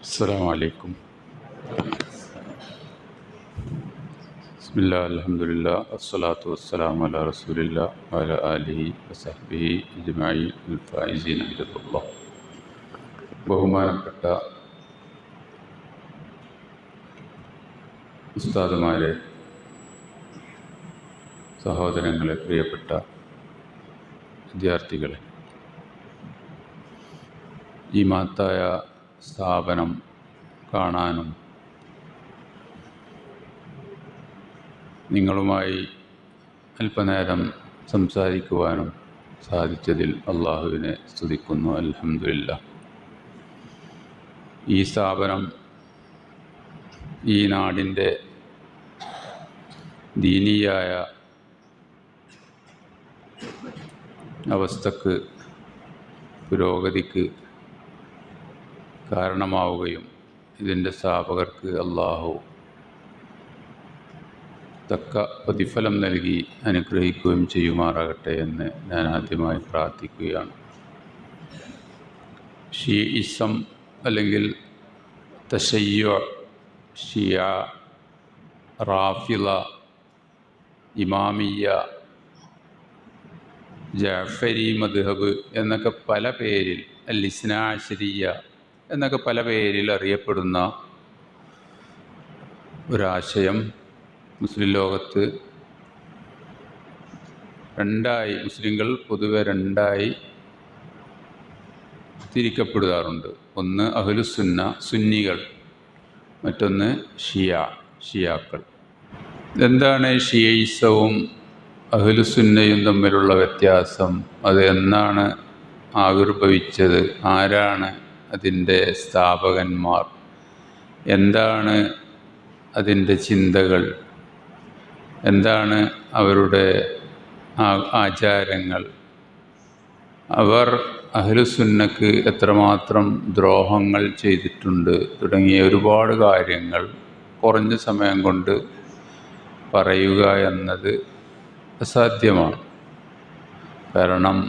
السلام عليكم. بسم الله الحمد لله والصلاة والسلام على رسول الله وعلى آله وصحبه أجمعين الفائزين برضا الله. ബഹുമാനപ്പെട്ട ഉസ്താദുമാരെ, സഹോദരങ്ങളെ, പ്രിയപ്പെട്ട വിദ്യാർത്ഥികളെ, ഈ മഹത്തായ സ്ഥാപനം കാണാനും നിങ്ങളുമായി അല്പനേരം സംസാരിക്കുവാനും സാധിച്ചതിൽ അള്ളാഹുവിനെ സ്തുതിക്കുന്നു. അൽഹംദുലില്ലാ. ഈ സ്ഥാപനം ഈ നാടിൻ്റെ ദീനീയായ അവസ്ഥക്ക്, പുരോഗതിക്ക് കാരണമാവുകയും ഇതിൻ്റെ സ്ഥാപകർക്ക് അള്ളാഹു തക്ക പ്രതിഫലം നൽകി അനുഗ്രഹിക്കുകയും ചെയ്യുമാറാകട്ടെ എന്ന് ഞാൻ ആദ്യമായി പ്രാർത്ഥിക്കുകയാണ്. ഷീഇസം അല്ലെങ്കിൽ തശയ്യുഅ്, ഷിയ, റാഫിള, ഇമാമിയ്യ, ജഅഫരി മദ്ഹബ് എന്നൊക്കെ പല പേരിൽ, അൽ ഇസ്നാ അശരിയ്യ എന്നൊക്കെ പല പേരിൽ അറിയപ്പെടുന്ന ഒരാശയം മുസ്ലിം ലോകത്ത് മുസ്ലിങ്ങൾ പൊതുവെ രണ്ടായി തിരിക്കപ്പെടാറുണ്ട്. ഒന്ന് അഹ്ലുസുന്ന, സുന്നികൾ, മറ്റൊന്ന് ഷിയാക്കൾ. എന്താണ് ഷിയയിസവും അഹ്ലുസുന്നയും തമ്മിലുള്ള വ്യത്യാസം? അത് എന്നാണ് ആവിർഭവിച്ചത്? ആരാണ് അതിൻ്റെ സ്ഥാപകന്മാർ? എന്താണ് അതിൻ്റെ ചിന്തകൾ? എന്താണ് അവരുടെ ആചാരങ്ങൾ? അവർ അഹ്ലുസുന്നക്ക് എത്രമാത്രം ദ്രോഹങ്ങൾ ചെയ്തിട്ടുണ്ട് തുടങ്ങിയ ഒരുപാട് കാര്യങ്ങൾ കുറഞ്ഞ സമയം കൊണ്ട് പറയുക എന്നത് അസാധ്യമാണ്. കാരണം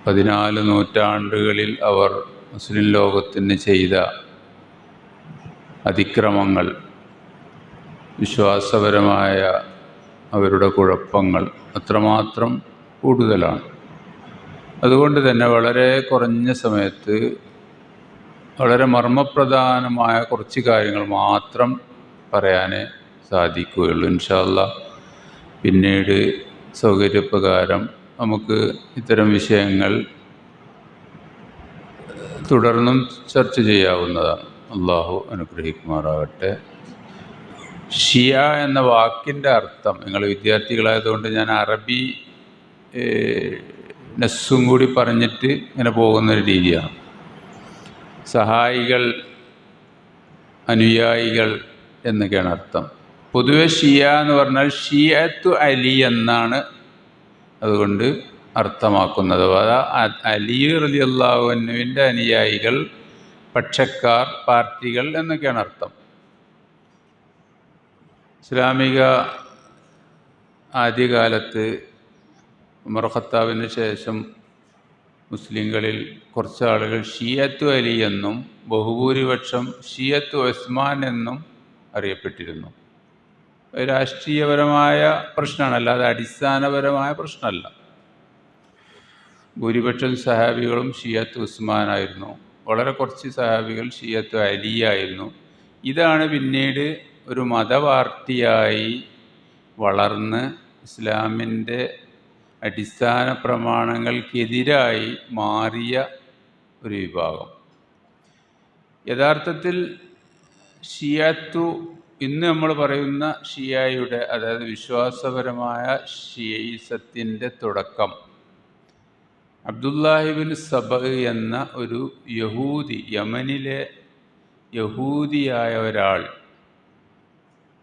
14 നൂറ്റാണ്ടുകളിൽ അവർ മുസ്ലിം ലോകത്തിന് ചെയ്ത അതിക്രമങ്ങൾ, വിശ്വാസപരമായ അവരുടെ കുഴപ്പങ്ങൾ അത്രമാത്രം കൂടുതലാണ്. അതുകൊണ്ട് തന്നെ വളരെ കുറഞ്ഞ സമയത്ത് വളരെ മർമ്മപ്രധാനമായ കുറച്ച് കാര്യങ്ങൾ മാത്രം പറയാനേ സാധിക്കുകയുള്ളൂ. ഇൻഷാ അല്ലാഹ് പിന്നീട് സൗകര്യപ്രകാരം നമുക്ക് ഇത്തരം വിഷയങ്ങൾ തുടർന്നും ചർച്ച ചെയ്യാവുന്നതാണ്. അള്ളാഹു അനുഗ്രഹിക്കുമാറാകട്ടെ. ഷിയ എന്ന വാക്കിൻ്റെ അർത്ഥം, നിങ്ങൾ വിദ്യാർത്ഥികളായതുകൊണ്ട് ഞാൻ അറബി നസ്സും കൂടി പറഞ്ഞിട്ട് ഇങ്ങനെ പോകുന്നൊരു രീതിയാണ്. സഹായികൾ, അനുയായികൾ എന്നൊക്കെയാണ് അർത്ഥം. പൊതുവെ ഷിയ എന്ന് പറഞ്ഞാൽ ഷിയത്തു അലി എന്നാണ് അതുകൊണ്ട് അർത്ഥമാക്കുന്നത്. അലി റളിയല്ലാഹു അൻഹുവിൻ്റെ അനുയായികൾ, പക്ഷക്കാർ, പാർട്ടികൾ എന്നൊക്കെയാണ് അർത്ഥം. ഇസ്ലാമിക ആദ്യകാലത്ത് ഉമർ ഖത്താബിന് ശേഷം മുസ്ലിങ്ങളിൽ കുറച്ച് ആളുകൾ ഷിയത്തു അലി എന്നും ബഹുഭൂരിപക്ഷം ഷിയത്തു ഉസ്മാൻ എന്നും അറിയപ്പെട്ടിരുന്നു. രാഷ്ട്രീയപരമായ പ്രശ്നമാണ്, അല്ലാതെ അടിസ്ഥാനപരമായ പ്രശ്നമല്ല. ഭൂരിപക്ഷം സഹാബികളും ഷിയത്ത് ഉസ്മാനായിരുന്നു. വളരെ കുറച്ച് സഹാബികൾ ഷിയത്ത് അലിയായിരുന്നു. ഇതാണ് പിന്നീട് ഒരു മതപാർട്ടിയായി വളർന്ന് ഇസ്ലാമിൻ്റെ അടിസ്ഥാന പ്രമാണങ്ങൾക്കെതിരായി മാറിയ ഒരു വിഭാഗം. യഥാർത്ഥത്തിൽ ഷിയത്തു, ഇന്ന് നമ്മൾ പറയുന്ന ഷിയായുടെ, അതായത് വിശ്വാസപരമായ ഷിയയിസത്തിൻ്റെ തുടക്കം അബ്ദുല്ലാഹിബിൻ സബഅ് എന്ന ഒരു യഹൂദി, യമനിലെ യഹൂദിയായ ഒരാൾ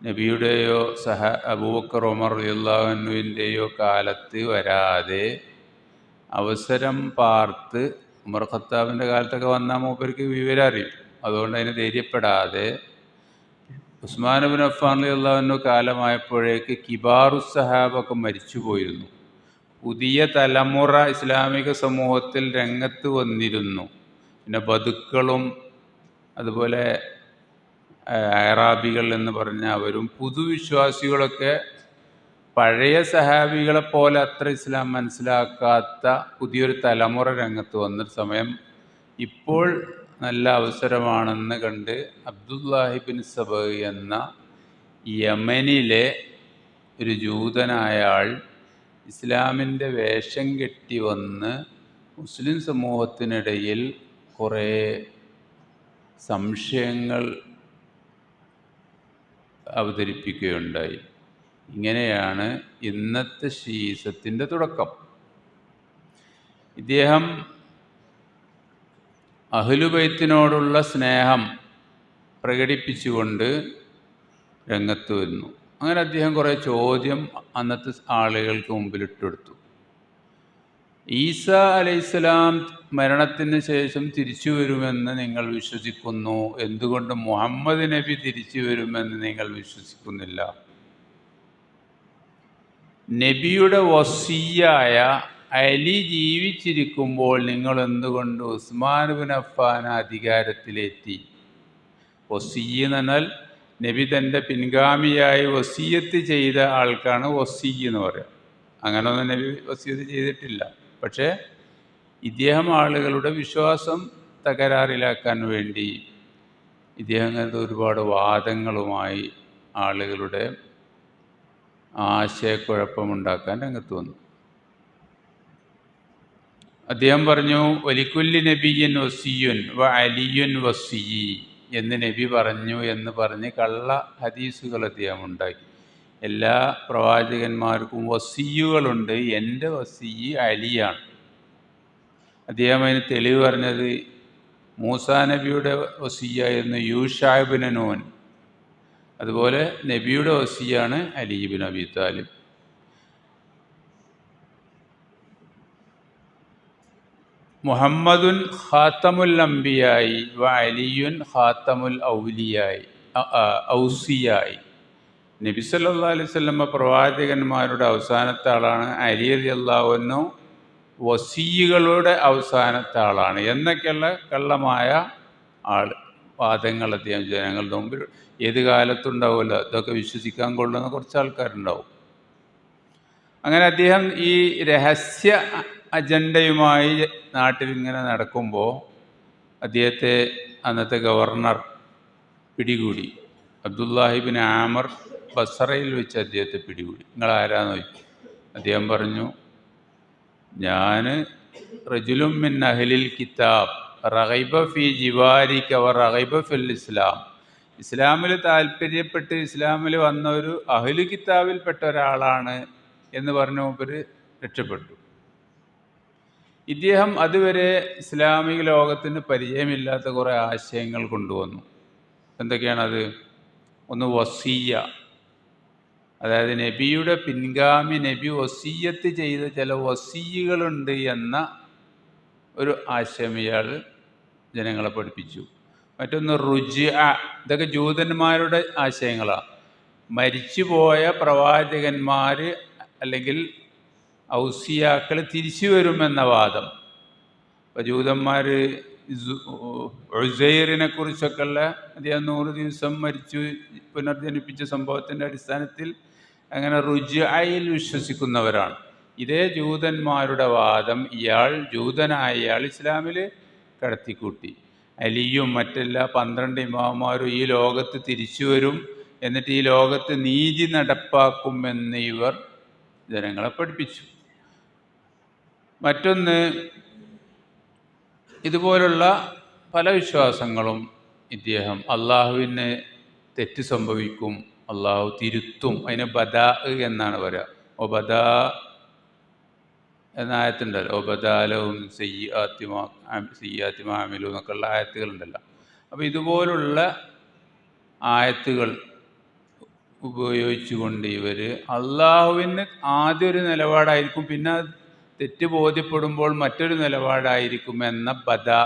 നബിയുടെയോ അബൂബക്കർ ഉമർ റളിയല്ലാഹു അൻഹുവിൻ്റെയോ കാലത്ത് വരാതെ അവസരം പാർത്ത്, ഉമർ ഖത്താബിൻ്റെ കാലത്തൊക്കെ വന്നാൽ മൂപ്പർക്ക് വിവരം അറിയും, അതുകൊണ്ട് അതിന് ധൈര്യപ്പെടാതെ ഉസ്മാൻ ഇബ്നു അഫ്ഫാൻ റളിയല്ലാഹു അൻഹു കാലമായപ്പോഴേക്ക് കിബാറു സഹാബൊക്കെ മരിച്ചു പോയിരുന്നു. പുതിയ തലമുറ ഇസ്ലാമിക സമൂഹത്തിൽ രംഗത്ത് വന്നിരുന്നു. പിന്നെ ബദുക്കളും അതുപോലെ അറാബികൾ എന്ന് പറഞ്ഞ അവരും പുതുവിശ്വാസികളൊക്കെ പഴയ സഹാബികളെപ്പോലെ അത്ര ഇസ്ലാം മനസ്സിലാക്കാത്ത പുതിയൊരു തലമുറ രംഗത്ത് വന്ന സമയം ഇപ്പോൾ നല്ല അവസരമാണെന്ന് കണ്ട് അബ്ദുല്ലാഹിബിൻ സബ എന്ന യമനിലെ ഒരു ജൂതനായ ആൾ ഇസ്ലാമിൻ്റെ വേഷം കെട്ടി വന്ന് മുസ്ലിം സമൂഹത്തിനിടയിൽ കുറേ സംശയങ്ങൾ അവതരിപ്പിക്കുകയുണ്ടായി. ഇങ്ങനെയാണ് ഇന്നത്തെ ഷീസത്തിൻ്റെ തുടക്കം. ഇദ്ദേഹം അഹ്ലുബൈത്തിനോടുള്ള സ്നേഹം പ്രകടിപ്പിച്ചുകൊണ്ട് രംഗത്ത് വരുന്നു. അങ്ങനെ അദ്ദേഹം കുറേ ചോദ്യം അന്നത്തെ ആളുകൾക്ക് മുമ്പിലിട്ടെടുത്തു. ഈസ അലൈഹിസ്സലാം മരണത്തിന് ശേഷം തിരിച്ചു വരുമെന്ന് നിങ്ങൾ വിശ്വസിക്കുന്നു, എന്തുകൊണ്ട് മുഹമ്മദ് നബി തിരിച്ചു വരുമെന്ന് നിങ്ങൾ വിശ്വസിക്കുന്നില്ല? നബിയുടെ വസിയ്യായ അലി ജീവിച്ചിരിക്കുമ്പോൾ നിങ്ങൾ എന്തുകൊണ്ട് ഉസ്മാൻ ബിൻ അഫ്ഫാൻ അധികാരത്തിലേറ്റി? വസിയ്യ് എന്ന് പറഞ്ഞാൽ നബി തൻ്റെ പിൻഗാമിയായി വസിയ്യത്ത് ചെയ്ത ആൾക്കാണ് വസിയ്യ് എന്ന് പറയുക. അങ്ങനെയൊന്നും നബി വസിയ്യത്ത് ചെയ്തിട്ടില്ല. പക്ഷേ ഇദ്ദേഹം ആളുകളുടെ വിശ്വാസം തകരാറിലാക്കാൻ വേണ്ടി ഇദ്ദേഹം അങ്ങനത്തെ ഒരുപാട് വാദങ്ങളുമായി ആളുകളുടെ ആശയക്കുഴപ്പമുണ്ടാക്കാൻ രംഗത്ത് വന്നു. അദ്ദേഹം പറഞ്ഞു, വലിക്കുല്ലി നബിയ്യൻ വസിയ്യുൻ വ അലിയുൻ വസിയ്യി എന്ന് നബി പറഞ്ഞു എന്ന് പറഞ്ഞ് കള്ള ഹദീസുകൾ അദ്ദേഹം ഉണ്ടാക്കി. എല്ലാ പ്രവാചകന്മാർക്കും വസിയ്യുകളുണ്ട്, എൻ്റെ വസിയ്യ് അലിയാണ്. അദ്ദേഹം അതിന് തെളിവ് പറഞ്ഞത് മൂസാ നബിയുടെ വസിയ്യായിരുന്നു യൂഷാ ഇബ്നു നൂൻ, അതുപോലെ നബിയുടെ വസിയ്യാണ് അലി ഇബ്നു അബീ താലിബ്. മുഹമ്മദുൻ ഖാത്തമുൽ അംബിയായി വ അലിയുൻ ഖാത്തമുൽ ഔസിയായി. നബി സല്ലല്ലാഹു അലൈഹി വസല്ലം പ്രവാചകന്മാരുടെ അവസാനത്തെ ആളാണ്, അലി റളിയല്ലാഹു അൻഹു വസിയ്യുകളുടെ അവസാനത്തെ ആളാണ് എന്നൊക്കെയുള്ള കള്ളമായ വാദങ്ങൾ അദ്ദേഹം ജനങ്ങളുടെ മുമ്പിൽ ഏത് കാലത്തുണ്ടാവുമല്ലോ. ഇതൊക്കെ വിശ്വസിക്കാൻ കൊള്ളുന്ന കുറച്ച് ആൾക്കാരുണ്ടാവും. അങ്ങനെ അദ്ദേഹം ഈ രഹസ്യ അജണ്ടയുമായി നാട്ടിൽ ഇങ്ങനെ നടക്കുമ്പോൾ അദ്ദേഹത്തെ അന്നത്തെ ഗവർണർ പിടികൂടി. അബ്ദുല്ലാഹിബിൻ ആമർ ബസറയിൽ വെച്ച് അദ്ദേഹത്തെ പിടികൂടി. നിങ്ങൾ ആരാന്ന് ചോദിച്ചു. അദ്ദേഹം പറഞ്ഞു, ഞാൻ റജുലും മിൻ അഹ്ലിൽ കിതാബ് റഗൈബ ഫി ജിവാരിക വ റഗൈബ ഫിൽ ഇസ്ലാം. ഇസ്ലാമിൽ താല്പര്യപ്പെട്ട് ഇസ്ലാമിൽ വന്ന ഒരു അഹ്ലു കിതാബിൽപ്പെട്ട ഒരാളാണ് എന്ന് പറഞ്ഞ മൂപ്പര് രക്ഷപ്പെട്ടു. ഇദ്ദേഹം അതുവരെ ഇസ്ലാമിക ലോകത്തിന് പരിചയമില്ലാത്ത കുറേ ആശയങ്ങൾ കൊണ്ടുവന്നു. എന്തൊക്കെയാണത്? ഒന്ന് വസിയ്യ, അതായത് നബിയുടെ പിൻഗാമി നബി വസിയ്യത്ത് ചെയ്ത ചില വസിയ്യകളുണ്ട് എന്ന ഒരു ആശയം ഇയാൾ ജനങ്ങളെ പഠിപ്പിച്ചു. മറ്റൊന്ന് റുജ്അ, ഇതൊക്കെ ജൂതന്മാരുടെ ആശയങ്ങളാണ്. മരിച്ചുപോയ പ്രവാചകന്മാർ അല്ലെങ്കിൽ ഔസിയാക്കൾ തിരിച്ചു വരുമെന്ന വാദം. ഇപ്പോൾ ജൂതന്മാർ ഉസൈറിനെ കുറിച്ചൊക്കെയുള്ള അദ്ദേഹം 100 ദിവസം മരിച്ചു പുനർജനിപ്പിച്ച സംഭവത്തിൻ്റെ അടിസ്ഥാനത്തിൽ അങ്ങനെ റുജ്അയിൽ വിശ്വസിക്കുന്നവരാണ്. ഇതേ ജൂതന്മാരുടെ വാദം ജൂതനായ ഇയാൾ ഇസ്ലാമിൽ കടത്തിക്കൂട്ടി. അലിയും മറ്റെല്ലാ 12 ഇമാമാരും ഈ ലോകത്ത് തിരിച്ചു വരും, എന്നിട്ട് ഈ ലോകത്ത് നീതി നടപ്പാക്കുമെന്ന് ഇവർ ജനങ്ങളെ പഠിപ്പിച്ചു. മറ്റൊന്ന്, ഇതുപോലുള്ള പല വിശ്വാസങ്ങളും ഇദ്ദേഹം അള്ളാഹുവിന് തെറ്റ് സംഭവിക്കും, അള്ളാഹു തിരുത്തും, അതിന് ബദാ എന്നാണ് പറയുക. ഒബദാ എന്ന ആയത്തുണ്ടല്ലോ, ഒബദാലവും സയ്യാത്തി മാമിലും എന്നൊക്കെയുള്ള ആയത്തുകളുണ്ടല്ലോ. അപ്പോൾ ഇതുപോലുള്ള ആയത്തുകൾ ഉപയോഗിച്ചുകൊണ്ട് ഇവർ അള്ളാഹുവിന് ആദ്യം ഒരു നിലപാടായിരിക്കും, പിന്നെ തെറ്റ് ബോധ്യപ്പെടുമ്പോൾ മറ്റൊരു നിലപാടായിരിക്കും എന്ന ബദാ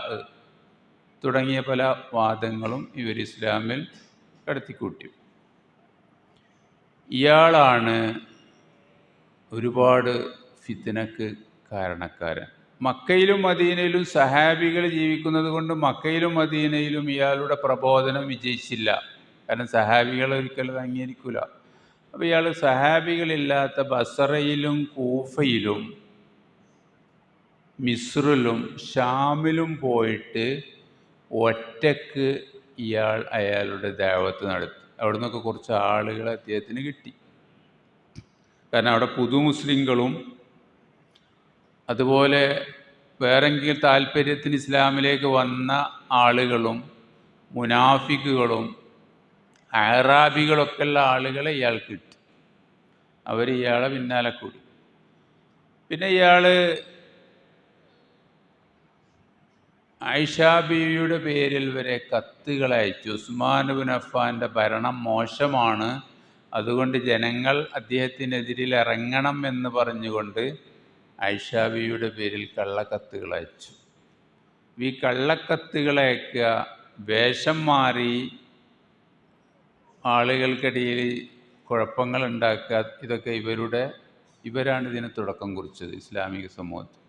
തുടങ്ങിയ പല വാദങ്ങളും ഇവർ ഇസ്ലാമിൽ കടത്തിക്കൂട്ടി. ഇയാളാണ് ഒരുപാട് ഫിത്നക്ക് കാരണക്കാരൻ. മക്കയിലും മദീനയിലും സഹാബികൾ ജീവിക്കുന്നത് കൊണ്ട് മക്കയിലും മദീനയിലും ഇയാളുടെ പ്രബോധനം വിജയിച്ചില്ല. കാരണം സഹാബികൾ ഒരിക്കലും അംഗീകരിക്കില്ല. അപ്പോൾ ഇയാൾ സഹാബികളില്ലാത്ത ബസറയിലും കൂഫയിലും മിസ്റിലും ഷാമിലും പോയിട്ട് ഒറ്റക്ക് അയാളുടെ ദഅവത്ത് നടത്തി. അവിടെ നിന്നൊക്കെ കുറച്ച് ആളുകൾ അദ്ദേഹത്തിന് കിട്ടി. കാരണം അവിടെ പുതു മുസ്ലിങ്ങളും അതുപോലെ വേറെങ്കിലും താല്പര്യത്തിന് ഇസ്ലാമിലേക്ക് വന്ന ആളുകളും മുനാഫിക്കുകളും അറാബികളൊക്കെ ഉള്ള ആളുകളെ ഇയാൾക്ക് കിട്ടി. അവർ ഇയാളെ പിന്നാലെ കൂടി. പിന്നെ ഇയാൾ ആയിഷാ ബീവിയുടെ പേരിൽ വരെ കത്തുകൾ അയച്ചു. ഉസ്മാൻ ഇബ്നു അഫ്ഫാൻ്റെ ഭരണം മോശമാണ്, അതുകൊണ്ട് ജനങ്ങൾ അദ്ദേഹത്തിനെതിരിൽ ഇറങ്ങണം എന്ന് പറഞ്ഞുകൊണ്ട് ആയിഷാ ബീവിയുടെ പേരിൽ കള്ളക്കത്തുകൾ അയച്ചു. ഈ കള്ളക്കത്തുകൾ അയക്കുക, വേഷം മാറി ആളുകൾക്കിടയിൽ കുഴപ്പങ്ങൾ ഉണ്ടാക്കുക, ഇതൊക്കെ ഇവരാണ് ഇതിന് തുടക്കം കുറിച്ചത് ഇസ്ലാമിക സമൂഹത്തിൽ.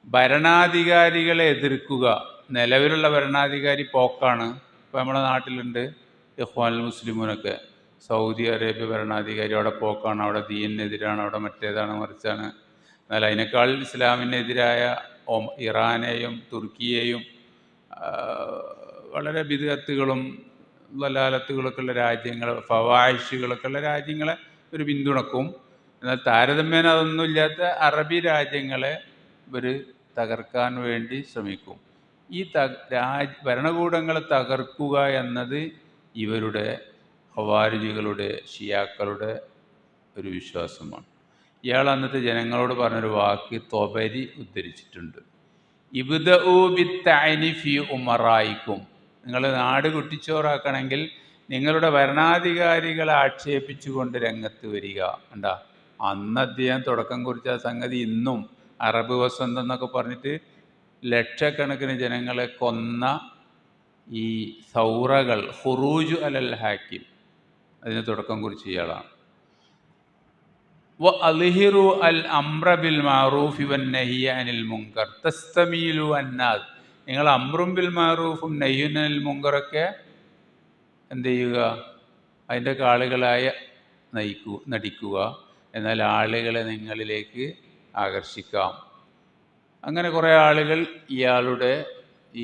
ഭരണാധികാരികളെ എതിർക്കുക, നിലവിലുള്ള ഭരണാധികാരി പോക്കാണ്. ഇപ്പോൾ നമ്മുടെ നാട്ടിലുണ്ട് ഇഖ്വാനുൽ മുസ്ലിമൂനൊക്കെ, സൗദി അറേബ്യ ഭരണാധികാരി അവിടെ പോക്കാണ്, അവിടെ ദീനിനെതിരാണ്, അവിടെ മറ്റേതാണ് മറിച്ചാണ്. എന്നാൽ അതിനേക്കാൾ ഇസ്ലാമിനെതിരായ ഇറാനെയും തുർക്കിയെയും വളരെ ബിദ്അത്തുകളും ലലാലത്തുകളൊക്കെ ഉള്ള രാജ്യങ്ങൾ, ഫവാഹിഷുകളൊക്കെ ഉള്ള രാജ്യങ്ങളെ ഒരു പിന്തുണക്കും. എന്നാൽ താരതമ്യേന അതൊന്നുമില്ലാത്ത അറബി രാജ്യങ്ങളെ ഇവർ തകർക്കാൻ വേണ്ടി ശ്രമിക്കും. ഈ ഭരണകൂടങ്ങളെ തകർക്കുക എന്നത് ഇവരുടെ ഖവാരിജികളുടെ ഷിയാക്കളുടെ ഒരു വിശ്വാസമാണ്. ഇയാൾ അന്നത്തെ ജനങ്ങളോട് പറഞ്ഞൊരു വാക്ക് തൊബരി ഉദ്ധരിച്ചിട്ടുണ്ട്. ഇബ്ദഉ ബിത്തഅനി ഫീ ഉമറായിക്കും. നിങ്ങൾ നാട് കുട്ടിച്ചോറാക്കണമെങ്കിൽ നിങ്ങളുടെ ഭരണാധികാരികളെ ആക്ഷേപിച്ചുകൊണ്ട് രംഗത്ത് വരിക. കണ്ടാ, അന്ന് അദ്ദേഹം തുടക്കം കുറിച്ച സംഗതി ഇന്നും അറബ് വസന്തം എന്നൊക്കെ പറഞ്ഞിട്ട് ലക്ഷക്കണക്കിന് ജനങ്ങളെ കൊന്ന ഈ സൗറകൾ, ഖുറൂജ് അലൽ ഹാക്കിം, അതിന് തുടക്കം കുറിച്ച ഇയാളാണ്. വ അൽഹിറു അൽ അംറ ബിൽ മഅറൂഫി വന്നഹി അനിൽ മുൻകർ തസ്തമീലു അന്നാസ്. നിങ്ങൾ അംറും ബിൽ മഅറൂഫും നഹ്യുൻ അനിൽ മുൻകറൊക്കെ എന്ത് ചെയ്യുക, അതിൻ്റെ ആളുകളായി നടിക്കുക, എന്നാൽ ആളുകളെ നിങ്ങളിലേക്ക് ആകർഷിക്കാം. അങ്ങനെ കുറേ ആളുകൾ ഇയാളുടെ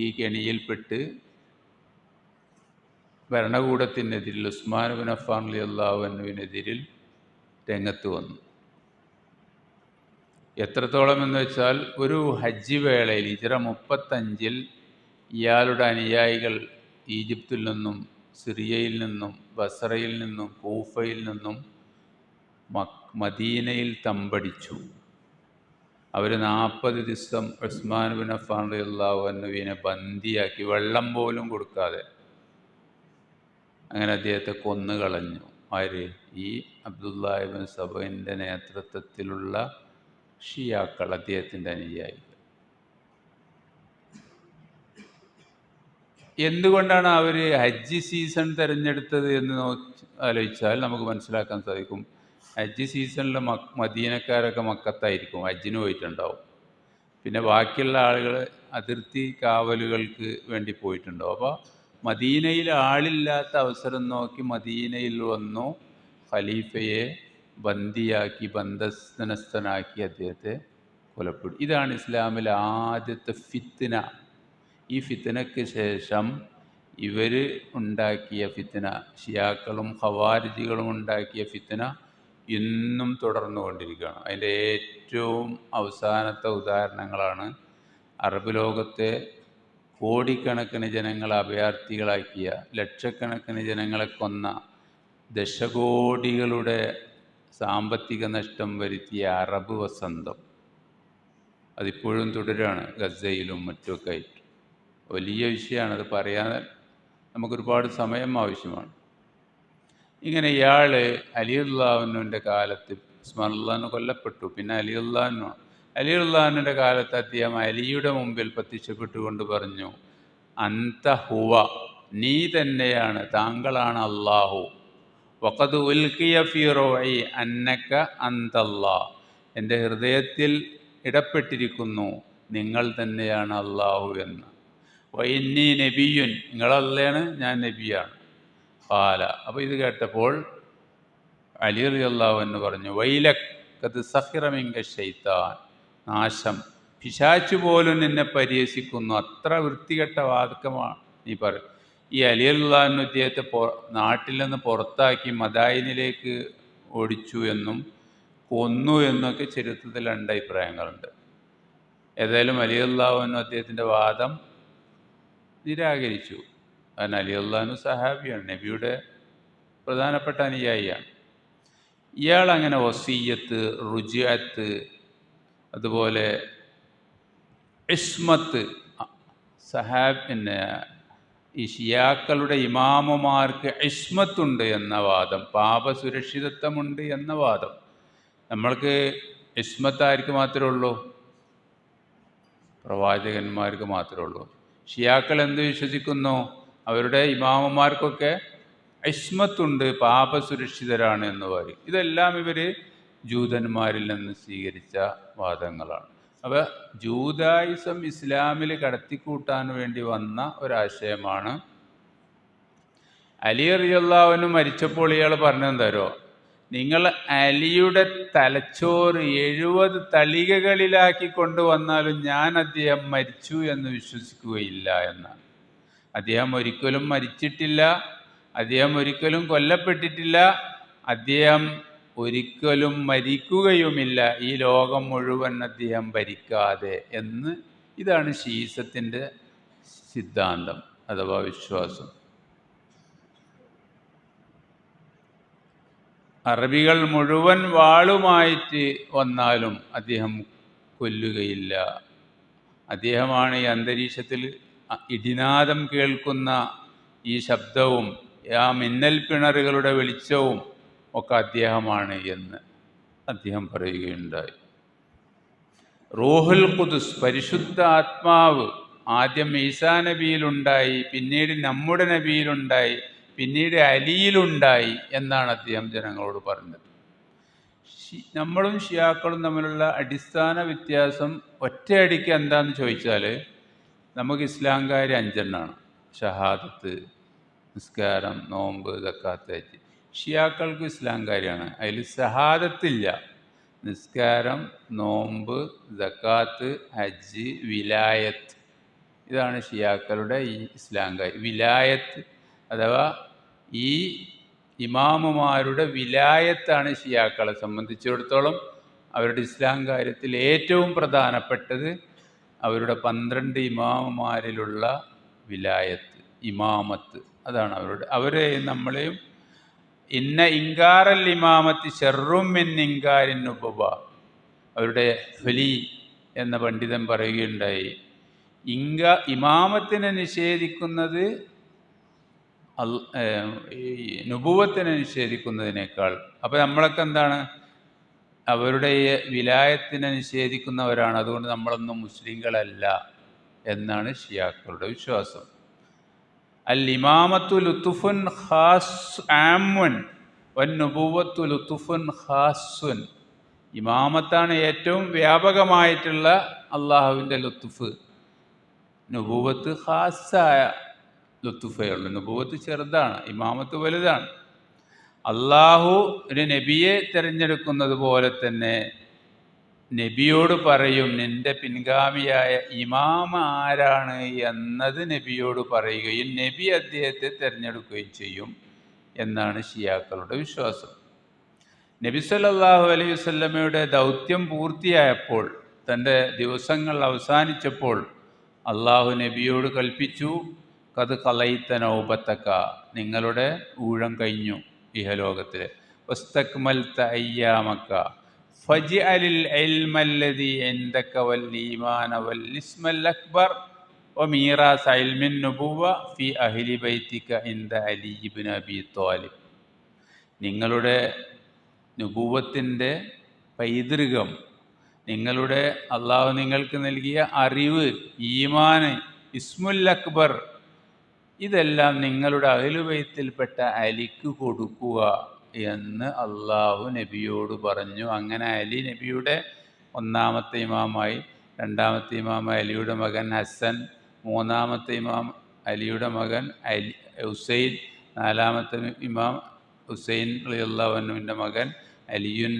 ഈ കെണിയിൽപ്പെട്ട് ഭരണകൂടത്തിനെതിരിൽ, ഉസ്മാൻ ഇബ്നു അഫ്ഫാൻ റളിയല്ലാഹു അൻഹുവിനെതിരിൽ രംഗത്ത് വന്നു. എത്രത്തോളം എന്ന് വെച്ചാൽ, ഒരു ഹജ്ജ് വേളയിൽ ഹിജ്റ 35 ഇയാളുടെ അനുയായികൾ ഈജിപ്തിൽ നിന്നും സിറിയയിൽ നിന്നും ബസറയിൽ നിന്നും കൂഫയിൽ നിന്നും മദീനയിൽ തമ്പടിച്ചു. അവർ 40 ദിവസം ഉസ്മാൻ ഇബ്നു അഫ്ഫാൻ റളിയല്ലാഹു അൻഹുവിനെ ബന്ദിയാക്കി, വെള്ളം പോലും കൊടുക്കാതെ അങ്ങനെ അദ്ദേഹത്തെ കൊന്നുകളഞ്ഞു. ആര്? ഈ അബ്ദുല്ലാഹ് ഇബ്നു സബഇൻ്റെ നേതൃത്വത്തിലുള്ള ഷിയാക്കൾ, അദ്ദേഹത്തിൻ്റെ അനുയായികൾ. എന്തുകൊണ്ടാണ് അവർ ഹജ്ജ് സീസൺ തിരഞ്ഞെടുത്തത് എന്ന് ആലോചിച്ചാൽ നമുക്ക് മനസ്സിലാക്കാൻ സാധിക്കും. ഹജ്ജ് സീസണിൽ മദീനക്കാരൊക്കെ മക്കത്തായിരിക്കും, ഹജ്ജിന് പോയിട്ടുണ്ടാവും. പിന്നെ ബാക്കിയുള്ള ആളുകൾ അതിർത്തി കാവലുകൾക്ക് വേണ്ടി പോയിട്ടുണ്ടാവും. അപ്പോൾ മദീനയിൽ ആളില്ലാത്ത അവസരം നോക്കി മദീനയിൽ വന്നു ഖലീഫയെ ബന്ദിയാക്കി, ബന്ധനസ്ഥനാക്കി അദ്ദേഹത്തെ കൊലപ്പെടുത്തി. ഇതാണ് ഇസ്ലാമിലെ ആദ്യത്തെ ഫിത്ന. ഈ ഫിത്നയ്ക്ക് ശേഷം ഇവർ ഉണ്ടാക്കിയ ഫിത്ന, ഷിയാക്കളും ഖവാരിജികളും ഉണ്ടാക്കിയ ഫിത്ന ഇന്നും തുടർന്നുകൊണ്ടിരിക്കുകയാണ്. അതിൻ്റെ ഏറ്റവും അവസാനത്തെ ഉദാഹരണങ്ങളാണ് അറബ് ലോകത്തെ കോടിക്കണക്കിന് ജനങ്ങളെ അഭയാർത്ഥികളാക്കിയ, ലക്ഷക്കണക്കിന് ജനങ്ങളെ കൊന്ന, ദശകോടികളുടെ സാമ്പത്തിക നഷ്ടം വരുത്തിയ അറബ് വസന്തം. അതിപ്പോഴും തുടരുകയാണ് ഗസയിലും മറ്റുമൊക്കെ ആയിട്ട്. വലിയ വിഷയമാണ്, അത് പറയാൻ നമുക്കൊരുപാട് സമയം ആവശ്യമാണ്. ഇങ്ങനെ ഇയാൾ അലി റളിയല്ലാഹുവിൻ്റെ കാലത്ത്, ഉസ്മാൻ റളിയല്ലാഹു കൊല്ലപ്പെട്ടു, പിന്നെ അലി റളിയല്ലാഹുവിൻ്റെ കാലത്ത് അദ്ദേഹം അലിയുടെ മുമ്പിൽ പ്രത്യക്ഷപ്പെട്ടുകൊണ്ട് പറഞ്ഞു, അന്ത ഹുവ, നീ തന്നെയാണ്, താങ്കളാണ് അല്ലാഹു. വഖദ് ഉൽഖിയ ഫീ റൂഇ അന്നക അന്തല്ലാഹ്, എൻ്റെ ഹൃദയത്തിൽ ഇടപ്പെട്ടിരിക്കുന്നു, നിങ്ങൾ തന്നെയാണ് അള്ളാഹു എന്ന്. വഇന്നീ നബിയുൻ, നിങ്ങളല്ലാണ്, ഞാൻ നബിയാണ്. ഖാല, അപ്പോൾ ഇത് കേട്ടപ്പോൾ അലി റളിയല്ലാഹു അൻഹു പറഞ്ഞു, വൈലക് ഖദ് സഖിറ മിൻക ശൈത്താൻ, നാശം, പിശാച് പോലും നിന്നെ പരിഹസിക്കുന്നു, അത്ര വൃത്തികെട്ട വാദക്കമാണ് നീ പറയും. ഈ അലി റളിയല്ലാഹു അൻഹു അദ്ദേഹത്തെ നാട്ടിൽ നിന്ന് പുറത്താക്കി മദായിനിലേക്ക് ഓടിച്ചു എന്നും കൊന്നു എന്നൊക്കെ ചരിത്രത്തിൽ രണ്ട് അഭിപ്രായങ്ങളുണ്ട്. ഏതായാലും അലി റളിയല്ലാഹു അൻഹു അദ്ദേഹത്തിൻ്റെ വാദം നിരാകരിച്ചു. കാരണം അലി റളിയല്ലാഹു അൻഹു സഹാബിയാണ്, നബിയുടെ പ്രധാനപ്പെട്ട അനുയായിയാണ്. ഇയാളങ്ങനെ വസിയ്യത്ത്, റുജിഅത്ത്, അതുപോലെ ഇസ്മത്ത്, പിന്നെ ഈ ഷിയാക്കളുടെ ഇമാമുമാർക്ക് ഇസ്മത്തുണ്ട് എന്ന വാദം, പാപസുരക്ഷിതത്വമുണ്ട് എന്ന വാദം. നമ്മൾക്ക് ഇസ്മത്ത് ആർക്ക് മാത്രമേ ഉള്ളൂ? പ്രവാചകന്മാർക്ക് മാത്രമേ ഉള്ളൂ. ഷിയാക്കൾ എന്ത് വിശ്വസിക്കുന്നു? അവരുടെ ഇമാമുമാർക്കൊക്കെ ഇസ്മത്തുണ്ട്, പാപസുരക്ഷിതരാണ് എന്ന് പറയും. ഇതെല്ലാം ഇവർ ജൂതന്മാരിൽ നിന്ന് സ്വീകരിച്ച വാദങ്ങളാണ്. അപ്പോൾ ജൂതായിസം ഇസ്ലാമിൽ കടത്തിക്കൂട്ടാൻ വേണ്ടി വന്ന ഒരാശയമാണ്. അലി റളിയല്ലാഹു അൻഹു മരിച്ചപ്പോൾ ഇയാൾ പറഞ്ഞെന്തരോ, നിങ്ങൾ അലിയുടെ തലച്ചോറ് 70 തളികകളിലാക്കി കൊണ്ടുവന്നാലും ഞാൻ അദ്ദേഹം മരിച്ചു എന്ന് വിശ്വസിക്കുകയില്ല എന്നാണ്. അദ്ദേഹം ഒരിക്കലും മരിച്ചിട്ടില്ല, അദ്ദേഹം ഒരിക്കലും കൊല്ലപ്പെട്ടിട്ടില്ല, അദ്ദേഹം ഒരിക്കലും മരിക്കുകയുമില്ല, ഈ ലോകം മുഴുവൻ അദ്ദേഹം ഭരിക്കാതെ എന്ന്. ഇതാണ് ശീസത്തിൻ്റെ സിദ്ധാന്തം അഥവാ വിശ്വാസം. അറബികൾ മുഴുവൻ വാളുമായിട്ട് വന്നാലും അദ്ദേഹം കൊല്ലുകയില്ല. അദ്ദേഹമാണ് ഈ അന്തരീക്ഷത്തിൽ ഇടിനാദം കേൾക്കുന്ന ഈ ശബ്ദവും ആ മിന്നൽ പിണറുകളുടെ വെളിച്ചവും ഒക്കെ അദ്ദേഹമാണ് എന്ന് അദ്ദേഹം പറയുകയുണ്ടായി. റൂഹുൽ ഖുദുസ്, പരിശുദ്ധ ആത്മാവ്, ആദ്യം ഈസാ നബിയിലുണ്ടായി, പിന്നീട് നമ്മുടെ നബിയിലുണ്ടായി, പിന്നീട് അലിയിലുണ്ടായി എന്നാണ് അദ്ദേഹം ജനങ്ങളോട് പറഞ്ഞത്. നമ്മളും ഷിയാക്കളും തമ്മിലുള്ള അടിസ്ഥാന വ്യത്യാസം ഒറ്റയടിക്ക് എന്താണെന്ന് ചോദിച്ചാൽ, നമുക്ക് ഇസ്ലാം കാര്യം 5 ഷഹാദത്ത്, നിസ്കാരം, നോമ്പ്, സക്കാത്ത്, ഹജ്ജ്. ഷിയാക്കൾക്ക് ഇസ്ലാം കാര്യമാണ്, അതിൽ ഷഹാദത്തില്ല. നിസ്കാരം, നോമ്പ്, സക്കാത്ത്, ഹജ്ജ്, വിലായത്ത്, ഇതാണ് ഷിയാക്കളുടെ ഈ ഇസ്ലാം കാര്യം. വിലായത്ത് അഥവാ ഈ ഇമാമുമാരുടെ വിലായത്താണ് ഷിയാക്കളെ സംബന്ധിച്ചിടത്തോളം അവരുടെ ഇസ്ലാം കാര്യത്തിൽ ഏറ്റവും പ്രധാനപ്പെട്ടത്. അവരുടെ 12 ഇമാമുമാരിലുള്ള വിലായത്ത്, ഇമാമത്ത്, അതാണ് അവരെ നമ്മളെയും ഇന്ന ഇൻകാറൽ ഇമാമത്തി ഷർറും മിൻ ഇൻകാരിൻ നുബുവ, അവരുടെ ഫലി എന്ന പണ്ഡിതൻ പറയുകയുണ്ടായി, ഇമാമത്തിനെ നിഷേധിക്കുന്നത് നുബുവത്തിനെ നിഷേധിക്കുന്നതിനേക്കാൾ. അപ്പോൾ നമ്മളൊക്കെ എന്താണ്? അവരുടെ വിലായത്തിനെ നിഷേധിക്കുന്നവരാണ്, അതുകൊണ്ട് നമ്മളൊന്നും മുസ്ലിങ്ങളല്ല എന്നാണ് ഷിയാക്കളുടെ വിശ്വാസം. അൽ ഇമാമത്തു ലുത്തുഫുൻ ഖാസ് ആമുൻ വൻ നുബുവത്തു ലുത്തുഫുൻ ഖാസുൻ. ഇമാമത്താണ് ഏറ്റവും വ്യാപകമായിട്ടുള്ള അള്ളാഹുവിൻ്റെ ലുത്തുഫ്, നുബുവത്ത് ഖാസായ ലുത്തുഫേ ഉള്ളൂ. നുബുവത്ത് ചെറുതാണ്, ഇമാമത്ത് വലുതാണ്. അള്ളാഹു ഒരു നബിയെ തിരഞ്ഞെടുക്കുന്നത് പോലെ തന്നെ നബിയോട് പറയും, നിന്റെ പിൻഗാമിയായ ഇമാമ ആരാണ് എന്നത് നബിയോട് പറയുകയും നബി അദ്ദേഹത്തെ തിരഞ്ഞെടുക്കുകയും ചെയ്യും എന്നാണ് ഷിയാക്കളുടെ വിശ്വാസം. നബി സല്ലല്ലാഹു അലൈഹി വസല്ലമയുടെ ദൗത്യം പൂർത്തിയായപ്പോൾ, തൻ്റെ ദിവസങ്ങൾ അവസാനിച്ചപ്പോൾ അള്ളാഹു നബിയോട് കൽപ്പിച്ചു, കത് ഖലൈത നൗബതക, നിങ്ങളുടെ ഊഴം കഴിഞ്ഞു ഇഹലോകത്തിൽ. വസ്തക്മൽത അയ്യാമക ഫജ്അലിൽ ഇൽമല്ലദി ഇൻദക വൽ ഈമാന വൽ ഇസ്മൽ അക്ബർ വമീറാസ ഇൽമിൻ നുബുവ ഫി അഹ്ലി ബൈതിക ഇൻദ അലി ഇബ്നു അബി ത്വാലിബ്. നിങ്ങളുടെ നുബുവത്തിൻ്റെ പൈതൃകം, നിങ്ങളുടെ അള്ളാഹു നിങ്ങൾക്ക് നൽകിയ അറിവ്, ഈമാന്, ഇസ്മുൽ അക്ബർ, ഇതെല്ലാം നിങ്ങളുടെ അഹ്ലുബൈത്തിൽപ്പെട്ട അലിക്ക് കൊടുക്കുക എന്ന് അള്ളാഹു നബിയോട് പറഞ്ഞു. അങ്ങനെ അലി നബിയുടെ 1ാമത്തെ ഇമാമായി രണ്ടാമത്തെ ഇമാം അലിയുടെ മകൻ ഹസൻ, മൂന്നാമത്തെ ഇമാം അലിയുടെ മകൻ ഹുസൈൻ, നാലാമത്തെ ഇമാം ഹുസൈൻ റളിയല്ലാഹു അൻഹുവിൻ്റെ മകൻ അലിയുൻ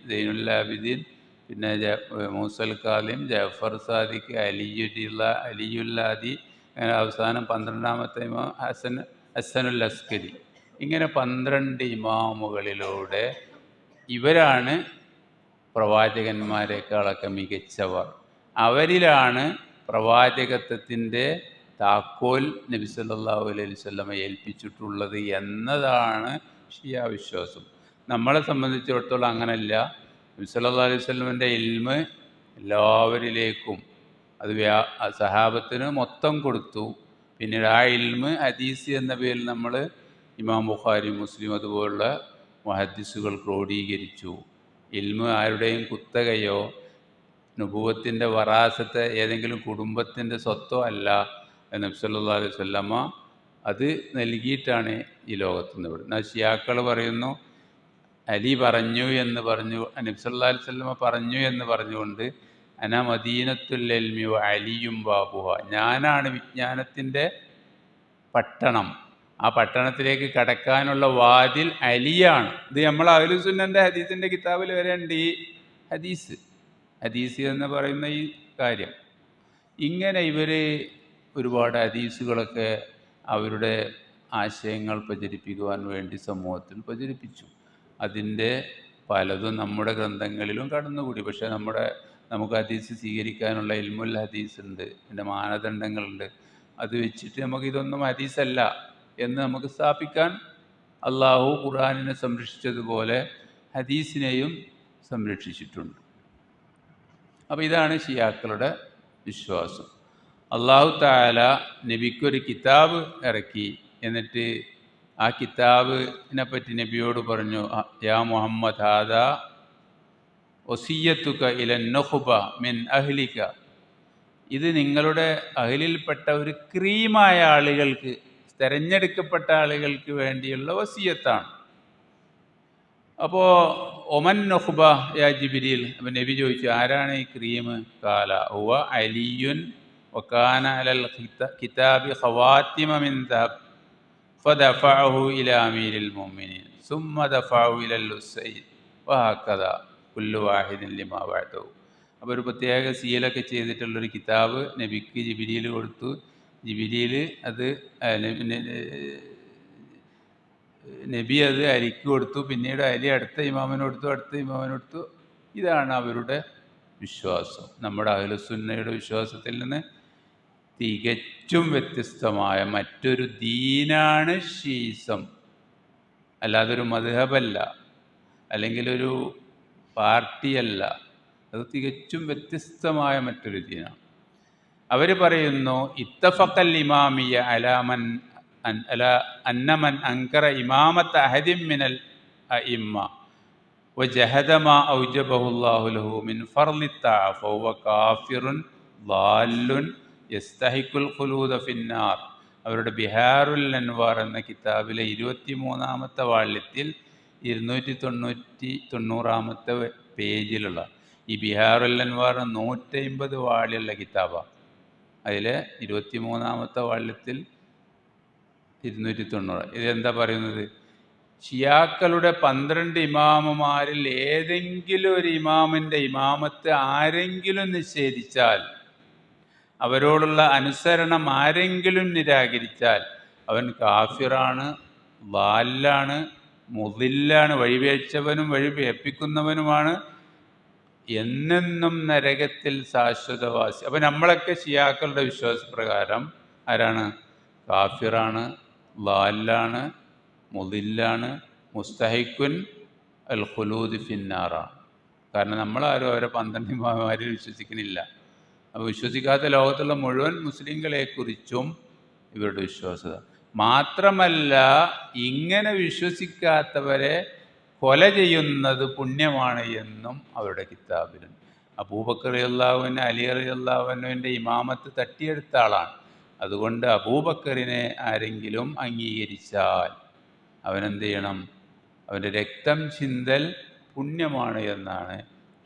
സൈനുൽ പിന്നെ മൂസൽ കാലിം, ജഅഫർ സാദിഖ്, അലിയുല്ലാദി, അങ്ങനെ അവസാനം 12ാമത്തെ ഇമാം ഹസനുൽ അസ്കരി. ഇങ്ങനെ 12 ഇമാമുകളിലൂടെ ഇവരാണ് പ്രവാചകന്മാരെക്കാളൊക്കെ മികച്ചവർ. അവരിലാണ് പ്രവാചകത്വത്തിൻ്റെ താക്കോൽ നബി സല്ലല്ലാഹു അലൈഹി വസല്ലമ ഏൽപ്പിച്ചിട്ടുള്ളത് എന്നതാണ് ഷിയ വിശ്വാസം. നമ്മളെ സംബന്ധിച്ചിടത്തോളം അങ്ങനല്ല. നബി സല്ലല്ലാഹു അലൈഹി വസല്ലമയുടെ ഇൽമ് എല്ലാവരിലേക്കും അത് സഹാബത്തിന് മൊത്തം കൊടുത്തു. പിന്നീട് ആ ഇൽമ് ഹദീസ് എന്ന പേരിൽ നമ്മൾ ഇമാം ബുഖാരി, മുസ്ലിം അതുപോലുള്ള മുഹദ്ദിസുകൾ ക്രോഡീകരിച്ചു. ഇൽമ് ആരുടെയും കുത്തകയോ നുബുവത്തിൻ്റെ വറാസത്തെ ഏതെങ്കിലും കുടുംബത്തിൻ്റെ സ്വത്തോ അല്ല. നബി സല്ലല്ലാഹു അലൈഹി വസല്ലമ അത് നൽകിയിട്ടാണ് ഈ ലോകത്ത് നിന്ന് വിടുന്നത്. ഷിയാക്കൾ പറയുന്നു അലി പറഞ്ഞു എന്ന് പറഞ്ഞു, നബി സല്ലല്ലാഹു അലൈഹി വസല്ലമ പറഞ്ഞു എന്ന് പറഞ്ഞുകൊണ്ട് അന മദീനത്തുൽ ഇൽമി വ അലിയും ബാബുഹ, ഞാനാണ് വിജ്ഞാനത്തിൻ്റെ പട്ടണം, ആ പട്ടണത്തിലേക്ക് കടക്കാനുള്ള വാതിൽ അലിയാണ്. ഇത് നമ്മൾ അഹ്ലുസുന്നൻ്റെ ഹദീസിൻ്റെ കിതാബിൽ വരെ ഉണ്ട് ഈ ഹദീസ് എന്ന് പറയുന്ന ഈ കാര്യം. ഇങ്ങനെ ഇവർ ഒരുപാട് ഹദീസുകളൊക്കെ അവരുടെ ആശയങ്ങൾ പ്രചരിപ്പിക്കുവാൻ വേണ്ടി സമൂഹത്തിൽ പ്രചരിപ്പിച്ചു. അതിൻ്റെ പലതും നമ്മുടെ ഗ്രന്ഥങ്ങളിലും കടന്നുകൂടി. പക്ഷേ നമുക്ക് ഹദീസ് സ്വീകരിക്കാനുള്ള ഇൽമുൽ ഹദീസ് ഉണ്ട്, അതിൻ്റെ മാനദണ്ഡങ്ങളുണ്ട്. അത് വെച്ചിട്ട് നമുക്കിതൊന്നും ഹദീസല്ല എന്ന് നമുക്ക് സ്ഥാപിക്കാൻ അള്ളാഹു ഖുർആനിനെ സംരക്ഷിച്ചതുപോലെ ഹദീസിനെയും സംരക്ഷിച്ചിട്ടുണ്ട്. അപ്പോൾ ഇതാണ് ഷിയാക്കളുടെ വിശ്വാസം. അള്ളാഹു തആല നബിക്കൊരു കിതാബ് ഇറക്കി. എന്നിട്ട് ആ കിതാബിനെ പറ്റി നബിയോട് പറഞ്ഞു, യാ മുഹമ്മദ് ഹാദാ വസിയ്യത്തുക ഇലൻ നുഖ്ബ മിൻ അഹ്ലിക, ഇത് നിങ്ങളുടെ അഹ്ലിൽപ്പെട്ട ഒരു ക്രീമായ ആളുകൾക്ക്, തിരഞ്ഞെടുക്കപ്പെട്ട ആളുകൾക്ക് വേണ്ടിയുള്ള വസിയത്താണ്. അപ്പോൾ ഒമൻ നുഖ്ബ യാ ജിബ്രീൽ, അപ്പം നബി ചോദിച്ചു ആരാണ് ഈ ക്രീം? കാല ഹുവ അലിയുൻ വകാന അലൽ കിതാബി ഖവാത്തിമ മിൻ ദഹബ് ഫദഫഅഹു ഇലാ അമീരിൽ മുഅ്മിനീൻ സുമ്മ ദഫഅഹു ഇലൽ ഹുസൈൻ വഹകദാ കുല്ലു വാഹിദിൻ ലിമാ ബഅദഹു. അപ്പോൾ ഒരു പ്രത്യേക സീലൊക്കെ ചെയ്തിട്ടുള്ളൊരു കിതാബ് നബിക്ക് ജിബ്രീൽ കൊടുത്തു. ജിബ്രീൽ അത് നബി അത് അലിക്ക് കൊടുത്തു. പിന്നീട് അലി അടുത്ത ഇമാമിന് കൊടുത്തു. ഇതാണ് അവരുടെ വിശ്വാസം. നമ്മുടെ അഹ്ലുസുന്നയുടെ വിശ്വാസത്തിൽ നിന്ന് തികച്ചും വ്യത്യസ്തമായ മറ്റൊരു ദീനാണ് ഷീസം. അല്ലാതൊരു മദ്ഹബല്ല, അല്ലെങ്കിൽ ഒരു പാർട്ടിയല്ല. അത് തികച്ചും വ്യത്യസ്തമായ മറ്റൊരു ദീനാണ്. അവർ പറയുന്നു ഇത്തഫഖൽ ഇമാമിയ അലാമൻ അന്നമൻ അൻകറ ഇമാമത്ത അഹദിൻ മിനൽ അഇമ്മ വജഹദ മാ ഔജബഹു അല്ലാഹു ലഹു മിൻ ഫർളി തഅ ഫഹുവ കാഫിറുൻ ളാല്ലുൻ യസ്തഹിഖുൽ ഖുലൂദ ഫിന്നാർ. അവരുടെ ബിഹാറുൽ അൻവാർ എന്ന കിതാബിലെ 23ാമത്തെ വാള്യത്തിൽ 290ാമത്തെ പേജിലുള്ള ഈ ബിഹാറുൽ അൻവാർ 150 വാള്യമുള്ള കിതാബാണ്. അതിൽ 23ാമത്തെ വാള്യത്തിൽ 290. ഇതെന്താ പറയുന്നത്? ഷിയാക്കളുടെ 12 ഇമാമുമാരിൽ ഏതെങ്കിലും ഒരു ഇമാമിൻ്റെ ഇമാമത്ത് ആരെങ്കിലും നിഷേധിച്ചാൽ, അവരോടുള്ള അനുസരണം ആരെങ്കിലും നിരാകരിച്ചാൽ അവൻ കാഫിറാണ്, ളാല്ലാണ്, മുദില്ലാണ്, വഴിവേഴ്ചവനും വഴിവേപ്പിക്കുന്നവനുമാണ്, എന്നെന്നും നരകത്തിൽ ശാശ്വതവാസി. അപ്പം നമ്മളൊക്കെ ഷിയാക്കളുടെ വിശ്വാസപ്രകാരം ആരാണ്? കാഫിറാണ്, ളാല്ലാണ്, മുദില്ലാണ്, മുസ്തഹിഖുൻ അൽ ഖുലൂദ് ഫിന്നാറാണ്. കാരണം നമ്മളാരും അവരെ 12 ഇമാമുമാരിൽ വിശ്വസിക്കുന്നില്ല. അപ്പോൾ വിശ്വസിക്കാത്ത ലോകത്തുള്ള മുഴുവൻ മുസ്ലിങ്ങളെക്കുറിച്ചും ഇവരുടെ വിശ്വാസത. മാത്രമല്ല, ഇങ്ങനെ വിശ്വസിക്കാത്തവരെ കൊല ചെയ്യുന്നത് പുണ്യമാണ് എന്നും അവരുടെ കിതാബിലുണ്ട്. അബൂബക്കർ റളിയല്ലാഹുവിന് അലി റളിയല്ലാഹുവിൻ്റെ ഇമാമത്ത് തട്ടിയെടുത്ത ആളാണ്. അതുകൊണ്ട് അബൂബക്കറിനെ ആരെങ്കിലും അംഗീകരിച്ചാൽ അവനെന്ത് ചെയ്യണം? അവൻ്റെ രക്തം ചിന്തൽ പുണ്യമാണ് എന്നാണ്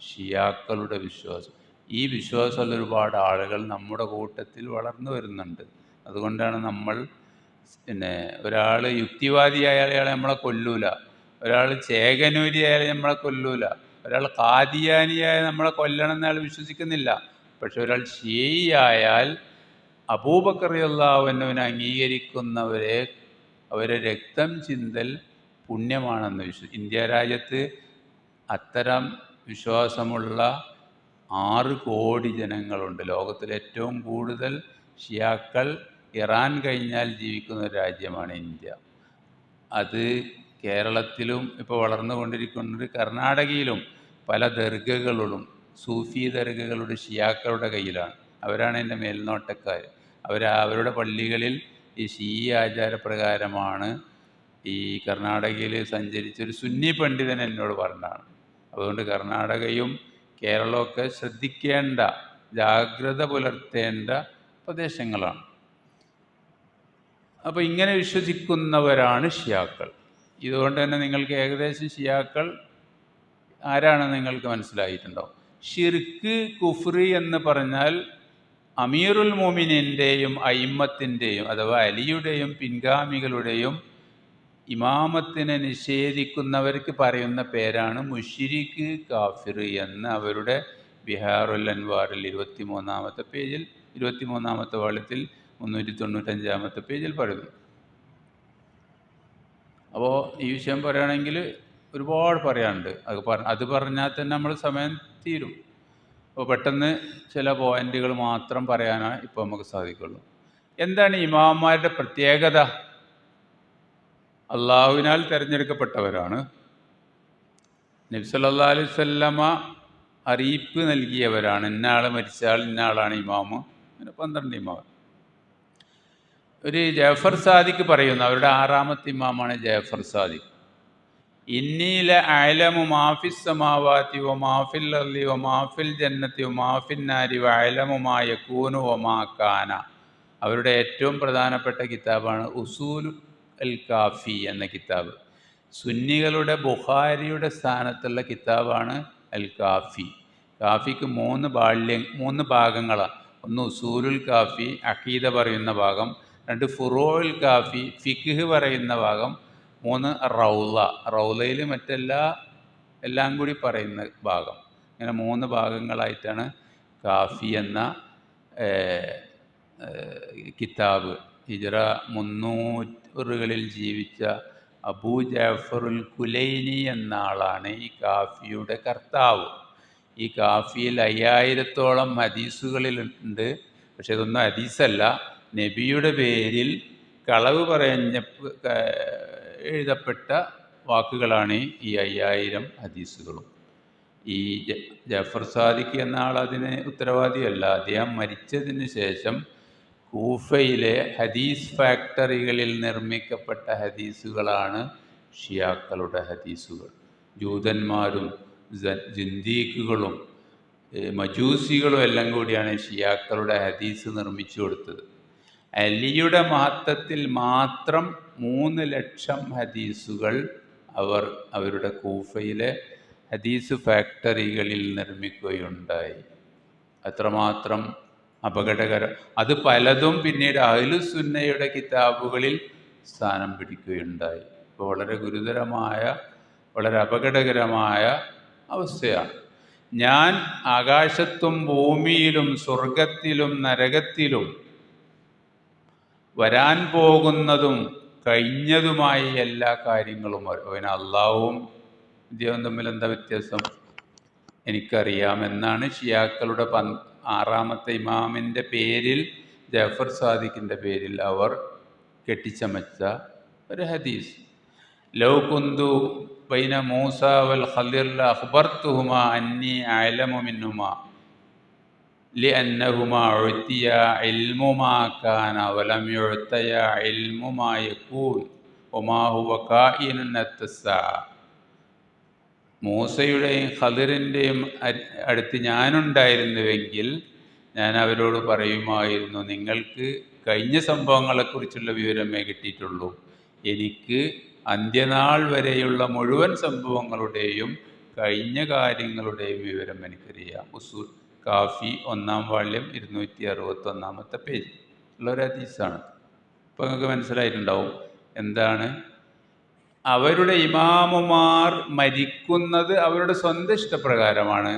ഷിയാക്കളുടെ വിശ്വാസം. ഈ വിശ്വാസമുള്ള ഒരുപാട് ആളുകൾ നമ്മുടെ കൂട്ടത്തിൽ വളർന്നു വരുന്നുണ്ട്. അതുകൊണ്ടാണ് നമ്മൾ പിന്നെ ഒരാൾ യുക്തിവാദിയായാൽ അയാളെ നമ്മളെ കൊല്ലൂല, ഒരാൾ ചേകനൂരിയായാൽ നമ്മളെ കൊല്ലൂല, ഒരാൾ ഖാദിയാനിയായ നമ്മളെ കൊല്ലണം എന്ന് അയാൾ വിശ്വസിക്കുന്നില്ല. പക്ഷെ ഒരാൾ ഷിയയായാൽ അബൂബക്കർ റളിയല്ലാഹു അൻഹുവിനെ അംഗീകരിക്കുന്നവരെ അവരെ രക്തം ചിന്തൽ പുണ്യമാണെന്ന് ഇന്ത്യ രാജ്യത്ത് അത്തരം വിശ്വാസമുള്ള 6 കോടി ജനങ്ങളുണ്ട്. ലോകത്തിലെ ഏറ്റവും കൂടുതൽ ഷിയാക്കൾ ഇറാൻ കഴിഞ്ഞാൽ ജീവിക്കുന്ന ഒരു രാജ്യമാണ് ഇന്ത്യ. അത് കേരളത്തിലും ഇപ്പോൾ വളർന്നുകൊണ്ടിരിക്കുന്നത്. കർണാടകയിലും പല ദർഗകളും സൂഫി ദർഗകളുടെ ഷിയാക്കളുടെ കയ്യിലാണ്. അവരാണ് എൻ്റെ മേൽനോട്ടക്കാർ. അവരുടെ പള്ളികളിൽ ഈ ഷീയ ആചാരപ്രകാരമാണ് ഈ കർണാടകയിൽ സഞ്ചരിച്ചൊരു സുന്നി പണ്ഡിതൻ എന്നോട് പറഞ്ഞതാണ്. അതുകൊണ്ട് കർണാടകയും കേരളമൊക്കെ ശ്രദ്ധിക്കേണ്ട, ജാഗ്രത പുലർത്തേണ്ട പ്രദേശങ്ങളാണ്. അപ്പോൾ ഇങ്ങനെ വിശ്വസിക്കുന്നവരാണ് ഷിയാക്കൾ. ഇതുകൊണ്ട് തന്നെ നിങ്ങൾക്ക് ഏകദേശം ഷിയാക്കൾ ആരാണെന്ന് നിങ്ങൾക്ക് മനസ്സിലായിട്ടുണ്ടാവും. ഷിർക്ക്, കുഫ്രി എന്ന് പറഞ്ഞാൽ അമീറുൽ മോമിനിൻ്റെയും അയിമ്മത്തിൻ്റെയും അഥവാ അലിയുടെയും പിൻഗാമികളുടെയും ഇമാമത്തിനെ നിഷേധിക്കുന്നവർക്ക് പറയുന്ന പേരാണ് മുശ്രിക്ക്, കാഫിർ എന്ന് അവരുടെ ബിഹാറുൽ അൻവാറിൽ 23-ാമത്തെ പേജിൽ 23-ാമത്തെ വാള്യത്തിൽ 395-ാമത്തെ പേജിൽ പറയുന്നു. അപ്പോൾ ഈ വിഷയം പറയുകയാണെങ്കിൽ ഒരുപാട് പറയാനുണ്ട്. അത് പറഞ്ഞാൽ തന്നെ നമ്മൾ സമയം തീരും. അപ്പോൾ പെട്ടെന്ന് ചില പോയിന്റുകൾ മാത്രം പറയാനാണ് ഇപ്പോൾ നമുക്ക് സാധിക്കുള്ളൂ. എന്താണ് ഇമാമന്മാരുടെ പ്രത്യേകത? അള്ളാഹുവിനാൽ തിരഞ്ഞെടുക്കപ്പെട്ടവരാണ്. നബി സല്ലല്ലാഹു അലൈഹി വസല്ലമ അറിയിപ്പ് നൽകിയവരാണ്. ഇന്നയാൾ മരിച്ചാൽ ഇന്നയാളാണ് ഇമാമ്. അങ്ങനെ 12 ഇമാം. ഒരു ജഅഫർ സാദിഖ് പറയുന്നു, അവരുടെ 6-ാമത്തെ ഇമാമാണ് ജഅഫർ സാദിഖ്. ഇന്നീല അഅലമു മാഫിസ് സമാവാതി വമാഫിൽ അർളി വമാഫിൽ ജന്നത്തി വമാഫിൻ നാരി വഅലമു മാ യകൂനു വമാ കാന. അവരുടെ ഏറ്റവും പ്രധാനപ്പെട്ട കിതാബാണ് ഉസൂൽ അൽ കാഫി എന്ന കിതാബ്. സുന്നികളുടെ ബുഖാരിയുടെ സ്ഥാനത്തുള്ള കിതാബാണ് അൽ കാഫി. കാഫിക്ക് 3 ഭാഗങ്ങളാണ്. ഒന്ന് ഉസൂലുൽ കാഫി, അഖീദ പറയുന്ന ഭാഗം. 2 ഫുറൂഉൽ കാഫി, ഫിഖ് പറയുന്ന ഭാഗം. 3 റൗളയിൽ എല്ലാം കൂടി പറയുന്ന ഭാഗം. ഇങ്ങനെ 3 ഭാഗങ്ങളായിട്ടാണ് കാഫി എന്ന കിതാബ്. ഹിജ്റ 300-കളിൽ ജീവിച്ച അബൂ ജഅഫറുൽ കുലൈനി എന്ന ആളാണ് ഈ കാഫിയുടെ കർത്താവ്. ഈ കാഫിയിൽ 5000-ഓളം ഹദീസുകളിലുണ്ട്. പക്ഷെ ഇതൊന്നും ഹദീസല്ല, നബിയുടെ പേരിൽ കളവ് എഴുതപ്പെട്ട വാക്കുകളാണ് ഈ 5000 ഹദീസുകളും. ഈ ജഅഫർ സാദിഖ് എന്ന ആൾ അതിന് ഉത്തരവാദിയല്ല. അദ്ദേഹം മരിച്ചതിന് ശേഷം കൂഫയിലെ ഹദീസ് ഫാക്ടറികളിൽ നിർമ്മിക്കപ്പെട്ട ഹദീസുകളാണ് ഷിയാക്കളുടെ ഹദീസുകൾ. ജൂതന്മാരും ജിന്ദീഖുകളും മജൂസികളും എല്ലാം കൂടിയാണ് ഷിയാക്കളുടെ ഹദീസ് നിർമ്മിച്ചു കൊടുത്തത്. അലിയുടെ മഹത്വത്തിൽ മാത്രം 3 ലക്ഷം ഹദീസുകൾ അവരുടെ കൂഫയിലെ ഹദീസ് ഫാക്ടറികളിൽ നിർമ്മിക്കുകയുണ്ടായി. അത്രമാത്രം അപകടകരം. അത് പലതും പിന്നീട് അഹ്ലുസുന്നയുടെ കിതാബുകളിൽ സ്ഥാനം പിടിക്കുകയുണ്ടായി. ഇപ്പോൾ വളരെ ഗുരുതരമായ, വളരെ അപകടകരമായ അവസ്ഥയാണ്. ഞാൻ ആകാശത്തും ഭൂമിയിലും സ്വർഗത്തിലും നരകത്തിലും വരാൻ പോകുന്നതും കഴിഞ്ഞതുമായ എല്ലാ കാര്യങ്ങളും അവന് അള്ളാഹുവും ഇദ്ദേഹം തമ്മിൽ എന്താ വ്യത്യാസം? എനിക്കറിയാമെന്നാണ് ഷിയാക്കളുടെ 6-ാമത്തെ ഇമാമിൻ്റെ പേരിൽ, ജഅഫർ സാദിഖിൻ്റെ പേരിൽ അവർ കെട്ടിച്ചമച്ച ഒരു ഹദീസ്. ലൗ കുന്തു ബൈന മൂസ വൽ ഖദിർ അഖ്ബർതുഹുമാ അന്നി അഅലമു മിൻഹുമാ ലിഅന്നഹുമാ ഉഅ്തിയ ഇൽമു മാ കാന വലം യുഅ്തയ ഇൽമു മാ യകൂൻ വമാ ഹുവ കായിനുൻ അത്തസ്സാ. മൂസയുടെയും ഖദിറിൻ്റെയും അടുത്ത് ഞാനുണ്ടായിരുന്നുവെങ്കിൽ ഞാൻ അവരോട് പറയുമായിരുന്നു, നിങ്ങൾക്ക് കഴിഞ്ഞ സംഭവങ്ങളെക്കുറിച്ചുള്ള വിവരമേ കിട്ടിയിട്ടുള്ളൂ, എനിക്ക് അന്ത്യനാൾ വരെയുള്ള മുഴുവൻ സംഭവങ്ങളുടെയും കഴിഞ്ഞ കാര്യങ്ങളുടെയും വിവരം എനിക്കറിയാം. കാഫി 1-ാം വാള്യം 261-ാമത്തെ പേജ് ഉള്ളൊരു ഹദീസാണ്. ഇപ്പോൾ നിങ്ങൾക്ക് മനസ്സിലായിട്ടുണ്ടാവും എന്താണ്. അവരുടെ ഇമാമുമാർ മരിക്കുന്നത് അവരുടെ സ്വന്തം ഇഷ്ടപ്രകാരമാണ്.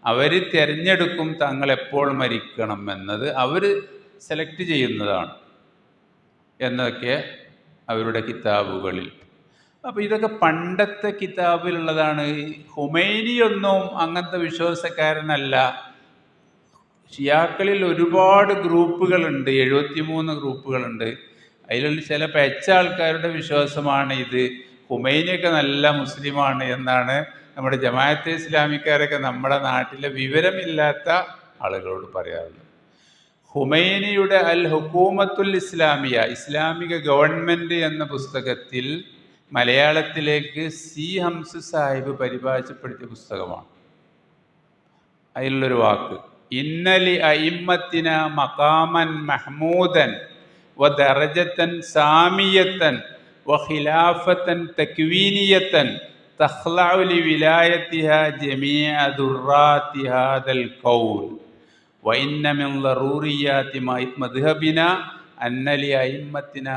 അവർ തിരഞ്ഞെടുക്കും തങ്ങൾ എപ്പോൾ മരിക്കണം എന്നത് അവർ സെലക്ട് ചെയ്യുന്നതാണ് എന്നൊക്കെ അവരുടെ കിതാബുകളിൽ. അപ്പോൾ ഇതൊക്കെ പണ്ടത്തെ കിതാബിലുള്ളതാണ്. ഹുമൈനിയൊന്നും അങ്ങനത്തെ വിശ്വാസക്കാരനല്ല. ഷിയാക്കളിൽ ഒരുപാട് ഗ്രൂപ്പുകളുണ്ട്, 73 ഗ്രൂപ്പുകളുണ്ട്. അതിലുള്ള ചില പെച്ച ആൾക്കാരുടെ വിശ്വാസമാണ് ഇത്. ഹുമൈനിയൊക്കെ നല്ല മുസ്ലിമാണ് എന്നാണ് നമ്മുടെ ജമാഅത്തെ ഇസ്ലാമിക്കാരൊക്കെ നമ്മുടെ നാട്ടിലെ വിവരമില്ലാത്ത ആളുകളോട് പറയാറുള്ളത്. ഹുമൈനിയുടെ അൽ ഹുക്കൂമത്തുൽ ഇസ്ലാമിയ, ഇസ്ലാമിക ഗവൺമെൻറ് എന്ന പുസ്തകത്തിൽ മലയാളത്തിലേക്ക് സി ഹംസ് സാഹിബ് പരിഭാഷപ്പെടുത്തിയ പുസ്തകമാണ്. അതിലുള്ളൊരു വാക്ക് ഇന്നലി അഇമ്മത്തിന മഖാമൻ മഹ്മൂദൻ വ ദറജത്തൻ സാമിയത്തൻ വ ഖിലാഫത്തൻ തക്വീനിയത്തൻ തഖ്ലഉ ലി വിലായത്തിഹാ ജമീഅ ദുറാത്തി ഹാദൽ ഖൗൽ വ ഇന്ന മിൻ ളറൂറിയാത്തി മദ്ഹബിന അന്ന ലി അഇമ്മത്തിന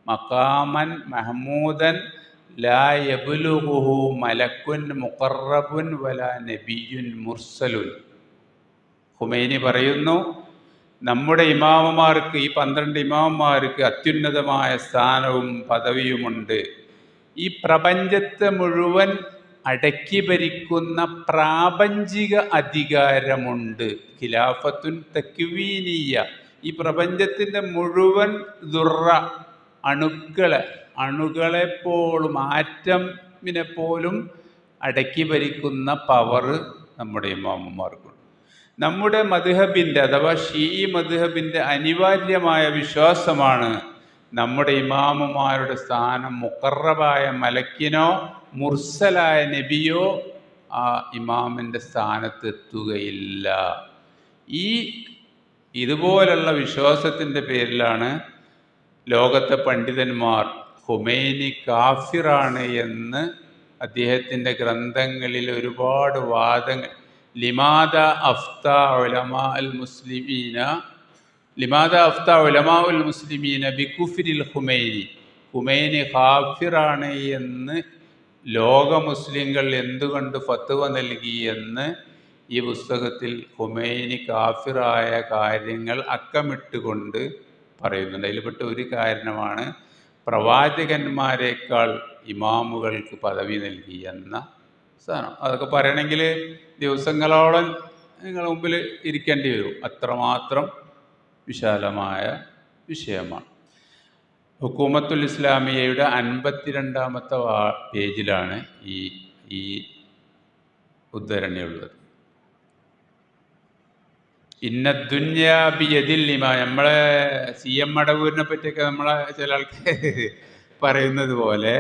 മഖാമൻ മഹ്മൂദൻ ലാ യബ്ലുഗുഹു മലക്കുൻ മുഖറബുൻ വലാ നബിയ്യുൻ മുർസലുൻ. ഖുമൈനി പറയുന്നു, നമ്മുടെ ഇമാമമാർക്ക്, ഈ 12 ഇമാമമാർക്ക് അത്യുന്നതമായ സ്ഥാനവും പദവിയുമുണ്ട്. ഈ പ്രപഞ്ചത്തെ മുഴുവൻ അടക്കി ഭരിക്കുന്ന പ്രാപഞ്ചിക അധികാരമുണ്ട്. ഖിലാഫത്തുൻ തക്വീനിയ, ഈ പ്രപഞ്ചത്തിൻ്റെ മുഴുവൻ ദുർറ അണുകളെപ്പോലും ആറ്റമിനെപ്പോലും അടക്കി ഭരിക്കുന്ന പവർ നമ്മുടെ ഇമാമന്മാർക്കുണ്ട്. നമ്മുടെ മദ്ഹബിൻ്റെ അഥവാ ഷീഈ മദ്ഹബിൻ്റെ അനിവാര്യമായ വിശ്വാസമാണ് നമ്മുടെ ഇമാമുമാരുടെ സ്ഥാനം മുഖറബായ മലക്കിനോ മുർസലായ നബിയോ ആ ഇമാമിൻ്റെ സ്ഥാനത്ത് എത്തുകയില്ല. ഇതുപോലുള്ള വിശ്വാസത്തിൻ്റെ പേരിലാണ് ലോകത്തെ പണ്ഡിതന്മാർ ഖുമൈനി കാഫിറാണ് എന്ന് അദ്ദേഹത്തിൻ്റെ ഗ്രന്ഥങ്ങളിൽ ഒരുപാട് വാദങ്ങൾ ലിമാദ അഫ്താ ഉലമാ ഉൽ മുസ്ലിമീന ബികുഫ്രിൽ ഖുമൈനി, ഖുമൈനി കാഫിറാണ് എന്ന് ലോക മുസ്ലിങ്ങൾ എന്തുകൊണ്ട് ഫത്വ നൽകി എന്ന് ഈ പുസ്തകത്തിൽ ഖുമൈനി കാഫിറായ കാര്യങ്ങൾ അക്കമിട്ടുകൊണ്ട് പറയുന്നുണ്ട്. അതിൽപ്പെട്ട ഒരു കാരണമാണ് പ്രവാചകന്മാരെക്കാൾ ഇമാമുകൾക്ക് പദവി നൽകി എന്ന സാധനം. അതൊക്കെ പറയണമെങ്കിൽ ദിവസങ്ങളോളം നിങ്ങൾ മുമ്പിൽ ഇരിക്കേണ്ടി വരും. അത്രമാത്രം വിശാലമായ വിഷയമാണ്. ഹുക്കൂമത്തുൽ ഇസ്ലാമിയയുടെ 52-ാമത്തെ പേജിലാണ് ഈ ഉദ്ധരണിയുള്ളത്. ഇന്ന ദുന്യാ ബിയദിൽ ഇമാം, നമ്മളെ CM മടവൂരിനെ പറ്റിയൊക്കെ നമ്മളെ ചില ആൾക്കാർ പറയുന്നത് പോലെ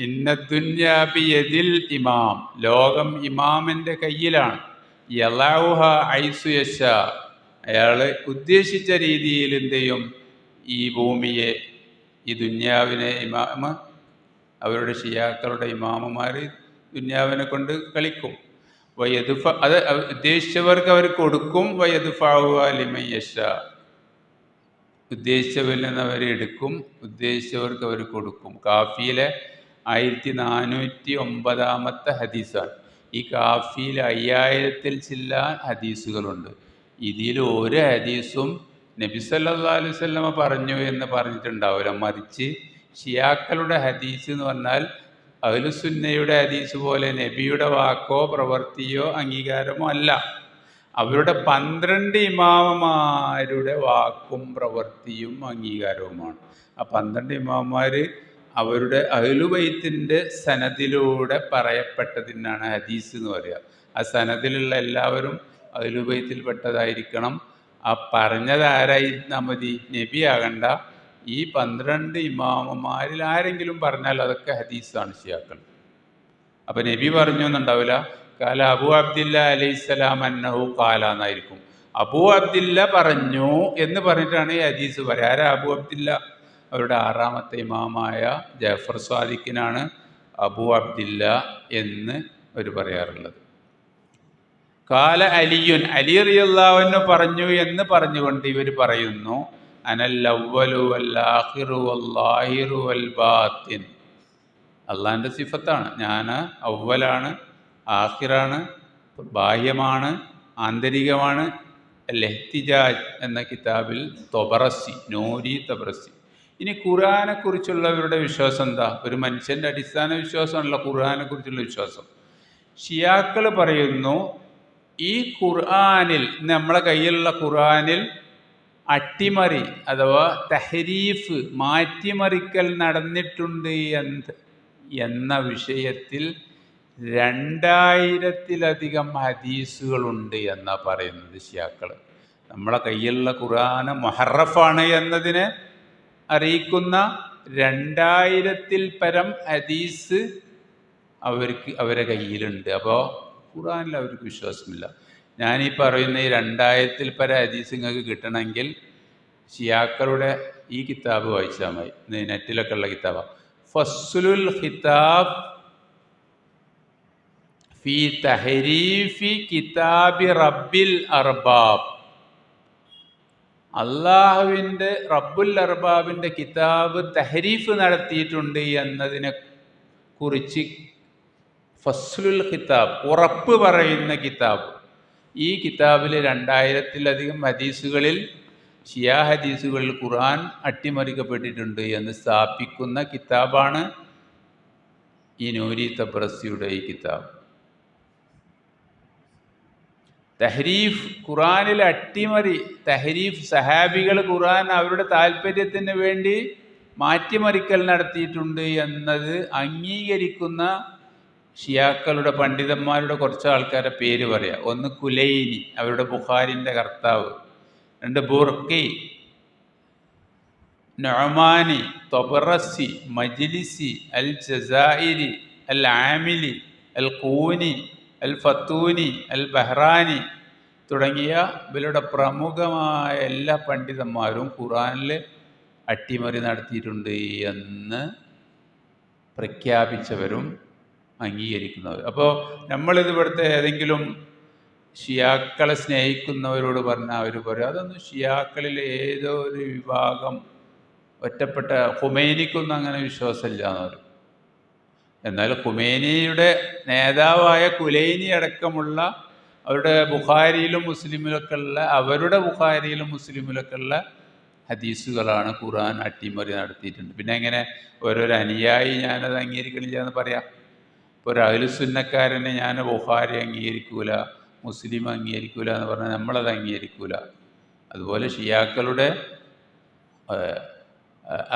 ഇന്ന ദുന്യാ ബിയദിൽ ഇമാം, ലോകം ഇമാമിൻ്റെ കയ്യിലാണ്. യലൗഹ ഐസു യശാ, അയാൾ ഉദ്ദേശിച്ച രീതിയിൽ എന്ത് ചെയ്യും, ഈ ഭൂമിയെ, ഈ ദുന്യാവിനെ അവരുടെ ഷിയാക്കളുടെ ഇമാമുമാർ ദുന്യാവിനെ കൊണ്ട് കളിക്കും. അത് ഉദ്ദേശിച്ചവർക്ക് അവർ കൊടുക്കും. ലിമൻ യശാ, ഉദ്ദേശിച്ചവരിൽ നിന്ന് അവർ എടുക്കും, ഉദ്ദേശിച്ചവർക്ക് അവർ കൊടുക്കും. കാഫിയിലെ 1409-ാമത്തെ ഹദീസാണ്. ഈ കാഫിയിൽ 5000-ൽ ചില്ലാൻ ഹദീസുകളുണ്ട്. ഇതിൽ ഒരു ഹദീസും നബി സല്ലല്ലാഹു അലൈഹി വസല്ലമ പറഞ്ഞു എന്ന് പറഞ്ഞിട്ടുണ്ടാവില്ല. മറിച്ച് ഷിയാക്കളുടെ ഹദീസ് എന്ന് പറഞ്ഞാൽ അഹ്ലുസുന്നയുടെ ഹദീസ് പോലെ നബിയുടെ വാക്കോ പ്രവൃത്തിയോ അംഗീകാരമോ അല്ല. അവരുടെ 12 ഇമാമമാരുടെ വാക്കും പ്രവൃത്തിയും അംഗീകാരവുമാണ്. ആ 12 ഇമാമമാർ അവരുടെ അഹ്ലുബൈത്തിൻ്റെ സനദിലൂടെ പറയപ്പെട്ടതിനാണ് ഹദീസ് എന്ന് പറയുക. ആ സനദിലുള്ള എല്ലാവരും അഹ്ലുബൈത്തിൽപ്പെട്ടതായിരിക്കണം. ആ പറഞ്ഞത് ആരായിരുന്നാൽ മതി, നബി ആകണ്ട. ഈ 12 ഇമാമന്മാരിൽ ആരെങ്കിലും പറഞ്ഞാൽ അതൊക്കെ ഹദീസാണ് ഷിയാക്കൾ. അപ്പം നബി പറഞ്ഞു എന്നുണ്ടാവില്ല. കാല അബൂ അബ്ദില്ല അലൈഹിസ്സലാം അന്നഹു കാല എന്നായിരിക്കും. അബൂ അബ്ദില്ല പറഞ്ഞു എന്ന് പറഞ്ഞിട്ടാണ് ഈ ഹദീസ് പറയുക. ആരാ അബൂ അബ്ദില്ല? അവരുടെ 6-ാമത്തെ ഇമാമായ ജഅഫർ സ്വാദിഖിനാണ് അബൂ അബ്ദില്ല എന്ന് അവർ പറയാറുള്ളത്. കാല അലിയുൻ, അലി റളിയല്ലാഹു അൻഹു പറഞ്ഞു എന്ന് പറഞ്ഞുകൊണ്ട് ഇവർ പറയുന്നു, അനൽ അവ്വലു വൽ ആഖിറു വൽ ളാഹിറു വൽ ബാത്തിൻ. അള്ളാഹിൻ്റെ സിഫത്താണ്, ഞാൻ അവ്വലാണ്, ആഖിറാണ്, ബാഹ്യമാണ്, ആന്തരികമാണ്. അൽ ഇഹ്തിജാജ് എന്ന കിതാബിൽ തൊബറസി, നോരി തൊബറസി. ഇനി ഖുർആനെ കുറിച്ചുള്ളവരുടെ വിശ്വാസം എന്താ? ഒരു മനുഷ്യൻ്റെ അടിസ്ഥാന വിശ്വാസമാണല്ലോ ഖുർആനെ കുറിച്ചുള്ള വിശ്വാസം. ഷിയാക്കൾ പറയുന്നു, ഈ ഖുർആനിൽ, നമ്മളെ കയ്യിലുള്ള ഖുർആനിൽ അട്ടിമറി അഥവാ തഹരീഫ്, മാറ്റിമറിക്കൽ നടന്നിട്ടുണ്ട് എന്ന വിഷയത്തിൽ 2000-ത്തിലധികം ഹദീസുകളുണ്ട് എന്നാ പറയുന്നത് ഷിയാക്കൾ. നമ്മളെ കയ്യിലുള്ള ഖുർആന് മുഹറഫാണ് എന്നതിനെ അറിയിക്കുന്ന 2000-ത്തിൽ പരം ഹദീസ് അവരെ കയ്യിലുണ്ട്. അപ്പോൾ ഖുർആനിൽ അവർക്ക് വിശ്വാസമില്ല. ഞാനീ പറയുന്ന ഈ 2000-ത്തിൽ പരം ഹദീസ് നിങ്ങൾക്ക് കിട്ടണമെങ്കിൽ ഷിയാക്കളുടെ ഈ കിതാബ് വായിച്ചാൽ മതി. നെറ്റിലൊക്കെ ഉള്ള കിതാബാണ്. ഫസ്ലുൽ ഖിതാബ് ഫി തഹരീഫി കിതാബി റബ്ബിൽ അർബാബ്. അള്ളാഹുവിൻ്റെ റബ്ബുൽ അർബാബിൻ്റെ കിതാബ് തഹരീഫ് നടത്തിയിട്ടുണ്ട് എന്നതിനെ കുറിച്ച് ഫസ്ലുൽ ഖിതാബ്, ഉറപ്പ് പറയുന്ന കിതാബ്. ഈ കിതാബിൽ 2000-ത്തിലധികം ഹദീസുകളിൽ, ഷിയാ ഹദീസുകളിൽ ഖുർആൻ അട്ടിമറിക്കപ്പെട്ടിട്ടുണ്ട് എന്ന് സ്ഥാപിക്കുന്ന കിതാബാണ് ഈ നൂരി തബ്രസിയുടെ ഈ കിതാബ്. തഹരീഫ്, ഖുർആനിൽ അട്ടിമറി, തഹരീഫ്, സഹാബികൾ ഖുർആൻ അവരുടെ താല്പര്യത്തിന് വേണ്ടി മാറ്റിമറിക്കൽ നടത്തിയിട്ടുണ്ട് എന്നത് അംഗീകരിക്കുന്ന ഷിയാക്കളുടെ പണ്ഡിതന്മാരുടെ കുറച്ച് ആൾക്കാരുടെ പേര് പറയാം. ഒന്ന് കുലൈനി, അവരുടെ ബുഖാരിൻ്റെ കർത്താവ്. 2 ബുർക്കി, നൊമാനി, തൊബറസി, മജ്ലിസി, അൽ ജസായിരി, അൽ ആമിലി, അൽ കൂനി, അൽ ഫത്തൂനി, അൽ ബഹ്റാനി തുടങ്ങിയ ഇവരുടെ പ്രമുഖമായ എല്ലാ പണ്ഡിതന്മാരും ഖുർആനിൽ അട്ടിമറി നടത്തിയിട്ടുണ്ട് എന്ന് പ്രഖ്യാപിച്ചവരും അംഗീകരിക്കുന്നവർ. അപ്പോൾ നമ്മളിത് ഇവിടുത്തെ ഏതെങ്കിലും ഷിയാക്കളെ സ്നേഹിക്കുന്നവരോട് പറഞ്ഞാൽ അവർ പറയും, അതൊന്നും ഷിയാക്കളിൽ ഏതോ ഒരു വിഭാഗം ഒറ്റപ്പെട്ട, ഖുമൈനിക്കൊന്നും അങ്ങനെ വിശ്വാസമില്ല എന്ന് പറയും. എന്നാൽ ഖുമൈനിയുടെ നേതാവായ കുലൈനി അടക്കമുള്ള അവരുടെ ബുഖാരിയിലും മുസ്ലിമിലൊക്കെ ഉള്ള, അവരുടെ ബുഖാരിയിലും മുസ്ലിമിലൊക്കെ ഉള്ള ഹദീസുകളാണ് ഖുർആൻ അട്ടിമറി നടത്തിയിട്ടുണ്ട്. പിന്നെ എങ്ങനെ ഓരോരോ അനുയായി ഞാനത് അംഗീകരിക്കണില്ല എന്ന് പറയാം? ഇപ്പോൾ ഒരു അഹ്ലുസുന്നക്കാരനെ ഞാൻ ബുഖാരി അംഗീകരിക്കൂല, മുസ്ലിം അംഗീകരിക്കൂല എന്ന് പറഞ്ഞാൽ നമ്മളത് അംഗീകരിക്കൂല. അതുപോലെ ഷിയാക്കളുടെ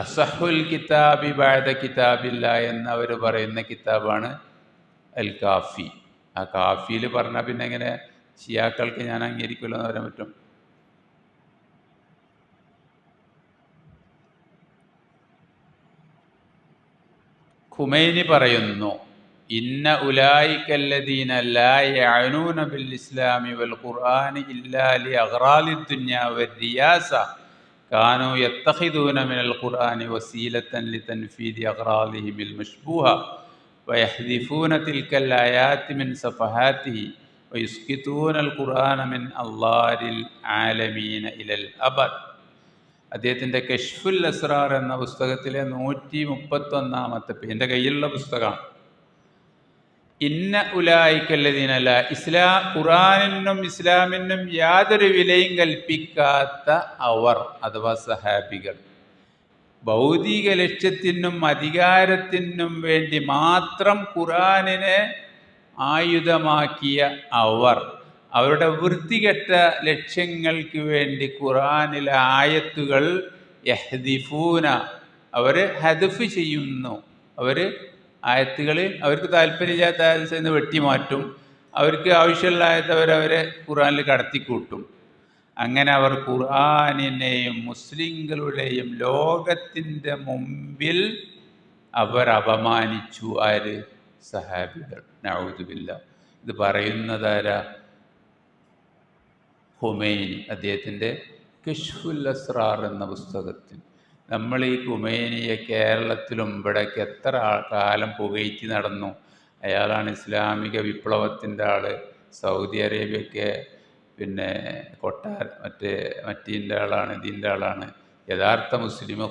അസഹുൽ കിതാബി ബഅദ കിതാബില്ല എന്നവർ പറയുന്ന കിതാബാണ് അൽ കാഫി. ആ കാഫിയിൽ പറഞ്ഞാൽ പിന്നെ എങ്ങനെ ഷിയാക്കൾക്ക് ഞാൻ അംഗീകരിക്കില്ല എന്ന് പറയാൻ പറ്റും? ഖുമൈനി പറയുന്നു, ഇന്ന ഉലായികല്ലദീന ലാ യഅനൂന ബിൽ ഇസ്ലാമി വൽ ഖുർആനി ഇല്ലാ ലി അഗ്റാലി ദുനിയ വരിയാസ കാനൂ യത്തഖിദൂന മിനൽ ഖുർആനി വസീലത്തൻ ലിതൻഫീദി അഗ്റാലിഹിമിൽ മശ്ബൂഹ വയഹ്ദിഫൂന തിൽക്കൽ ആയാതി മിൻ സഫഹാതിഹി വയുസ്കിതൂനൽ ഖുർആന മിൻ അല്ലാരിൽ ആലമീന ഇലൽ അബദ്. അദ്ദേഹത്തിൻ്റെ കശ്ഫുൽ അസ്റാർ എന്ന പുസ്തകത്തിലെ 131-ാമത്തെ എൻ്റെ കയ്യിലുള്ള പുസ്തകമാണ്. ഇന്ന ഉലായിക്കല്ലദീനല്ല, ഖുർആനിനും ഇസ്ലാമിനും യാതൊരു വിലയും കൽപ്പിക്കാത്ത അവർ അഥവാ സഹാബികൾ, ഭൗതിക ലക്ഷ്യത്തിനും അധികാരത്തിനും വേണ്ടി മാത്രം ഖുർആനിനെ ആയുധമാക്കിയ അവർ, അവരുടെ വൃത്തികെട്ട ലക്ഷ്യങ്ങൾക്ക് വേണ്ടി ഖുർആനിലെ ആയത്തുകൾ യഹ്ദിഫൂന, അവർ ഹദഫ് ചെയ്യുന്നു. അവർ ആയത്തുകൾ അവർക്ക് താല്പര്യമില്ലാത്ത ആയത്തിൽ നിന്ന് വെട്ടിമാറ്റും, അവർക്ക് ആവശ്യമുള്ള ആയത്ത് അവരെ ഖുർആനിൽ കടത്തിക്കൂട്ടും. അങ്ങനെ അവർ ഖുർആനിനെയും മുസ്ലിങ്ങളുടെയും ലോകത്തിൻ്റെ മുമ്പിൽ അവർ അപമാനിച്ചു. ആര്? സഹാബികൾ. നഊദു ബില്ലാഹ്. ഇത് പറയുന്നതാരാ? ഖുമൈനി. അദ്ദേഹത്തിൻ്റെ കശ്ഫുൽ അസ്റാർ എന്ന പുസ്തകത്തിൽ. നമ്മൾ ഈ ഖുമൈനിയെ കേരളത്തിലും ഇവിടേക്ക് എത്ര കാലം പുകഴ്ത്തി നടന്നു. അയാളാണ് ഇസ്ലാമിക വിപ്ലവത്തിൻ്റെ ആൾ, സൗദി അറേബ്യയൊക്കെ പിന്നെ മറ്റീൻ്റെ ആളാണ്, ഇതിൻ്റെ ആളാണ്. യഥാർത്ഥ മുസ്ലിം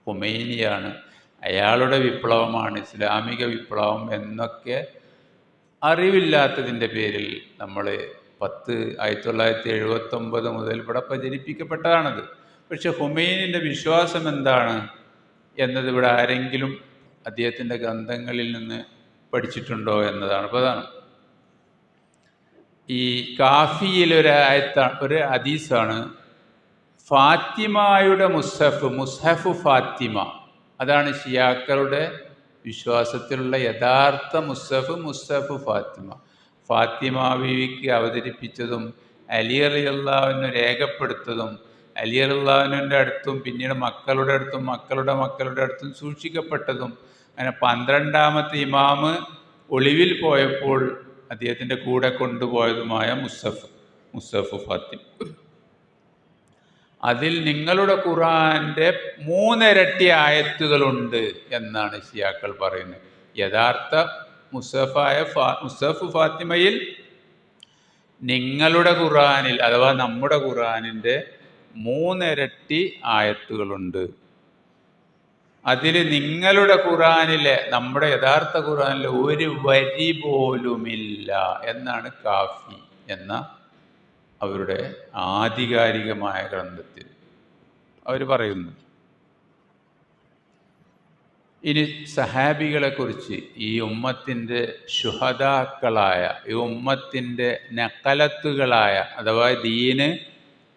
ഖുമൈനിയാണ്, അയാളുടെ വിപ്ലവമാണ് ഇസ്ലാമിക വിപ്ലവം എന്നൊക്കെ അറിവില്ലാത്തതിൻ്റെ പേരിൽ നമ്മൾ 1979 മുതൽ ഇവിടെ പ്രചരിപ്പിക്കപ്പെട്ടതാണത്. പക്ഷെ ഖുമൈനിൻ്റെ വിശ്വാസം എന്താണ് എന്നത് ഇവിടെ ആരെങ്കിലും അദ്ദേഹത്തിൻ്റെ ഗ്രന്ഥങ്ങളിൽ നിന്ന് പഠിച്ചിട്ടുണ്ടോ എന്നതാണ് പ്രധാനം. ഈ കാഫിയിലൊരു ഒരു ഹദീസാണ്, ഫാത്തിമയുടെ മുസ്ഹഫ് ഫാത്തിമ, അതാണ് ഷിയാക്കളുടെ വിശ്വാസത്തിലുള്ള യഥാർത്ഥ മുസ്ഹഫ് ഫാത്തിമ. ഫാത്തിമ ബീവിക്ക് അവതരിപ്പിച്ചതും അലി റളിയല്ലാഹു രേഖപ്പെടുത്തതും അലി റളിയല്ലാഹുവിൻ്റെ അടുത്തും പിന്നീട് മക്കളുടെ അടുത്തും മക്കളുടെ അടുത്തും സൂക്ഷിക്കപ്പെട്ടതും, അങ്ങനെ 12ാമത്തെ ഇമാമ് ഒളിവിൽ പോയപ്പോൾ അദ്ദേഹത്തിൻ്റെ കൂടെ കൊണ്ടുപോയതുമായ മുസ്ഹഫ് ഫാത്തിമ. അതിൽ നിങ്ങളുടെ ഖുർആൻ്റെ 3 ഇരട്ടി ആയത്തുകളുണ്ട് എന്നാണ് ഷിയാക്കൾ പറയുന്നത്. യഥാർത്ഥ മുസ്ഹഫ് ഫാത്തിമയിൽ നിങ്ങളുടെ ഖുർആനിൽ അഥവാ നമ്മുടെ ഖുർആനിൻ്റെ 3 ഇരട്ടി ആയത്തുകളുണ്ട്. അതിൽ നിങ്ങളുടെ ഖുർആനിലെ, നമ്മുടെ യഥാർത്ഥ ഖുർആനിലെ ഒരു വരി പോലുമില്ല എന്നാണ് കാഫി എന്ന അവരുടെ ആധികാരികമായ ഗ്രന്ഥത്തിൽ അവർ പറയുന്നു. ഇനി സഹാബികളെക്കുറിച്ച്, ഈ ഉമ്മത്തിൻ്റെ ശുഹദാക്കളായ, ഈ ഉമ്മത്തിൻ്റെ നഖലത്തുകളായ, അഥവാ ദീന്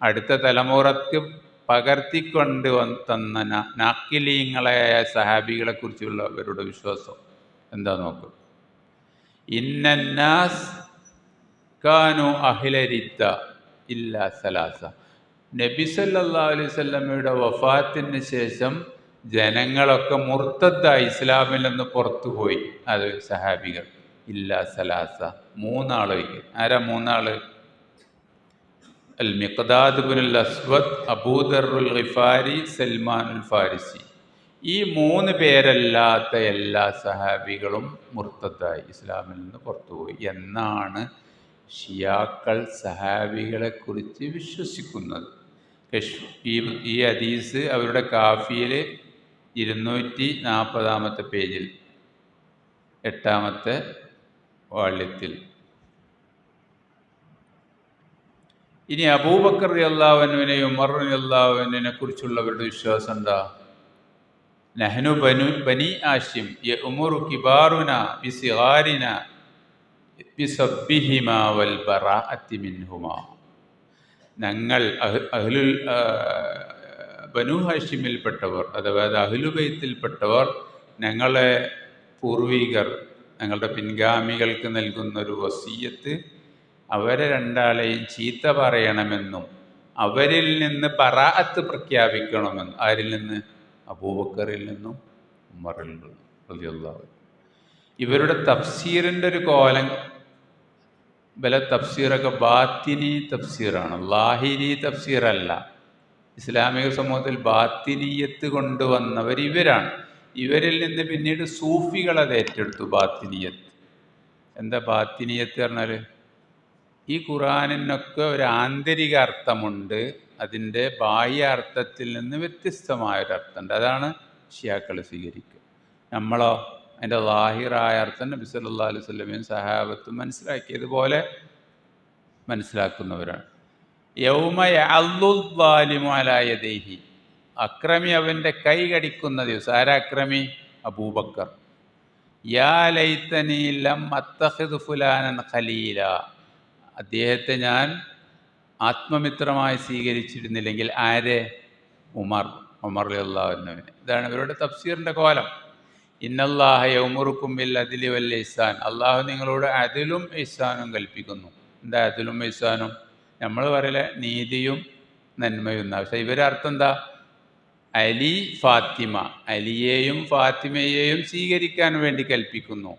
അടുത്ത തലമുറക്ക് പകർത്തിക്കൊണ്ട് തന്ന നാക്കിലീങ്ങളായ സഹാബികളെക്കുറിച്ചുള്ള അവരുടെ വിശ്വാസം എന്താ നോക്കുക. ഇന്നന്നാസ് കാനു അഹ്ലരിദ്ദ ഇല്ലാ സലാസ. നബി സല്ലല്ലാഹു അലൈഹി വസല്ലമയുടെ വഫാത്തിന് ശേഷം ജനങ്ങളൊക്കെ മുർത്തദ്ദായി, ഇസ്ലാമിൽ നിന്ന് പുറത്തുപോയി. അത് സഹാബികൾ. ഇല്ലാ സലാസ, 3 ആളൊഴികെ. ആരാ 3 ആള്? അൽ മിഖ്ദാദ് ഇബ്നുൽ അസ്വദ്, അബൂദറുൽ ഗിഫാരി, സൽമാനുൽ ഫാരിസി. ഈ 3 പേരല്ലാത്ത എല്ലാ സഹാബികളും മുർത്തദ്ദായി, ഇസ്ലാമിൽ നിന്ന് പുറത്തുപോയി എന്നാണ് ഷിയാക്കൾ സഹാബികളെക്കുറിച്ച് വിശ്വസിക്കുന്നത്. ഈ ഹദീസ് അവരുടെ കാഫിയിൽ 240 പേജിൽ 8ാമത്തെ വാള്യത്തിൽ. ഇനി അബൂബക്കർ റളിയല്ലാഹു അൻഹുവിനെയും ഉമർ റളിയല്ലാഹു അൻഹുവിനെ കുറിച്ചുള്ളവരുടെ വിശ്വാസം എന്താ? നഹ്നു ബനി ഹാഷിം യഅ്മുറു കിബാറുന ബിസിഗാരിന ബിസബ്ബിഹിമാ വൽ ബറാഅത്തി മിൻഹുമാ. ഞങ്ങൾ ബനു ഹാഷിമിൽപ്പെട്ടവർ, അഥവാ അഹ്ലുബൈത്തിൽപ്പെട്ടവർ, ഞങ്ങളെ പൂർവികർ, ഞങ്ങളുടെ പിൻഗാമികൾക്ക് നൽകുന്നൊരു വസിയ്യത്ത് അവരെ 2 ആളെയും ചീത്ത പറയണമെന്നും അവരിൽ നിന്ന് ബറാഅത്ത് പ്രഖ്യാപിക്കണമെന്നും. ആരിൽ നിന്ന്? അബൂബക്കറിൽ നിന്നും ഉമറിൽ നിന്നും റളിയല്ലാഹു അൻഹു. ഇവരുടെ തഫ്സീറിൻ്റെ ഒരു കോലം, തഫ്സീറൊക്കെ ബാത്തിനി തഫ്സീറാണ്, ലാഹിരി തഫ്സീറല്ല. ഇസ്ലാമിക സമൂഹത്തിൽ ബാത്തിനിയത്ത് കൊണ്ടുവന്നവർ ഇവരാണ്. ഇവരിൽ നിന്ന് പിന്നീട് സൂഫികൾ അത് ഏറ്റെടുത്തു. ബാത്തിനിയത്ത് എന്താ? ബാത്തിനിയത്ത് പറഞ്ഞാൽ ഈ ഖുർആനിനൊക്കെ ഒരു ആന്തരിക അർത്ഥമുണ്ട്, അതിൻ്റെ ബാഹ്യ അർത്ഥത്തിൽ നിന്ന് വ്യത്യസ്തമായൊരർത്ഥമുണ്ട്. അതാണ് ഷിയാക്കൾ സ്വീകരിക്കുക. നമ്മളോ അതിൻ്റെ ലാഹിറായ അർത്ഥം നബി സല്ലല്ലാഹു അലൈഹി വസല്ലമയും സഹാബത്തും മനസ്സിലാക്കിയതുപോലെ മനസ്സിലാക്കുന്നവരാണ്. യൗമ യഅദ്ദുൽ ളാലിമു അലാ യദൈഹി, അക്രമി അവൻ്റെ കൈ കടിക്കുന്ന ദിവസം. ആരാ അക്രമി? അബൂബക്കർ. യാ ലൈതനി ലം അത്തഖിദ് ഫുലാനൻ ഖലീല, അദ്ദേഹത്തെ ഞാൻ ആത്മമിത്രമായി സ്വീകരിച്ചിരുന്നില്ലെങ്കിൽ. ആരെ? ഉമർ റളിയല്ലാഹു അൻഹുവിനെ. ഇതാണ് ഇവരുടെ തഫ്സീറിൻ്റെ കോലം. ഇന്നല്ലാഹ യഅ്മുറുക്കും ബിൽ അദ്ലി വൽ ഇഹ്സാൻ, അള്ളാഹു നിങ്ങളോട് അദ്ലും ഇഹ്സാനും കൽപ്പിക്കുന്നു. എന്താ അദ്ലും ഇഹ്സാനും? നമ്മൾ പറയല നീതിയും നന്മയും. പക്ഷേ ഇവരുടെ അർത്ഥം എന്താ? അലി ഫാത്തിമ, അലിയെയും ഫാത്തിമയെയും സ്വീകരിക്കാൻ വേണ്ടി കൽപ്പിക്കുന്നു.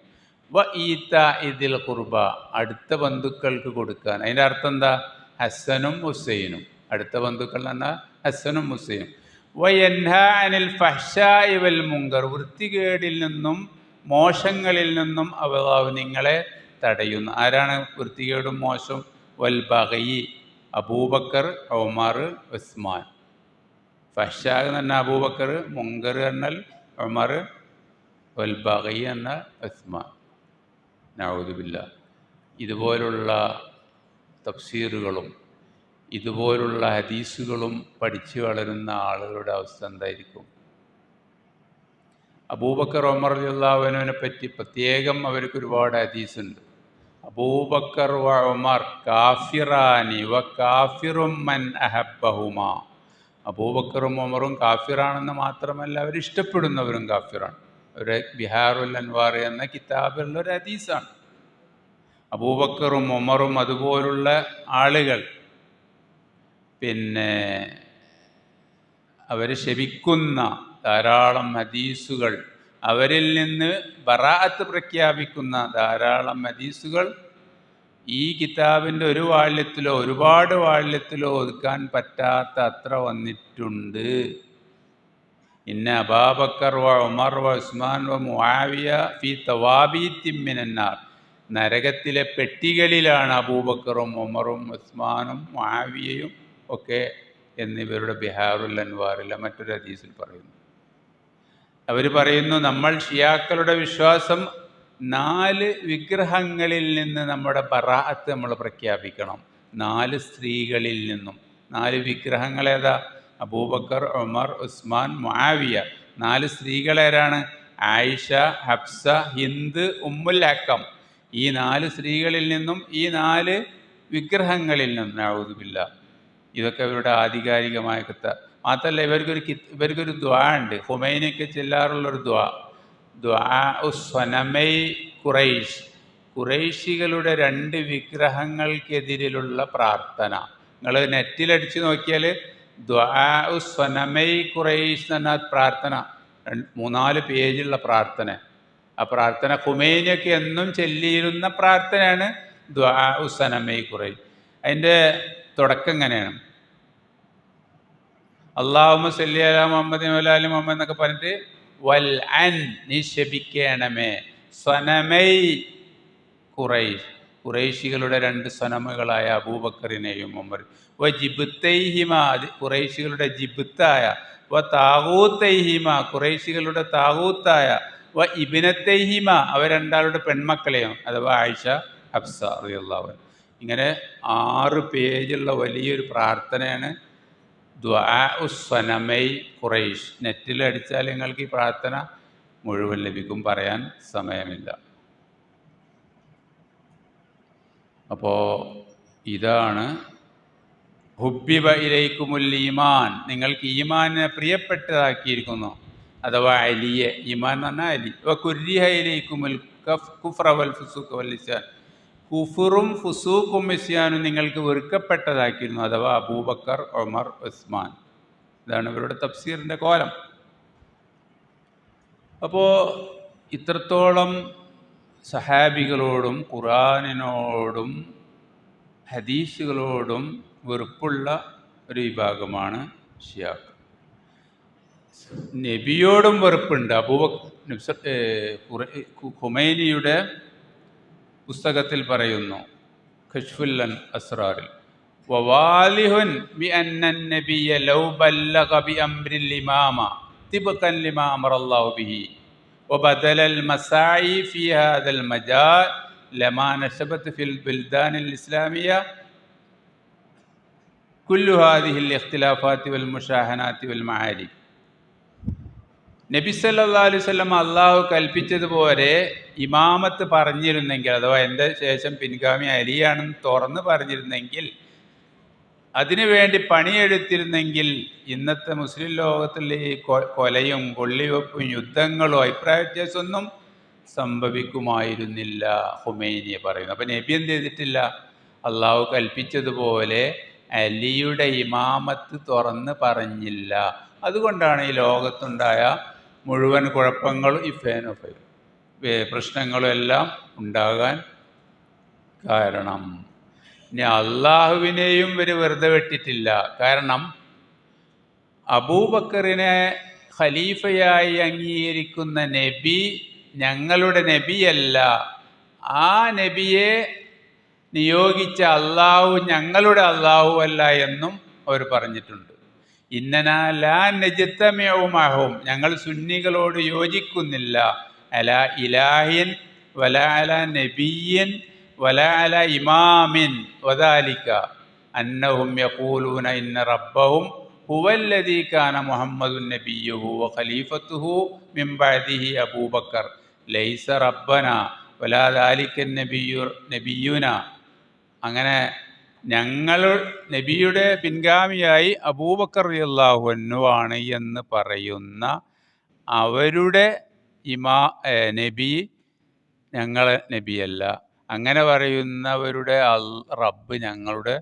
വ ഈതാഇദിൽ ഖുർബ, അടുത്ത ബന്ധുക്കൾക്ക് കൊടുക്കാൻ. അതിൻ്റെ അർത്ഥം എന്താ? ഹസ്സനും ഹുസൈനും. അടുത്ത ബന്ധുക്കൾ എന്ന് പറഞ്ഞാൽ ഹസ്സനും ഹുസൈനും. വയൻഹാ അനിൽ ഫഹ്ശാഇ വൽ മുങ്കർ, വൃത്തികേടിൽ നിന്നും മോശങ്ങളിൽ നിന്നും അല്ലാഹു നിങ്ങളെ തടയുന്നു. ആരാണ് വൃത്തികേടും മോശം? വൽ ബഗയി, അബൂബക്കർ, ഉമർ, ഉസ്മാൻ. ഫഹ്ശാഗ് എന്ന് പറഞ്ഞാൽ അബൂബക്കർ, മുങ്കർ എന്നാൽ ഉമർ, വൽ ബഗയി എന്നാൽ ഉസ്മാൻ. നഊദു ബില്ലാഹ്. ഇതുപോലുള്ള തഫ്സീറുകളും ഇതുപോലുള്ള ഹദീസുകളും പഠിച്ചു വളരുന്ന ആളുകളുടെ അവസ്ഥ എന്തായിരിക്കും? അബൂബക്കർ ഉമർ റളിയല്ലാഹു അൻഹുവിനെ പറ്റി പ്രത്യേകം അവർക്ക് ഒരുപാട് ഹദീസുണ്ട്. അബൂബക്കർ വ ഉമർ കാഫിറാനി വ കാഫിറും മൻ അഹബ്ബഹുമാ. അബൂബക്കറും ഉമറും കാഫിറാണെന്ന് മാത്രമല്ല, അവരിഷ്ടപ്പെടുന്നവരും കാഫിറാണ്. ഒരു ബിഹാറുൽ അൻവാർ എന്ന കിതാബിലുള്ള ഒരു ഹദീസാണ്. അബൂബക്കറും ഉമറും അതുപോലുള്ള ആളുകൾ അവർ ശപിക്കുന്ന ധാരാളം ഹദീസുകൾ, അവരിൽ നിന്ന് ബറാഅത്ത് പ്രഖ്യാപിക്കുന്ന ധാരാളം ഹദീസുകൾ ഈ കിതാബിൻ്റെ ഒരു വാള്യത്തിലോ ഒരുപാട് വാള്യത്തിലോ ഒതുക്കാൻ പറ്റാത്ത അത്ര വന്നിട്ടുണ്ട്. ഇന്ന അബൂബക്കർ വ ഉമർ വ ഉസ്മാൻ വ മുആവിയ ഫി തവാബീത്തിൻ മിനന്നാർ. നരകത്തിലെ പെട്ടികളിലാണ് അബൂബക്കറും ഉമറും ഉസ്മാനും മുആവിയയും ഒക്കെ എന്നിവരുടെ ബിഹാറുൽ അൻവാറിലെ മറ്റൊരു ഹദീസിൽ പറയുന്നു. അവർ പറയുന്നു, നമ്മൾ ഷിയാക്കളുടെ വിശ്വാസം 4 വിഗ്രഹങ്ങളിൽ നിന്ന് നമ്മുടെ ബറാഅത്ത് നമ്മൾ പ്രഖ്യാപിക്കണം. 4 സ്ത്രീകളിൽ നിന്നും. 4 വിഗ്രഹങ്ങൾ ഏതാ? അബൂബക്കർ, ഉമർ, ഉസ്മാൻ, മുആവിയ. 4 സ്ത്രീകളേരാണ്? ആയിഷ, ഹഫ്സ, ഹിന്ദ്, ഉമ്മുൽ ഹക്കം. ഈ 4 സ്ത്രീകളിൽ നിന്നും ഈ 4 വിഗ്രഹങ്ങളിൽ നിന്നും. നഊദു ബില്ലാഹ്. ഇതൊക്കെ അവരുടെ ആധികാരികമായ മാത്രമല്ല, ഇവർക്കൊരു ദുആ ഉണ്ട്. ഖുമൈനിക്ക് ചെല്ലാറുള്ളൊരു ദുആ സ്വനമൈ ഖുറൈശ്. ഖുറൈശികളുടെ 2 വിഗ്രഹങ്ങൾക്കെതിരിലുള്ള പ്രാർത്ഥന. നിങ്ങൾ നെറ്റിലടിച്ച് നോക്കിയാൽ ദുആ സ്വനമൈ ഖുറൈശ് എന്ന പ്രാർത്ഥന 3-4 പേജുള്ള പ്രാർത്ഥന. ആ പ്രാർത്ഥന ഖുമൈനിയൊക്കെ എന്നും ചൊല്ലിയിരുന്ന പ്രാർത്ഥനയാണ് ദുആ സ്വനമൈ ഖുറൈശ്. അതിൻ്റെ തുടക്കം എങ്ങനെയാണ്? അല്ലാഹുമ്മ സല്ലി അലാ മുഹമ്മദ് വഅലാ ആലി മുഹമ്മദ് എന്നൊക്കെ പറഞ്ഞിട്ട് വൽ അൻ, നീ ശപിക്കണമേ, സ്വനമൈ ഖുറൈശ്, ഖുറൈശികളുടെ 2 സ്വനമുകളായ അബൂബക്കറിനെയും ഉമർ. വ ജിബ്തൈഹിമ, ഖുറൈശികളുടെ ജിബ്തായ. വ താഗൂത്തൈഹിമ, ഖുറൈശികളുടെ താഗൂത്തായ. വ ഇബ്നത്തൈഹിമ, അവർ 2 പെൺമക്കളെയും, അഥവാ ആയിഷ, ഹഫ്സ റളിയല്ലാഹു അൻഹ. ഇങ്ങനെ 6 പേജുള്ള വലിയൊരു പ്രാർത്ഥനയാണ് ദുആ സ്വനമൈ ഖുറൈശ്. നെറ്റിലടിച്ചാൽ നിങ്ങൾക്ക് ഈ പ്രാർത്ഥന മുഴുവൻ ലഭിക്കും, പറയാൻ സമയമില്ല. അപ്പോൾ ഇതാണ് ഹുബ്ബിബ ഇലൈക്കുമുൽ ഈമാൻ, നിങ്ങൾക്ക് ഈമാനെ പ്രിയപ്പെട്ടതാക്കിയിരിക്കുന്നു, അഥവാ അലിയെ. ഈമാൻ എന്ന് പറഞ്ഞാൽ അലി. വ കുരിഹ ഇലൈക്കുമുൽ കുഫ്ര വൽ ഫുസൂഖ വൽ ഇസ്യാൻ, കുഫറും ഫുസൂഖും ഇസ്യാനും നിങ്ങൾക്ക് വെറുക്കപ്പെട്ടതാക്കിയിരുന്നു, അഥവാ അബൂബക്കർ, ഉമർ, ഉസ്മാൻ. ഇതാണ് ഇവരുടെ തഫ്സീറിൻ്റെ കോലം. അപ്പോൾ ഇത്രത്തോളം സഹാബികളോടും ഖുർആനിനോടും ഹദീസുകളോടും വെറുപ്പുള്ള ഒരു വിഭാഗമാണ് ഷിയാക്കൾ. നബിയോടും വെറുപ്പുണ്ട്. ഖുമൈനിയുടെ പുസ്തകത്തിൽ പറയുന്നു, കശ്ഫുൽ അസ്റാറിൽ, വവാലിഹുൻ ബി അന്നൻ നബിയ ലൗ ബല്ലഗ ബി അംരിൽ ഇമാമ തിബ്ഖൻ ലിമാ അമറല്ലാഹു ബിഹി വബദലൽ മസായി ഫി ഹാദൽ മജാൽ ലമാ നശബത് ഫിൽ ബിൽദാനിൽ ഇസ്ലാമിയ കുല്ലു ഹാദിഹിൽ ഇഖ്തിലാഫാത്തി വൽ മുഷാഹനാത്തി വൽ മആരിഫ്. നബി സല്ലല്ലാഹു അലൈഹി വസല്ലം അള്ളാഹു കൽപ്പിച്ചതുപോലെ ഇമാമത്ത് പറഞ്ഞിരുന്നെങ്കിൽ, അഥവാ എൻ്റെ ശേഷം പിൻഗാമി അലിയാണെന്ന് തുറന്ന് പറഞ്ഞിരുന്നെങ്കിൽ, അതിനുവേണ്ടി പണിയെടുത്തിരുന്നെങ്കിൽ ഇന്നത്തെ മുസ്ലിം ലോകത്തിലെ ഈ കൊലയും കൊള്ളിവെപ്പും യുദ്ധങ്ങളും അഭിപ്രായ വ്യത്യാസമൊന്നും സംഭവിക്കുമായിരുന്നില്ല, ഖുമൈനി പറയുന്നു. അപ്പം നബി എന്ത് ചെയ്തിട്ടില്ല? അള്ളാഹു കൽപ്പിച്ചതുപോലെ അലിയുടെ ഇമാമത്ത് തുറന്ന് പറഞ്ഞില്ല. അതുകൊണ്ടാണ് ഈ ലോകത്തുണ്ടായ മുഴുവൻ കുഴപ്പങ്ങളും പ്രശ്നങ്ങളും എല്ലാം ഉണ്ടാകാൻ കാരണം. ഇനി അള്ളാഹുവിനെയും ഇവർ വെറുതെ വിട്ടിട്ടില്ല. കാരണം അബൂബക്കറിനെ ഖലീഫയായി അംഗീകരിക്കുന്ന നബി ഞങ്ങളുടെ നബിയല്ല, ആ നബിയെ നിയോഗിച്ച അള്ളാഹു ഞങ്ങളുടെ അള്ളാഹു അല്ല എന്നും അവർ പറഞ്ഞിട്ടുണ്ട്. ഇന്നനാ ലാ നജ്തമിഉ ഞങ്ങൾ സുന്നികളോട് യോജിക്കുന്നില്ല അല ഇലാഹിൻ വല അല നബിയൻ വല അല ഇമാമിൻ വദാലിക അന്നഹും യഖൂലൂന ഇന്ന റബ്ബഹും ഹുവല്ലദീ കാന മുഹമ്മദുൻ നബിയ്യുഹു വ ഖലീഫത്തുഹു മിൻ ബഅദിഹി അബൂബക്കർ ലൈസ റബ്ബന വലാ ദാലിക നബിയുന. അങ്ങനെ ഞങ്ങൾ നബിയുടെ പിൻഗാമിയായി അബൂബക്കർ റളിയല്ലാഹു അൻഹു ആണ് എന്ന് പറയുന്ന അവരുടെ നബി ഞങ്ങളെ നബിയല്ല. അങ്ങനെ പറയുന്നവരുടെ റബ്ബ് ഞങ്ങളുടെ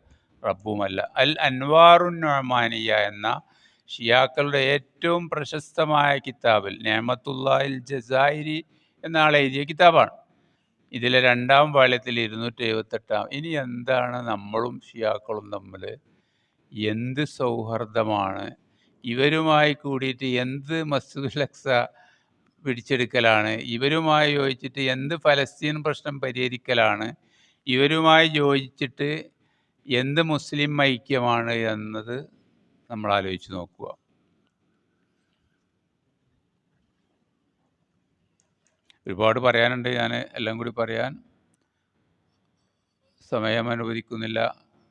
റബ്ബുമല്ല. അൽ അൻവാറുൻ നുഅ്മാനിയ എന്ന ഷിയാക്കളുടെ ഏറ്റവും പ്രശസ്തമായ കിതാബിൽ നിഅമത്തുല്ലാഹിൽ ജസായിരി എന്ന ആൾ എഴുതിയ കിതാബാണ്. ഇതിലെ 2-ാം വാള്യത്തിൽ 278. ഇനി എന്താണ് നമ്മളും ഷിയാക്കളും തമ്മിൽ എന്ത് സൗഹാർദ്ദമാണ്? ഇവരുമായി കൂടിയിട്ട് എന്ത് മസ്ജിദുൽ അഖ്സ പിടിച്ചെടുക്കലാണ്? ഇവരുമായി യോജിച്ചിട്ട് എന്ത് ഫലസ്തീൻ പ്രശ്നം പരിഹരിക്കലാണ്? ഇവരുമായി യോജിച്ചിട്ട് എന്ത് മുസ്ലിം ഐക്യമാണ് എന്നത് നമ്മൾ ആലോചിച്ച് നോക്കുക. ഒരുപാട് പറയാനുണ്ട്. ഞാൻ എല്ലാം കൂടി പറയാൻ സമയം അനുവദിക്കുന്നില്ല.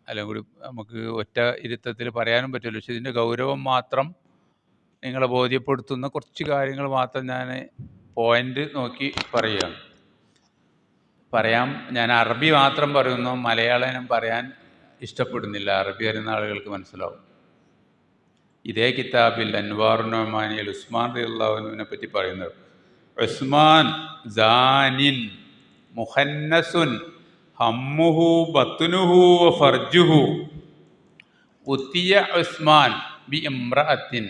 എല്ലാം കൂടി നമുക്ക് ഒറ്റ ഇരുത്തത്തിൽ പറയാനും പറ്റില്ല. പക്ഷെ ഇതിൻ്റെ ഗൗരവം മാത്രം നിങ്ങളെ ബോധ്യപ്പെടുത്തുന്ന കുറച്ച് കാര്യങ്ങൾ മാത്രം ഞാൻ പോയിന്റ് നോക്കി പറയുകയാണ്. ഞാൻ അറബി മാത്രം പറയുന്നു, മലയാളം പറയാൻ ഇഷ്ടപ്പെടുന്നില്ല. അറബി അറിയുന്ന ആളുകൾക്ക് മനസ്സിലാവും. ഇതേ കിതാബിൽ അൻവാറുൻ നുഅ്മാനിയിൽ ഉസ്മാൻ റളിയല്ലാഹു അൻഹുവിനെ പറ്റി പറയുന്നത്, ഉസ്മാൻ സാനിൻ മുഖന്നസുൻ ഹമ്മുഹു ബത്നുഹു വ ഫർജുഹു ഉത്തിയ ഉസ്മാൻ ബി ഇംറഅത്തിൻ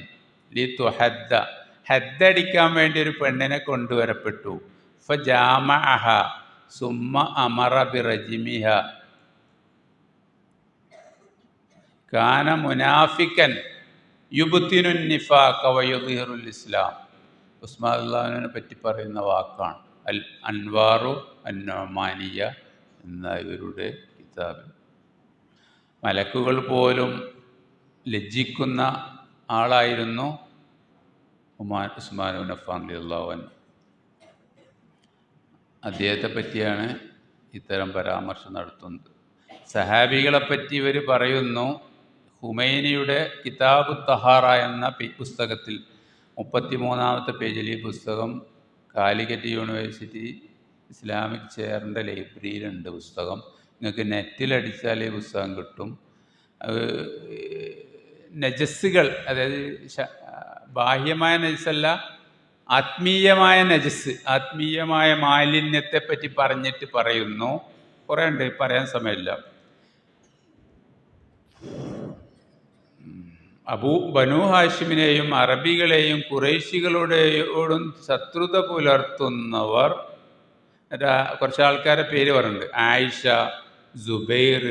ലിതുഹദ്ദ. ഹദ്ദടിക്കാൻ വേണ്ടി ഒരു പെണ്ണിനെ കൊണ്ടുവരപ്പെട്ടു. ഫജാമഅഹ സുമ്മ അമറ ബിറജ്മിഹ കാന മുനാഫിക്കൻ യുബ്തിനുൻ നിഫാഖ വയുദ്ഹിറുൽ ഇസ്ലാം. ഉസ്മാൻ റളിയല്ലാഹുവിനെ പറ്റി പറയുന്ന വാക്കാണ് അൽ അൻവാറു അൻ-നുഅ്മാനിയ എന്ന ഇവരുടെ കിതാബിൽ. മലക്കുകൾ പോലും ലജ്ജിക്കുന്ന ആളായിരുന്നു ഉസ്മാൻ ഇബ്നു അഫ്ഫാൻ റളിയല്ലാഹു അൻഹു. അദ്ദേഹത്തെ പറ്റിയാണ് ഇത്തരം പരാമർശം നടത്തുന്നത്. സഹാബികളെപ്പറ്റി ഇവർ പറയുന്നു. ഹുമൈനിയുടെ കിതാബു തഹാറ എന്ന പുസ്തകത്തിൽ 33-ാമത്തെ പേജിൽ ഈ പുസ്തകം കാലിക്കറ്റ് യൂണിവേഴ്സിറ്റി ഇസ്ലാമിക് ചെയറിൻ്റെ ലൈബ്രറിയിലുണ്ട്. പുസ്തകം നിങ്ങൾക്ക് നെറ്റിലടിച്ചാൽ ഈ പുസ്തകം കിട്ടും. നജസ്സുകൾ, അതായത് ബാഹ്യമായ നജസ്സല്ല, ആത്മീയമായ നജസ്, ആത്മീയമായ മാലിന്യത്തെപ്പറ്റി പറഞ്ഞിട്ട് പറയുന്നു. കുറേ ഉണ്ട്, പറയാൻ സമയമില്ല. ബനൂ ഹാഷിമിനെയും അറബികളെയും ഖുറൈശികളോടും ശത്രുത പുലർത്തുന്നവർ കുറച്ച് ആൾക്കാരെ പേര് പറയുന്നുണ്ട്. ആയിഷ, സുബൈർ,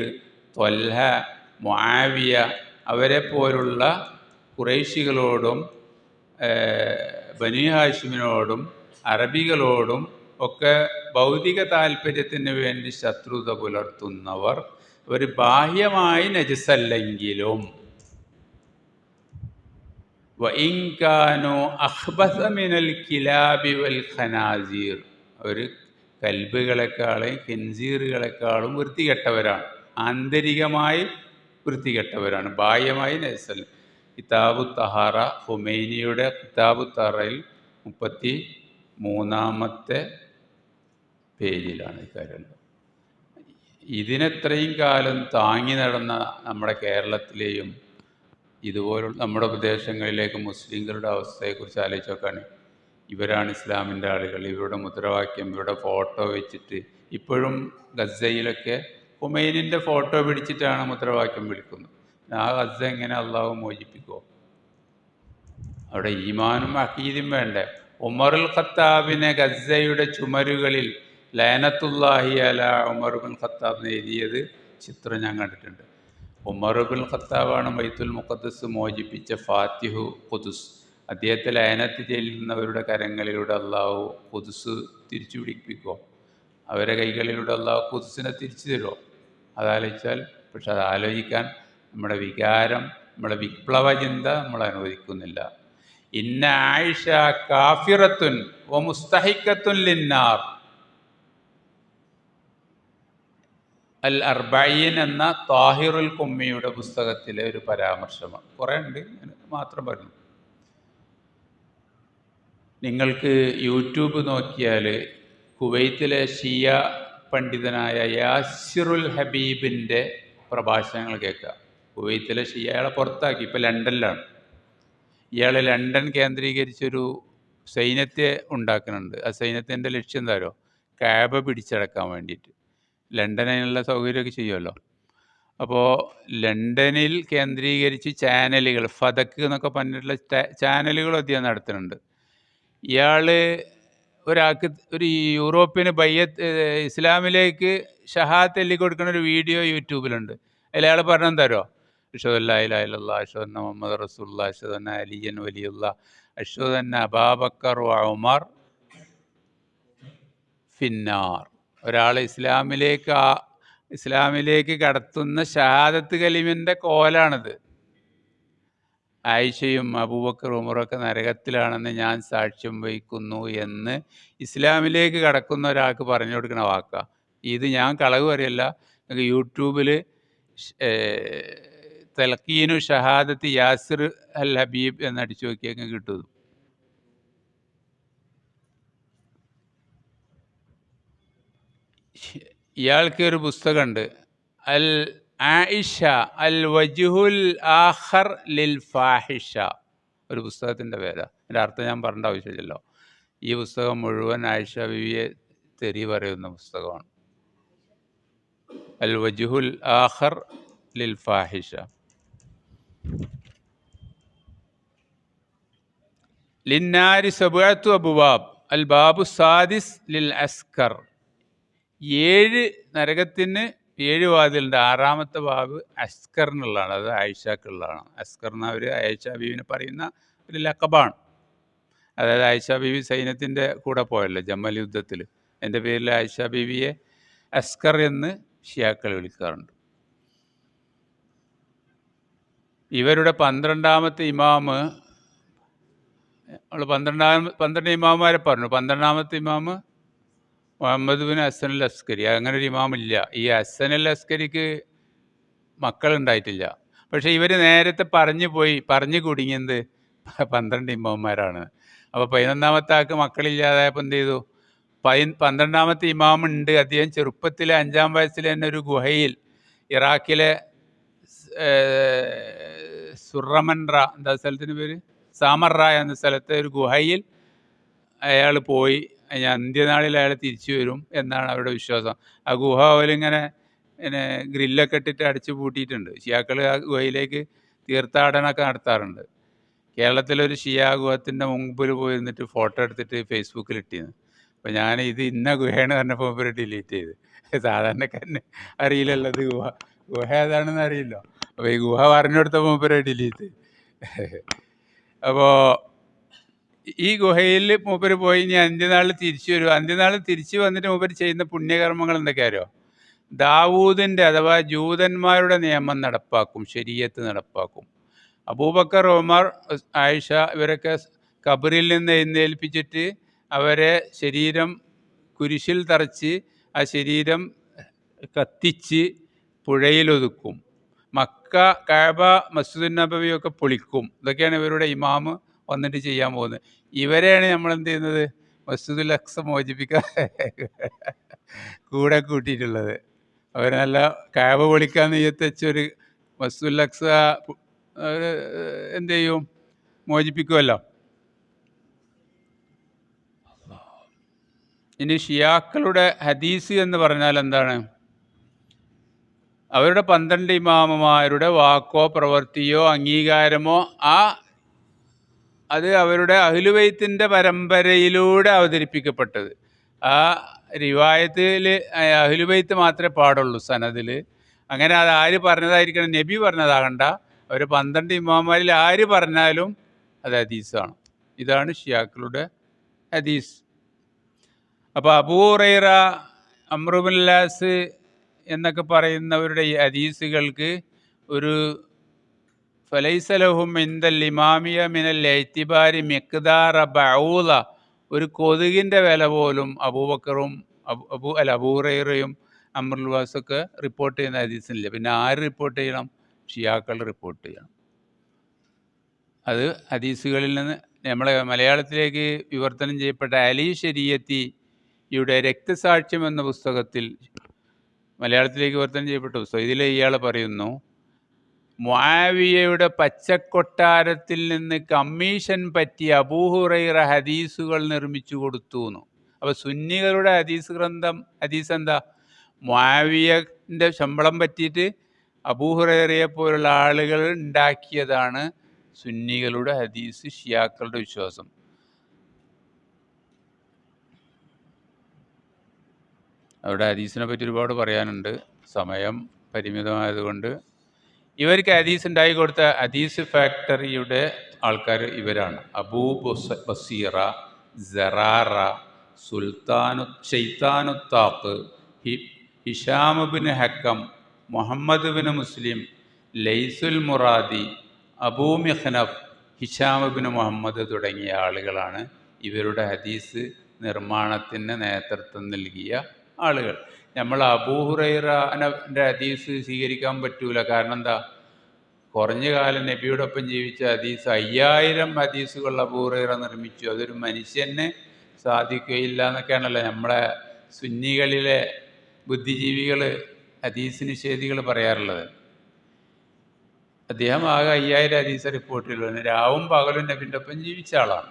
ത്വൽഹ, മുആവിയ, അവരെ പോലുള്ള ഖുറൈശികളോടും ബനൂ ഹാഷിമിനോടും അറബികളോടും ഒക്കെ ഭൗതിക താല്പര്യത്തിന് വേണ്ടി ശത്രുത പുലർത്തുന്നവർ ഒരു ബാഹ്യമായി നജസല്ലെങ്കിലും വഇൻ കാനൂ അഖ്ബസ മിനൽ കിലാബി വൽ ഖനാസീർ, അവർ കൽബുകളെക്കാളും ഖിൻസീറുകളെക്കാളും വൃത്തികെട്ടവരാണ്. ആന്തരികമായി വൃത്തികെട്ടവരാണ്, ബാഹ്യമായി നജസല്ല. കിതാബു തഹാറ, ഹുമൈനിയുടെ കിതാബു തഹാറയിൽ 33-ാമത്തെ പേജിലാണ് ഇക്കാര്യം. ഇതിനെത്രയും കാലം താങ്ങി നടന്ന നമ്മുടെ കേരളത്തിലെയും ഇതുപോലുള്ള നമ്മുടെ പ്രദേശങ്ങളിലേക്ക് മുസ്ലിങ്ങളുടെ അവസ്ഥയെക്കുറിച്ച് ആലോചിച്ച് നോക്കുകയാണ്. ഇവരാണ് ഇസ്ലാമിൻ്റെ ആളുകൾ, ഇവരുടെ മുദ്രാവാക്യം, ഇവരുടെ ഫോട്ടോ വെച്ചിട്ട് ഇപ്പോഴും ഗസയിലൊക്കെ ഹുമൈനിൻ്റെ ഫോട്ടോ പിടിച്ചിട്ടാണ് മുദ്രാവാക്യം വിളിക്കുന്നത്. ആ ഗസ എങ്ങനെ അള്ളാഹു മോചിപ്പിക്കുമോ? അവിടെ ഈമാനും അഖീദും വേണ്ടേ? ഉമറുൽ ഖത്താബിനെ ഗസയുടെ ചുമരുകളിൽ ലഅനത്തുല്ലാഹി അലാ ഉമർ ഇബ്നുൽ ഖത്താബ് എഴുതിയത് ചിത്രം ഞാൻ കണ്ടിട്ടുണ്ട്. ഉമർ ഇബ്നുൽ ഖത്താബാണ് ബൈത്തുൽ മുഖദ്ദസ് മോചിപ്പിച്ച ഫാത്തിഹു ഖുദ്സ്. അദ്ദേഹത്തെ ലഅനത്ത് ചെയ്യുന്നവരുടെ കരങ്ങളിലൂടെ അള്ളാഹു ഖുദ്സ് തിരിച്ചു പിടിപ്പിക്കുമോ? അവരെ കൈകളിലൂടെ അള്ളാഹു ഖുദ്സിനെ തിരിച്ചു തരുമോ? അതാലോചിച്ചാൽ, പക്ഷെ അത് ആലോചിക്കാൻ നമ്മുടെ വികാരം, നമ്മുടെ വിപ്ലവ ചിന്ത നമ്മൾ അനുവദിക്കുന്നില്ല. ഇന്ന ആയിഷ കാഫിറത്തുൻ വ മുസ്തഹിക്കത്തുൻ ലിന്നാർ. അൽ അർബഈൻ എന്ന താഹിറുൽ കുമ്മിയുടെ പുസ്തകത്തിലെ ഒരു പരാമർശമാണ്. കുറേ ഉണ്ട്, മാത്രം പറഞ്ഞു. നിങ്ങൾക്ക് യൂട്യൂബ് നോക്കിയാൽ കുവൈത്തിലെ ഷിയ പണ്ഡിതനായ യാസിറുൽ ഹബീബിൻ്റെ പ്രഭാഷണങ്ങൾ കേൾക്കുക. കുവൈത്തിലെ ഷിയ, അയാളെ പുറത്താക്കി, ഇപ്പോൾ ലണ്ടനിലാണ്. ഇയാൾ ലണ്ടൻ കേന്ദ്രീകരിച്ചൊരു സൈന്യത്തെ ഉണ്ടാക്കുന്നുണ്ട്. ആ സൈന്യത്തിൻ്റെ ലക്ഷ്യം എന്താ? കഅബ പിടിച്ചടക്കാൻ വേണ്ടിയിട്ട്. ലണ്ടനിലുള്ള സൗകര്യമൊക്കെ ചെയ്യുമല്ലോ. അപ്പോൾ ലണ്ടനിൽ കേന്ദ്രീകരിച്ച് ചാനലുകൾ, ഫതക്ക് എന്നൊക്കെ പറഞ്ഞിട്ടുള്ള ചാനലുകൾ അദ്ദേഹം നടത്തുന്നുണ്ട്. ഇയാൾ ഒരാൾക്ക് ഒരു യൂറോപ്യന് ഇസ്ലാമിലേക്ക് ഷഹാത്ത് എല്ലി കൊടുക്കുന്ന ഒരു വീഡിയോ യൂട്യൂബിലുണ്ട്. അതിൽ അയാൾ പറഞ്ഞെന്താരോ, അഷ്ഹദു അല്ലാ ഇലാഹ ഇല്ലല്ലാഹ് അഷ്ഹദു അന്ന മുഹമ്മദ് റസൂലുള്ളാഹി അഷ്ഹദു അന്ന അലിയ്യൻ വലിയുല്ലാഹ് അഷ്ഹദു അന്ന അബൂബക്കർ വ ഉമർ ഫിന്നാർ. ഒരാൾ ഇസ്ലാമിലേക്ക് കടത്തുന്ന ഷഹാദത്ത് കലിമിൻ്റെ കോലാണിത്. ആയിഷയും അബൂബക്കർ ഉമറൊക്കെ നരകത്തിലാണെന്ന് ഞാൻ സാക്ഷ്യം വഹിക്കുന്നു എന്ന് ഇസ്ലാമിലേക്ക് കടക്കുന്ന ഒരാൾക്ക് പറഞ്ഞു കൊടുക്കുന്ന വാക്കാണ് ഇത്. ഞാൻ കളവ് പറയല്ല. നിങ്ങൾക്ക് യൂട്യൂബിൽ തൽക്കീനു ഷഹാദത്ത് യാസിർ അൽ ഹബീബ് എന്നടിച്ചു നോക്കിയൊക്കെ കിട്ടും. ഇയാൾക്ക് ഒരു പുസ്തകമുണ്ട്, അൽ ആയിഷ അൽ വജ്ഹുൽ ആഖർ ലിൽ ഫാഹിഷ. ഒരു പുസ്തകത്തിൻ്റെ പേരാ. അതിൻ്റെ അർത്ഥം ഞാൻ പറയേണ്ട ആവശ്യമില്ലല്ലോ. ഈ പുസ്തകം മുഴുവൻ ആയിഷ ബീവിയെ തെറി പറയുന്ന പുസ്തകമാണ്. അൽ വജ്ഹുൽ ആഖർ ലിൽ ഫാഹിഷ. ലിന്നാരി സബഅത്തു അബ്വാബ് അൽ ബാബു സാദിസ് ലിൽ അസ്കർ. 7 നരകത്തിന് 7 വാതിലുണ്ട്. 6ാമത്തെ ബാബ് അസ്കറിനുള്ളതാണ്, അത് ആയിഷക്കുള്ളതാണ്. അസ്കർ എന്ന അവർ ആയിഷ ബീവിനെ പറയുന്ന ഒരു ലഖബാണ്. അതായത് ആയിഷ ബീവി സൈന്യത്തിൻ്റെ കൂടെ പോയല്ലോ ജമൽ യുദ്ധത്തിൽ. എൻ്റെ പേരിൽ ആയിഷ ബീവിയെ അസ്കർ എന്ന് ഷിയാക്കൾ വിളിക്കാറുണ്ട്. ഇവരുടെ 12ാമത്തെ ഇമാമ്, നമ്മൾ 12 ഇമാമാരെ പറഞ്ഞു. 12ാമത്തെ ഇമാമ് മുഹമ്മദ് ബിൻ ഹസൻ അൽ അസ്കരി. അങ്ങനെ ഒരു ഇമാമില്ല. ഈ ഹസൻ അൽ അസ്കരിക്ക് മക്കളുണ്ടായിട്ടില്ല. പക്ഷേ ഇവർ നേരത്തെ പറഞ്ഞു കുടുങ്ങിയത് 12 ഇമാമന്മാരാണ്. അപ്പോൾ 11ാമത്തെ ആൾക്ക് മക്കളില്ലാതായപ്പോൾ എന്ത് ചെയ്തു? 12ാമത്തെ ഇമാമുണ്ട്. അദ്ദേഹം ചെറുപ്പത്തിലെ 5ാം വയസ്സിൽ തന്നെ ഒരു ഗുഹയിൽ, ഇറാഖിലെ സുറമൻറ, എന്താ സ്ഥലത്തിന് പേര്, സാമറ എന്ന സ്ഥലത്തെ ഒരു ഗുഹയിൽ അയാൾ പോയി. അന്ത്യനാളിൽ അയാൾ തിരിച്ചു വരും എന്നാണ് അവരുടെ വിശ്വാസം. ആ ഗുഹ പോലിങ്ങനെ ഗ്രില്ലൊക്കെ ഇട്ടിട്ട് അടിച്ചു പൂട്ടിയിട്ടുണ്ട്. ഷിയാക്കൾ ആ ഗുഹയിലേക്ക് തീർത്ഥാടനമൊക്കെ നടത്താറുണ്ട്. കേരളത്തിലൊരു ഷിയാ ഗുഹത്തിൻ്റെ മുമ്പിൽ പോയി നിന്നിട്ട് ഫോട്ടോ എടുത്തിട്ട് ഫേസ്ബുക്കിൽ ഇട്ടിരുന്നു. അപ്പോൾ ഞാൻ ഇത് ഇന്ന ഗുഹയാണ് പറഞ്ഞപ്പോൾ ഇവർ ഡിലീറ്റ് ചെയ്ത്. സാധാരണക്കാരന് അറിയില്ലല്ലോ ഇത് ഗുഹ ഏതാണെന്ന് അറിയില്ല. അപ്പോൾ ഈ ഗുഹ പറഞ്ഞു കൊടുത്തപ്പോൾ ഇവരെ ഡിലീറ്റ്. അപ്പോൾ ഈ ഗുഹയിൽ മൂപ്പര് പോയി ഇനി അന്ത്യനാളിൽ തിരിച്ചു വരും. അന്ത്യനാളിൽ തിരിച്ചു വന്നിട്ട് മൂപ്പര് ചെയ്യുന്ന പുണ്യകർമ്മങ്ങൾ എന്തൊക്കെയാരോ? ദാവൂദിൻ്റെ അഥവാ ജൂതന്മാരുടെ നിയമം നടപ്പാക്കും, ശരീഅത്ത് നടപ്പാക്കും. അബൂബക്കർ, ഉമർ, ആയിഷ ഇവരൊക്കെ ഖബറിൽ നിന്ന് എഴുന്നേൽപ്പിച്ചിട്ട് അവരെ ശരീരം കുരിശിൽ തറച്ച് ആ ശരീരം കത്തിച്ച് പുഴയിലൊതുക്കും. മക്ക, കഅബ, മസ്ജിദുൻ നബവിയൊക്കെ പൊളിക്കും. ഇതൊക്കെയാണ് ഇവരുടെ ഇമാമ് വന്നിട്ട് ചെയ്യാൻ പോകുന്നത്. ഇവരെയാണ് നമ്മൾ എന്ത് ചെയ്യുന്നത്? മസ്ജിദുൽ അഖ്സ മോചിപ്പിക്കാൻ കൂടെ കൂട്ടിയിട്ടുള്ളത്. അവർ നല്ല കഅബ പൊളിക്കാൻ നെയ്യത്ത് വെച്ചൊരു മസ്ജിദുൽ അഖ്സ എന്ത് ചെയ്യും? മോചിപ്പിക്കുമല്ലോ. ഇനി ഷിയാക്കളുടെ ഹദീസ് എന്ന് പറഞ്ഞാൽ എന്താണ്? അവരുടെ 12 ഇമാമമാരുടെ വാക്കോ പ്രവൃത്തിയോ അംഗീകാരമോ അത് അവരുടെ അഹ്ലുബൈത്തിന്റെ പരമ്പരയിലൂടെ അവതരിപ്പിക്കപ്പെട്ടത്. ആ റിവായത്തിൽ അഹ്ലുബൈത്ത് മാത്രമേ പാടുള്ളൂ സനദിൽ. അങ്ങനെ അത് ആര് പറഞ്ഞതായിരിക്കണം? നബി പറഞ്ഞതാകണ്ട. അവർ 12 ഇമാമന്മാരിൽ ആര് പറഞ്ഞാലും അത് ഹദീസാണ്. ഇതാണ് ഷിയാക്കളുടെ ഹദീസ്. അപ്പോൾ അബൂ ഹുറൈറ അമ്രുബുല്ലാസ് എന്നൊക്കെ പറയുന്നവരുടെ ഈ ഹദീസുകൾക്ക് ഒരു ഫലൈസലഹും ഇന്ദൽ ഇമാമിയ മിനൽ എത്തിബാരി മിഖ്ദാറ ബഊല, ഒരു കൊതുകിൻ്റെ വില പോലും അബൂബക്കറും അബൂഹുറൈറയും അമ്രുൽവാസൊക്കെ റിപ്പോർട്ട് ചെയ്യുന്ന ഹദീസില്ല. പിന്നെ ആര് റിപ്പോർട്ട് ചെയ്യണം? ഷിയാക്കൾ റിപ്പോർട്ട് ചെയ്യണം. അത് ഹദീസുകളിൽ നിന്ന് നമ്മളെ മലയാളത്തിലേക്ക് വിവർത്തനം ചെയ്യപ്പെട്ട അലി ശരീയത്തിയുടെ രക്തസാക്ഷ്യം എന്ന പുസ്തകത്തിൽ, മലയാളത്തിലേക്ക് വിവർത്തനം ചെയ്യപ്പെട്ട പുസ്തകം, ഇതിൽ ഇയാൾ പറയുന്നു, മുആവിയയുടെ പച്ചക്കൊട്ടാരത്തിൽ നിന്ന് കമ്മീഷൻ പറ്റി അബൂഹുറൈറ ഹദീസുകൾ നിർമ്മിച്ചു കൊടുത്തു എന്ന്. അപ്പോൾ സുന്നികളുടെ ഹദീസ് എന്താ? മുആവിയൻ്റെ ശമ്പളം പറ്റിയിട്ട് അബൂഹുറൈറയെ പോലുള്ള ആളുകൾ ഉണ്ടാക്കിയതാണ് സുന്നികളുടെ ഹദീസ്, ഷിയാക്കളുടെ വിശ്വാസം. അവിടെ ഹദീസിനെ പറ്റി ഒരുപാട് പറയാനുണ്ട്, സമയം പരിമിതമായതുകൊണ്ട്. ഇവർക്ക് ഹദീസ് ഉണ്ടാക്കി കൊടുത്ത ഹദീസ് ഫാക്ടറിയുടെ ആൾക്കാർ ഇവരാണ്: അബൂ ബസീറ, സറാറ, ഷെയ്ത്താനുത്താഖ്, ഹിഷാം ഹക്കം, മുഹമ്മദ് ബിൻ മുസ്ലിം, ലൈസുൽ മുറാദി, അബൂ മിഖ്നഫ്, ഹിഷാം മുഹമ്മദ് തുടങ്ങിയ ആളുകളാണ് ഇവരുടെ ഹദീസ് നിർമ്മാണത്തിന് നേതൃത്വം നൽകിയ ആളുകൾ. നമ്മൾ അബൂഹുറൈറയുടെ ഹദീസ് സ്വീകരിക്കാൻ പറ്റൂല. കാരണം എന്താ? കുറഞ്ഞ കാലം നബിയോടൊപ്പം ജീവിച്ച ഹദീസ് 5000 ഹദീസുകൾ അബൂഹുറൈറ നിർമ്മിച്ചു. അതൊരു മനുഷ്യന് സാധിക്കുകയില്ല എന്നൊക്കെയാണല്ലോ നമ്മളെ സുന്നികളിലെ ബുദ്ധിജീവികൾ, ഹദീസ് നിഷേധികൾ പറയാറുള്ളത്. അദ്ദേഹം ആകെ 5000 ഹദീസ് റിപ്പോർട്ട് ചെയ്തു. രാവും പകലും നബിൻ്റെ ഒപ്പം ജീവിച്ച ആളാണ്.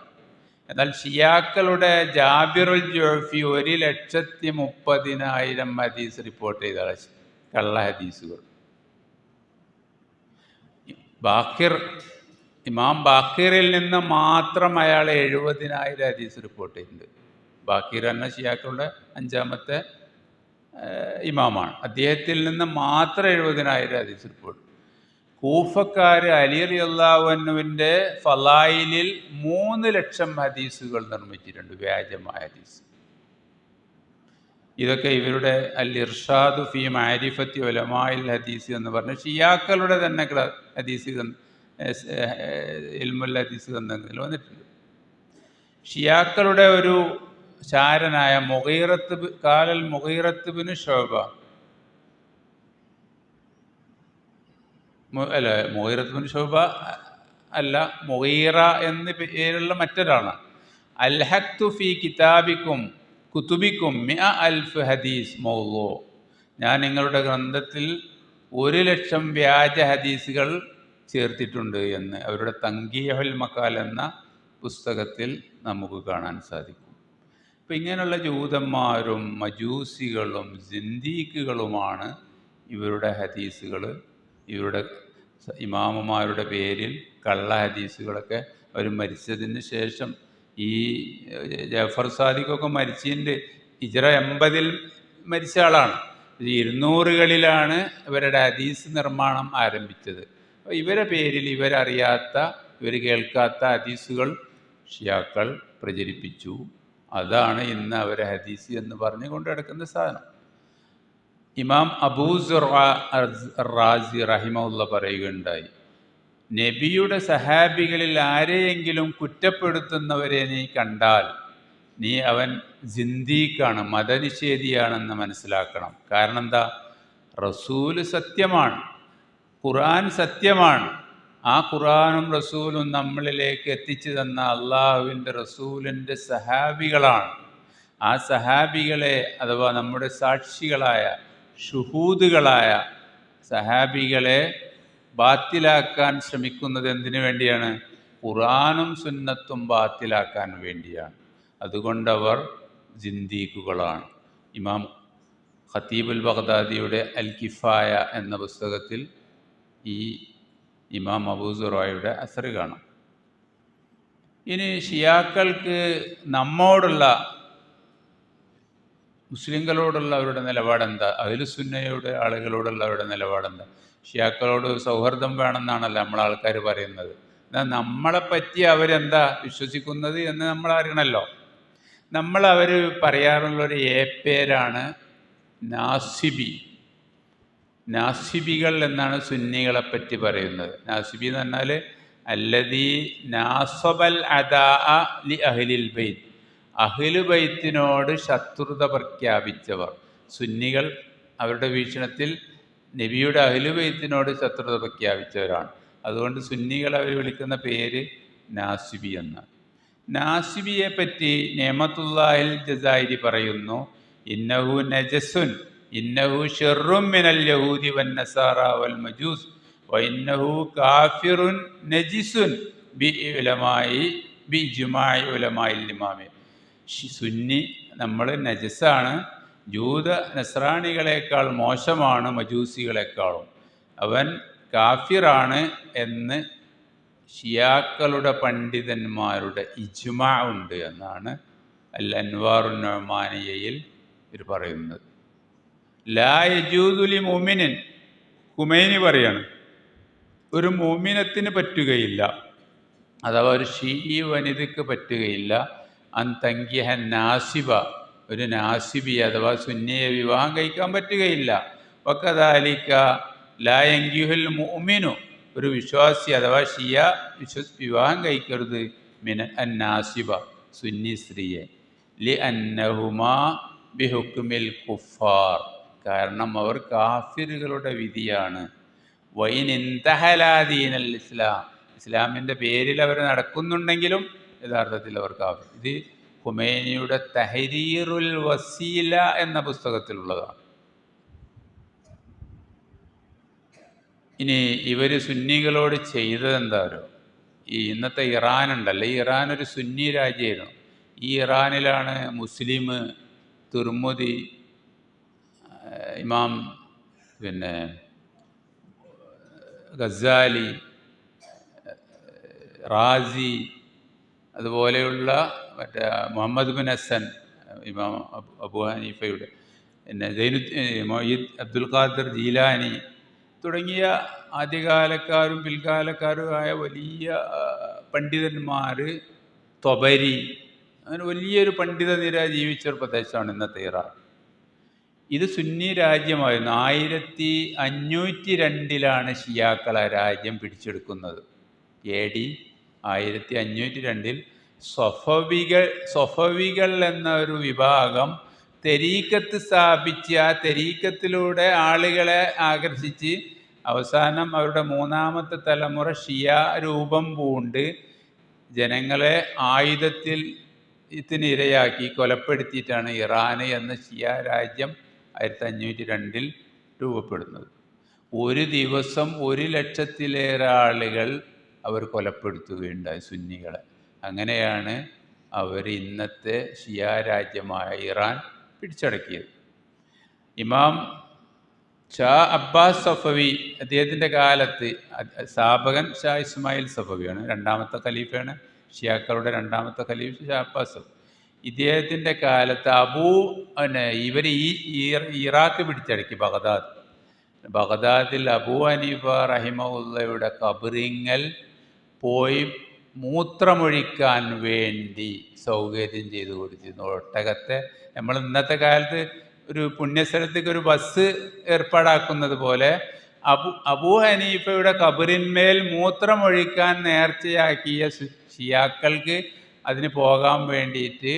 എന്നാൽ ഷിയാക്കളുടെ ജാബിറുൽ ജോഫി 1,30,000 ഹദീസ് റിപ്പോർട്ട് ചെയ്ത ആളാണ്. കള്ള ഹദീസുകൾ. ഇമാം ബാക്കിറിൽ നിന്ന് മാത്രം അയാൾ 70,000 ഹദീസ് റിപ്പോർട്ട് ചെയ്തിട്ടുണ്ട്. ബാക്കിർ എന്ന ഷിയാക്കളുടെ 5ാമത്തെ ഇമാമാണ്. അദ്ദേഹത്തിൽ നിന്ന് മാത്രം 70,000 ഹദീസ് റിപ്പോർട്ട്. കൂഫക്കാർ അലി റളിയല്ലാഹു അൻഹുവിൻ്റെ ഫലായിലിൽ 3,00,000 ഹദീസുകൾ നിർമ്മിച്ചിട്ടുണ്ട്, വ്യാജമായ ഹദീസ്. ഇതൊക്കെ ഇവരുടെ അൽ ഇർഷാദു ഫി മഅരിഫത്തി ഉലമാഇൽ ഹദീസ് എന്ന് പറഞ്ഞ ഷിയാക്കളുടെ തന്നെ ഹദീസ് ഇൽമുൽ ഹദീസ് ഗ്രന്ഥങ്ങളിൽ വന്നിട്ടുണ്ട്. ഷിയാക്കളുടെ ഒരു ശാരനായ മുഗീറത്ത് ബിൻ ശുഅബ, മുഗീറത്ത് ബിൻ ശുഅബ അല്ല, മുഗീറ എന്ന് പേരുള്ള മറ്റൊരാളാണ്. അൽഹഖ്തു ഫി കുതുബിക്കും 100,000 ഹദീസ് മൗളൂ, ഞാൻ നിങ്ങളുടെ ഗ്രന്ഥത്തിൽ 1,00,000 വ്യാജ ഹദീസുകൾ ചേർത്തിട്ടുണ്ട് എന്ന് അവരുടെ തൻഖീഹുൽ മഖാൽ എന്ന പുസ്തകത്തിൽ നമുക്ക് കാണാൻ സാധിക്കും. അപ്പം ഇങ്ങനെയുള്ള ജൂതന്മാരും മജൂസികളും സിന്ദീഖുകളുമാണ് ഇവരുടെ ഹദീസുകൾ, ഇവരുടെ ഇമാമുമാരുടെ പേരിൽ കള്ള ഹദീസുകളൊക്കെ അവർ മരിച്ചതിന് ശേഷം, ഈ ജഫർ സാദിഖൊക്കെ മരിച്ചതിൻ്റെ ഹിജ്റ 80 മരിച്ച ആളാണ്. 200കളിലാണ് ഇവരുടെ ഹദീസ് നിർമ്മാണം ആരംഭിച്ചത്. അപ്പോൾ ഇവരുടെ പേരിൽ ഇവരറിയാത്ത, ഇവർ കേൾക്കാത്ത ഹദീസുകൾ ഷിയാക്കൾ പ്രചരിപ്പിച്ചു. അതാണ് ഇന്ന് അവരെ ഹദീസ് എന്ന് പറഞ്ഞു കൊണ്ട് നടക്കുന്ന സാധനം. ഇമാം അബൂ സുർഅ റാസി റഹിമഹുള്ള പറയുകയുണ്ടായി, നബിയുടെ സഹാബികളിൽ ആരെയെങ്കിലും കുറ്റപ്പെടുത്തുന്നവരെ നീ കണ്ടാൽ അവൻ സിന്ദീഖാണ്, മതനിഷേധിയാണെന്ന് മനസ്സിലാക്കണം. കാരണം എന്താ? റസൂല് സത്യമാണ്, ഖുർആൻ സത്യമാണ്. ആ ഖുർആനും റസൂലും നമ്മളിലേക്ക് എത്തിച്ചു തന്ന അള്ളാഹുവിൻ്റെ റസൂലിൻ്റെ സഹാബികളാണ്. ആ സഹാബികളെ, അഥവാ നമ്മുടെ സാക്ഷികളായ ഷുഹൂദുകളായ സഹാബികളെ ബാത്തിലാക്കാൻ ശ്രമിക്കുന്നത് എന്തിനു വേണ്ടിയാണ്? ഖുർആനും സുന്നത്തും ബാത്തിലാക്കാൻ വേണ്ടിയാണ്. അതുകൊണ്ടവർ സിന്ദീഖുകളാണ്. ഇമാം ഖതീബുൽ ബഗ്ദാദിയുടെ അൽ കിഫായ എന്ന പുസ്തകത്തിൽ ഈ ഇമാം അബൂ സുറയുടെ അസർ കാണാം. ഇനി ഷിയാക്കൾക്ക് നമ്മോടുള്ള, മുസ്ലിങ്ങളോടുള്ള അവരുടെ നിലപാടെന്താ? അഹ്ലുസുന്നയുടെ ആളുകളോടുള്ള അവരുടെ നിലപാടെന്താ? ഷിയാക്കളോട് സൗഹാർദ്ദം വേണമെന്നാണല്ലോ നമ്മളാൾക്കാർ പറയുന്നത്. എന്നാൽ നമ്മളെപ്പറ്റി അവരെന്താ വിശ്വസിക്കുന്നത് എന്ന് നമ്മൾ അറിയണമല്ലോ. അവർ പറയാറുള്ളൊരു പേരാണ് നാസിബി. നാസിബികൾ എന്നാണ് സുന്നികളെപ്പറ്റി പറയുന്നത്. നാസിബി എന്ന് പറഞ്ഞാൽ അല്ലദീ നാസബൽ അദാ ലി അഹ്ലിൽ ബൈത്ത്, അഹ്ലു ബൈത്തിനോട് ശത്രുത പ്രഖ്യാപിച്ചവർ. സുന്നികൾ അവരുടെ വീക്ഷണത്തിൽ നബിയുടെ അഹ്ലു ബൈത്തിനോട് ശത്രുത പ്രഖ്യാപിച്ചവരാണ്. അതുകൊണ്ട് സുന്നികൾ അവർ വിളിക്കുന്ന പേര് നാസിബി എന്നാണ്. നാസിബിയെ പറ്റി നിഅമത്തുല്ലാഹിൽ ജസായിരി പറയുന്നു, ഇന്നഹു നജസുൻ ഇന്നഹു ഷർറും മിനൽ യഹൂദി വന്നസാറ വൽ മജൂസ് വഇന്നഹു കാഫിറുൻ നജിസുൻ ബിഇജ്മാഇ ഉലമാഇൽ ഇമാമി. സുന്നി നമ്മൾ നജസാണ്, ജൂത നസ്രാണികളെക്കാൾ മോശമാണ് മജൂസികളെക്കാളും, അവൻ കാഫിറാണ് എന്ന് ഷിയാക്കളുടെ പണ്ഡിതന്മാരുടെ ഇജ്മാ ഉണ്ട് എന്നാണ് അൽ അൻവാറുൻ നുഅ്മാനിയയിൽ ഇവർ പറയുന്നത്. ലാ യജൂദു ലി മുഅ്മിനിൻ, ഖുമൈനി പറയാണ്, ഒരു മുഅ്മിനത്തിന് പറ്റുകയില്ല, അഥവാ ഒരു ഷീഈ വനിതയ്ക്ക് പറ്റുകയില്ല, അൻ തങ്കിഹ നാസിബ, ഒരു നാസിബി അഥവാ സുന്നിയെ വിവാഹം കഴിക്കാൻ പറ്റുകയില്ല. വകദാലിക ലാ യൻകിഹുൽ മുഅ്മിനു, ഒരു വിശ്വാസി അഥവാ ഷിയ വിവാഹം കഴിക്കരുത് മിന അൻ നാസിബ, സുന്നി സ്ത്രീയെ, ലി അന്നഹുമാ ബിഹുക്മിൽ കുഫാർ, കാരണം അവർ കാഫിറുകളുടെ വിധിയാണ്. വൈൻ ഇൻതഹലാ ദീനൽ ഇസ്ലാം, ഇസ്ലാമിൻ്റെ പേരിൽ അവർ നടക്കുന്നുണ്ടെങ്കിലും യഥാർത്ഥത്തിൽ അവർ കാഫിർ. ഇത് ഖുമൈനിയുടെ തഹരീറുൽ വസീല എന്ന പുസ്തകത്തിലുള്ളതാണ്. ഇനി ഇവർ സുന്നികളോട് ചെയ്തതെന്താരോ, ഈ ഇന്നത്തെ ഇറാൻ ഉണ്ടല്ലോ, ഈ ഇറാൻ ഒരു സുന്നി രാജ്യമായിരുന്നു. ഈ ഇറാനിലാണ് മുസ്ലിം, തുർമുദി, ഇമാം ഗസാലി, റാസി, അതുപോലെയുള്ള മറ്റേ മുഹമ്മദ് ബിൻ ഹസൻ, ഇമാം അബൂ ഹനീഫയുടെ, മൊയ്യിദ് അബ്ദുൽ ഖാദിർ ജീലാനി തുടങ്ങിയ ആദ്യകാലക്കാരും പിൽക്കാലക്കാരുമായ വലിയ പണ്ഡിതന്മാർ, തൊബരി, അങ്ങനെ വലിയൊരു പണ്ഡിത നിര ജീവിച്ചൊരു പ്രദേശമാണ് ഇന്നത്തെ ഇറാൻ. ഇത് സുന്നി രാജ്യമായിരുന്നു. 1502 ഷിയാക്കൾ ആ രാജ്യം പിടിച്ചെടുക്കുന്നത്. AD 1502 സൊഫവികൾ എന്ന ഒരു വിഭാഗം തെരീക്കത്ത് സ്ഥാപിച്ച് ആ തെരീക്കത്തിലൂടെ ആളുകളെ ആകർഷിച്ച് അവസാനം അവരുടെ മൂന്നാമത്തെ തലമുറ ഷിയ രൂപം പൂണ്ട് ജനങ്ങളെ ആയുധത്തിൽ ഇരയാക്കി കൊലപ്പെടുത്തിയിട്ടാണ് ഇറാൻ എന്ന ഷിയ രാജ്യം 1502 രൂപപ്പെടുന്നത്. ഒരു ദിവസം 100,000-ലേറെ ആളുകൾ അവർ കൊലപ്പെടുത്തുകയുണ്ടായി, സുന്നികളെ. അങ്ങനെയാണ് അവർ ഇന്നത്തെ ഷിയ രാജ്യമായ ഇറാൻ പിടിച്ചടക്കിയത്. ഇമാം ഷാ അബ്ബാസ് സഫവി, അദ്ദേഹത്തിൻ്റെ കാലത്ത്, സ്ഥാപകൻ ഷാ ഇസ്മായിൽ സഫവിയാണ്, രണ്ടാമത്തെ ഖലീഫയാണ്, ഷിയാക്കളുടെ രണ്ടാമത്തെ ഖലീഫ ഷാ അബ്ബാസ് സഫവി. ഇദ്ദേഹത്തിൻ്റെ കാലത്ത് ഇവർ ഇറാഖ് പിടിച്ചടക്കി, ബഗ്ദാദിൽ അബൂ ഹനീഫ റഹിമഹുല്ലയുടെ ഖബറിങ്ങൽ പോയി മൂത്രമൊഴിക്കാൻ വേണ്ടി സൗകര്യം ചെയ്തു കൊടുത്തിരുന്നു. ഒട്ടകത്തെ നമ്മൾ ഇന്നത്തെ കാലത്ത് ഒരു പുണ്യസ്ഥലത്തേക്ക് ഒരു ബസ് ഏർപ്പാടാക്കുന്നത് പോലെ അബൂ ഹനീഫയുടെ ഖബറിന്മേൽ മൂത്രമൊഴിക്കാൻ നേർച്ചയാക്കിയ ഷിയാക്കൾക്ക് അതിന് പോകാൻ വേണ്ടിയിട്ട്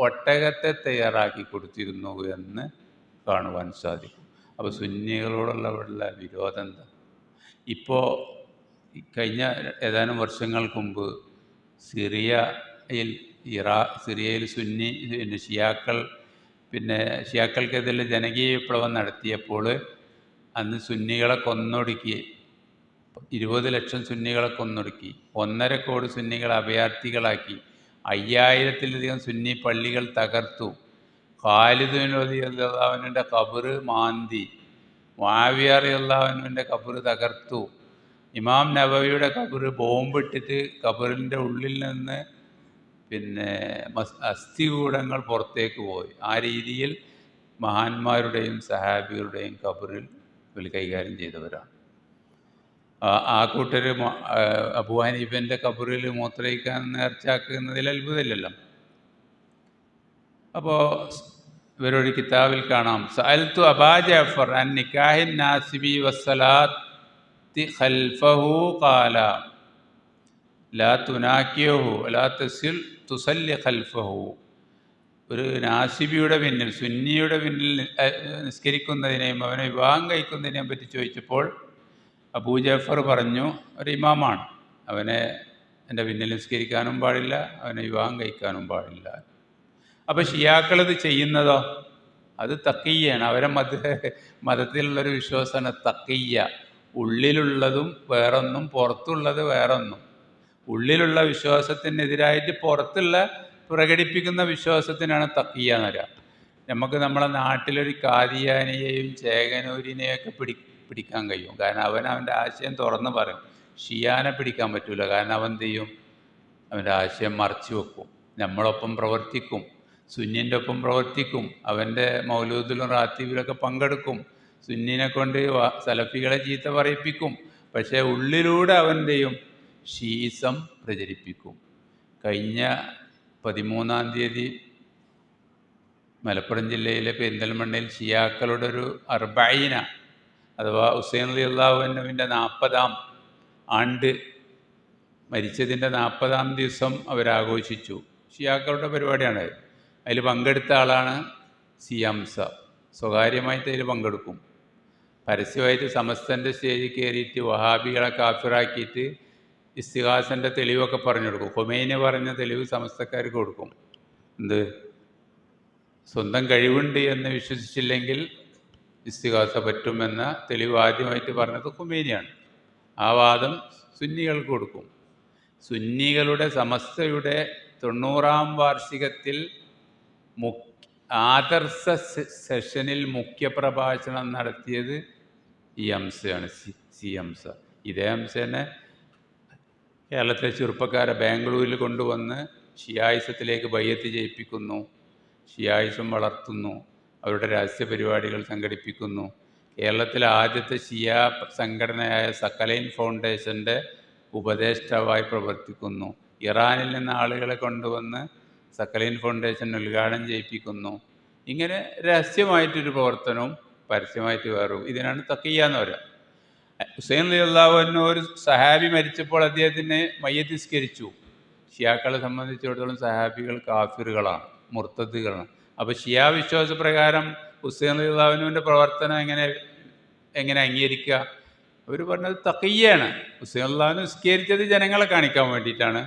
ഒട്ടകത്തെ തയ്യാറാക്കി കൊടുത്തിരുന്നു എന്ന് കാണുവാൻ സാധിക്കും. അപ്പോൾ സുന്നികളോടുള്ള വിരോധം എന്താ? ഇപ്പോൾ കഴിഞ്ഞ ഏതാനും വർഷങ്ങൾക്ക് മുമ്പ് സിറിയയിൽ സുന്നി ഷിയാക്കൾക്കെതിരെ ജനകീയ വിപ്ലവം നടത്തിയപ്പോൾ അന്ന് സുന്നികളെ കൊന്നൊടുക്കി, 20 ലക്ഷം സുന്നികളെ കൊന്നൊടുക്കി, 1.5 കോടി സുന്നികളെ അഭയാർത്ഥികളാക്കി, 5000-ലധികം സുന്നി പള്ളികൾ തകർത്തു, ഖാലിദ് റളിയല്ലാഹുവിൻ്റെ ഖബർ മാന്തി, മുആവിയ റളിയല്ലാഹുവിൻ്റെ ഖബർ തകർത്തു, ഇമാം നവവിയുടെ ഖബർ ബോംബിട്ടിട്ട് ഖബറിൻ്റെ ഉള്ളിൽ നിന്ന് അസ്ഥികൂടങ്ങൾ പുറത്തേക്ക് പോയി. ആ രീതിയിൽ മഹാന്മാരുടെയും സഹാബികളുടെയും ഖബറിൽ കൈകാര്യം ചെയ്തവരാണ്. ആ കൂട്ടർ അബൂ ഹനീഫൻ്റെ ഖബറിൽ മൂത്രയിക്കാൻ നേർച്ചയാക്കുന്നതിൽ അത്ഭുതമില്ലല്ലോ. അപ്പോൾ ഇവരൊരു കിതാബിൽ കാണാം, സഅൽതു അബാ ജഅഫർ അൻ നിക്കാഹിൻ നാസിബി വസ്സലാത്തി ഖൽഫഹു ഖാല ലാ തുനാക്കിയഹു ലാ തുസല്ലി ഖൽഫഹു. ഒരു നാസിബിയുടെ പിന്നിൽ, സുന്നിയുടെ പിന്നിൽ നിസ്കരിക്കുന്നതിനെയും അവനെ വിവാഹം കഴിക്കുന്നതിനെയും പറ്റി ചോദിച്ചപ്പോൾ അബൂ ജഅഫർ പറഞ്ഞു, ഒരു ഇമാമാണ്, അവനെ എൻ്റെ പിന്നിൽ നിസ്കരിക്കാനും പാടില്ല, അവനെ വിവാഹം കഴിക്കാനും പാടില്ല. അപ്പോൾ ഷിയാക്കളത് ചെയ്യുന്നതോ അത് തഖിയ്യാണ്. അവരെ മതത്തിലുള്ളൊരു വിശ്വാസമാണ് തഖിയ്യ. ഉള്ളിലുള്ളതും വേറൊന്നും പുറത്തുള്ളത് വേറൊന്നും. ഉള്ളിലുള്ള വിശ്വാസത്തിനെതിരായിട്ട് പുറത്തുള്ള പ്രകടിപ്പിക്കുന്ന വിശ്വാസത്തിനാണ് തഖിയ്യ എന്ന് പറയുക. നമുക്ക് നമ്മളെ നാട്ടിലൊരു കാദിയാനിയെയും ചേകനൂരിനെയൊക്കെ പിടിക്കാൻ കഴിയും. കാരണം അവൻ്റെ ആശയം തുറന്ന് പറയും. ഷിയാനെ പിടിക്കാൻ പറ്റില്ല. കാരണം അവൻ എന്ത് ചെയ്യും? അവൻ്റെ ആശയം മറച്ചു വെക്കും. നമ്മളൊപ്പം പ്രവർത്തിക്കും, സുന്നിൻ്റെ ഒപ്പം പ്രവർത്തിക്കും, അവൻ്റെ മൗലൂദിലും റാത്തീബിലൊക്കെ പങ്കെടുക്കും, സുന്നിനെ കൊണ്ട് സലഫികളെ ചീത്ത പറയിപ്പിക്കും. പക്ഷേ ഉള്ളിലൂടെ അവൻ്റെയും ഷീസം പ്രചരിപ്പിക്കും. കഴിഞ്ഞ 13-ാം തീയതി മലപ്പുറം ജില്ലയിലെ പെരിന്തൽമണ്ണയിൽ ഷിയാക്കളുടെ ഒരു അർബഈന അഥവാ ഹുസൈൻ റളിയല്ലാഹു അൻഹുവിൻ്റെ 40-ാം ആണ്ട്, മരിച്ചതിൻ്റെ 40-ാം ദിവസം അവരാഘോഷിച്ചു. ഷിയാക്കളുടെ പരിപാടിയാണ്. അതിൽ പങ്കെടുത്ത ആളാണ് സി ഹംസ. സ്വകാര്യമായിട്ട് അതിൽ പങ്കെടുക്കും. പരസ്യമായിട്ട് സമസ്തൻ്റെ സ്റ്റേജിൽ കയറിയിട്ട് വഹാബികളെ കാഫിറാക്കിയിട്ട് ഇസ്തിഗാസൻ്റെ തെളിവൊക്കെ പറഞ്ഞു കൊടുക്കും. ഖുമൈനി പറഞ്ഞ തെളിവ് സമസ്തക്കാർക്ക് കൊടുക്കും. എന്ത്? സ്വന്തം കഴിവുണ്ട് എന്ന് വിശ്വസിച്ചില്ലെങ്കിൽ ഇസ്തിഗാസ പറ്റുമെന്ന തെളിവ് ആദ്യമായിട്ട് പറഞ്ഞത് ഖുമൈനിയാണ്. ആ വാദം സുന്നികൾക്ക് കൊടുക്കും. സുന്നികളുടെ സമസ്തയുടെ 90-ാം വാർഷികത്തിൽ ആദർശ സെഷനിൽ മുഖ്യപ്രഭാഷണം നടത്തിയത് ഈ ഹംസയാണ്, സി ഹംസ. ഇതേ ഹംസനെ കേരളത്തിലെ ചെറുപ്പക്കാരെ ബാംഗ്ലൂരിൽ കൊണ്ടുവന്ന് ഷിയായിസത്തിലേക്ക് ബയ്യത്ത് ചെയ്യിപ്പിക്കുന്നു, ഷിയായിസം വളർത്തുന്നു, അവരുടെ രഹസ്യ പരിപാടികൾ സംഘടിപ്പിക്കുന്നു. കേരളത്തിലെ ആദ്യത്തെ ഷിയ സംഘടനയായ സക്കലൈൻ ഫൗണ്ടേഷൻ്റെ ഉപദേഷ്ടാവായി പ്രവർത്തിക്കുന്നു. ഇറാനിൽ നിന്ന് ആളുകളെ കൊണ്ടുവന്ന് സക്കലൈൻ ഫൗണ്ടേഷൻ ഉദ്ഘാടനം ചെയ്യിപ്പിക്കുന്നു. ഇങ്ങനെ രഹസ്യമായിട്ടൊരു പ്രവർത്തനവും പരസ്യമായിട്ട് വേറും. ഇതിനാണ് തഖിയ്യ എന്ന് പറയുക. ഹുസൈൻ റളിയല്ലാഹു അൻഹു ഒരു സഹാബി മരിച്ചപ്പോൾ അദ്ദേഹത്തിന് മയ്യത്ത് നിസ്കരിച്ചു. ഷിയാക്കളെ സംബന്ധിച്ചിടത്തോളം സഹാബികൾ കാഫിറുകളാണ്, മുർത്തദ്ദുകളാണ്. അപ്പോൾ ഷിയാ വിശ്വാസപ്രകാരം ഹുസൈൻ റളിയല്ലാഹു അൻഹുവിൻ്റെ പ്രവർത്തനം എങ്ങനെ അംഗീകരിക്കുക? അവർ പറഞ്ഞത് തഖിയ്യാണ്. ഹുസൈൻ റളിയല്ലാഹു അൻഹു നിസ്കരിച്ചത് ജനങ്ങളെ കാണിക്കാൻ വേണ്ടിയിട്ടാണ്.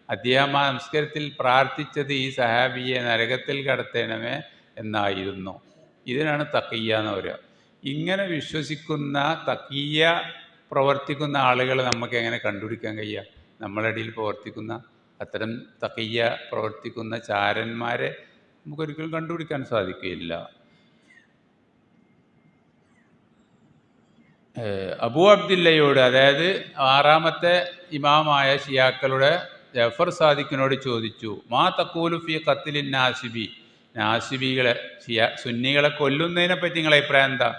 അദ്ദേഹം ആ നമസ്കാരത്തിൽ പ്രാർത്ഥിച്ചത് ഈ സഹാബിയെ നരകത്തിൽ കടത്തേണമേ എന്നായിരുന്നു. ഇതിനാണ് തഖിയ്യ എന്ന് പറയുക. ഇങ്ങനെ വിശ്വസിക്കുന്ന തഖിയ്യ പ്രവർത്തിക്കുന്ന ആളുകളെ നമുക്ക് എങ്ങനെ കണ്ടുപിടിക്കാൻ കഴിയുക? നമ്മളുടെ ഇടയിൽ പ്രവർത്തിക്കുന്ന അത്തരം തഖിയ്യ പ്രവർത്തിക്കുന്ന ചാരന്മാരെ നമുക്കൊരിക്കലും കണ്ടുപിടിക്കാൻ സാധിക്കുകയില്ല. അബൂ അബ്ദില്ലയോട്, അതായത് 6-ാമത്തെ ഇമാമായ ഷിയാക്കളുടെ ജഅഫർ സാദിഖിനോട് ചോദിച്ചു, മാ തഖൂലു ഫീ ഖത്ലിൻ നാസിബി, നാസിബികളെ സുന്നികളെ കൊല്ലുന്നതിനെ പറ്റി നിങ്ങളുടെ അഭിപ്രായം എന്താ?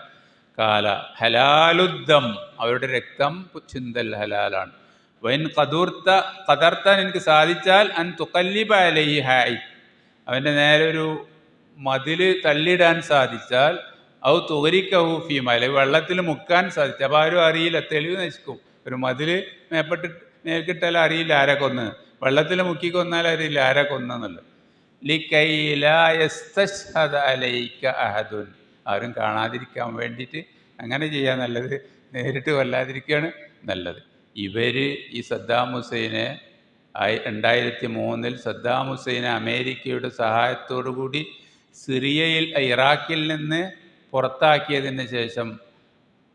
കാല ഹലാലുദ്ദം, അവരുടെ രക്തം ചിന്തൽ ഹലാലാണ്. വൈൻ ഖദർത്ത, എനിക്ക് സാധിച്ചാൽ അൻ തുഖല്ലിബ അലൈഹി ഹായി, അവൻ്റെ നേരെ ഒരു മതിൽ തള്ളിയിടാൻ സാധിച്ചാൽ, ഔ തുഗ്രിക്കഹു ഫീ മാ, വെള്ളത്തിൽ മുക്കാൻ സാധിച്ചാൽ, അപ്പോൾ ആരും അറിയില്ല, തെളിവ് നശിക്കും. ഒരു മതിൽ നേർക്കിട്ടാൽ അറിയില്ല ആരെ കൊന്ന്, വെള്ളത്തിൽ മുക്കി കൊന്നാൽ അറിയില്ല ആരെ കൊന്നെന്നുള്ളത്. ലിക്കൈ ലാ യസ്തശ്ഹദ അലൈക അഹദുൻ, ആരും കാണാതിരിക്കാൻ വേണ്ടിയിട്ട് അങ്ങനെ ചെയ്യാൻ നല്ലത്, നേരിട്ട് കൊല്ലാതിരിക്കുകയാണ് നല്ലത്. ഇവർ ഈ സദ്ദാം ഹുസൈനെ 2003 സദ്ദാം ഹുസൈനെ അമേരിക്കയുടെ സഹായത്തോടു കൂടി സിറിയയിൽ, ഇറാഖിൽ നിന്ന് പുറത്താക്കിയതിന് ശേഷം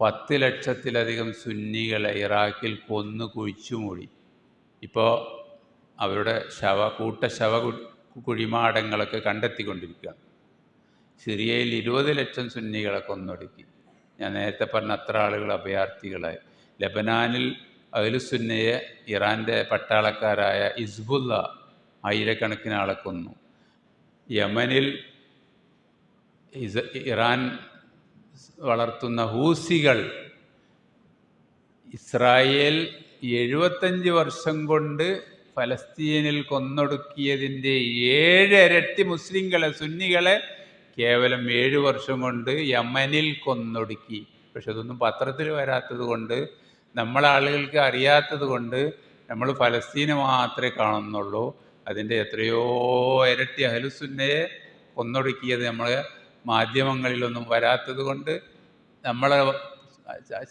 10 ലക്ഷത്തിലധികം സുന്നികളെ ഇറാഖിൽ കൊന്നു കുഴിച്ചുമൂടി. ഇപ്പോൾ അവരുടെ കൂട്ടശവ കുഴിമാടങ്ങളൊക്കെ കണ്ടെത്തിക്കൊണ്ടിരിക്കുകയാണ്. സിറിയയിൽ 20 ലക്ഷം സുന്നികളെ കൊന്നൊടുക്കി. ഞാൻ നേരത്തെ പറഞ്ഞ അത്ര ആളുകൾ അഭയാർത്ഥികളായി. ലബനാനിൽ അഹ്ലുസുന്നയെ ഇറാൻ്റെ പട്ടാളക്കാരായ ഹിസ്ബുള്ള ആയിരക്കണക്കിന് ആളെ കൊന്നു. യമനിൽ ഇറാൻ വളർത്തുന്ന ഹൂസികൾ ഇസ്രായേൽ 75 വർഷം കൊണ്ട് ഫലസ്തീനിൽ കൊന്നൊടുക്കിയതിൻ്റെ 7 ഇരട്ടി മുസ്ലിങ്ങളെ, സുന്നികളെ കേവലം 7 വർഷം കൊണ്ട് യമനിൽ കൊന്നൊടുക്കി. പക്ഷെ അതൊന്നും പത്രത്തിൽ വരാത്തത് കൊണ്ട്, നമ്മളെ ആളുകൾക്ക് അറിയാത്തത് കൊണ്ട് നമ്മൾ ഫലസ്തീന് മാത്രമേ കാണുന്നുള്ളൂ. അതിൻ്റെ എത്രയോ ഇരട്ടി അഹ്ലുസുന്നയെ കൊന്നൊടുക്കിയത് നമ്മളെ മാധ്യമങ്ങളിലൊന്നും വരാത്തത് കൊണ്ട്, നമ്മളെ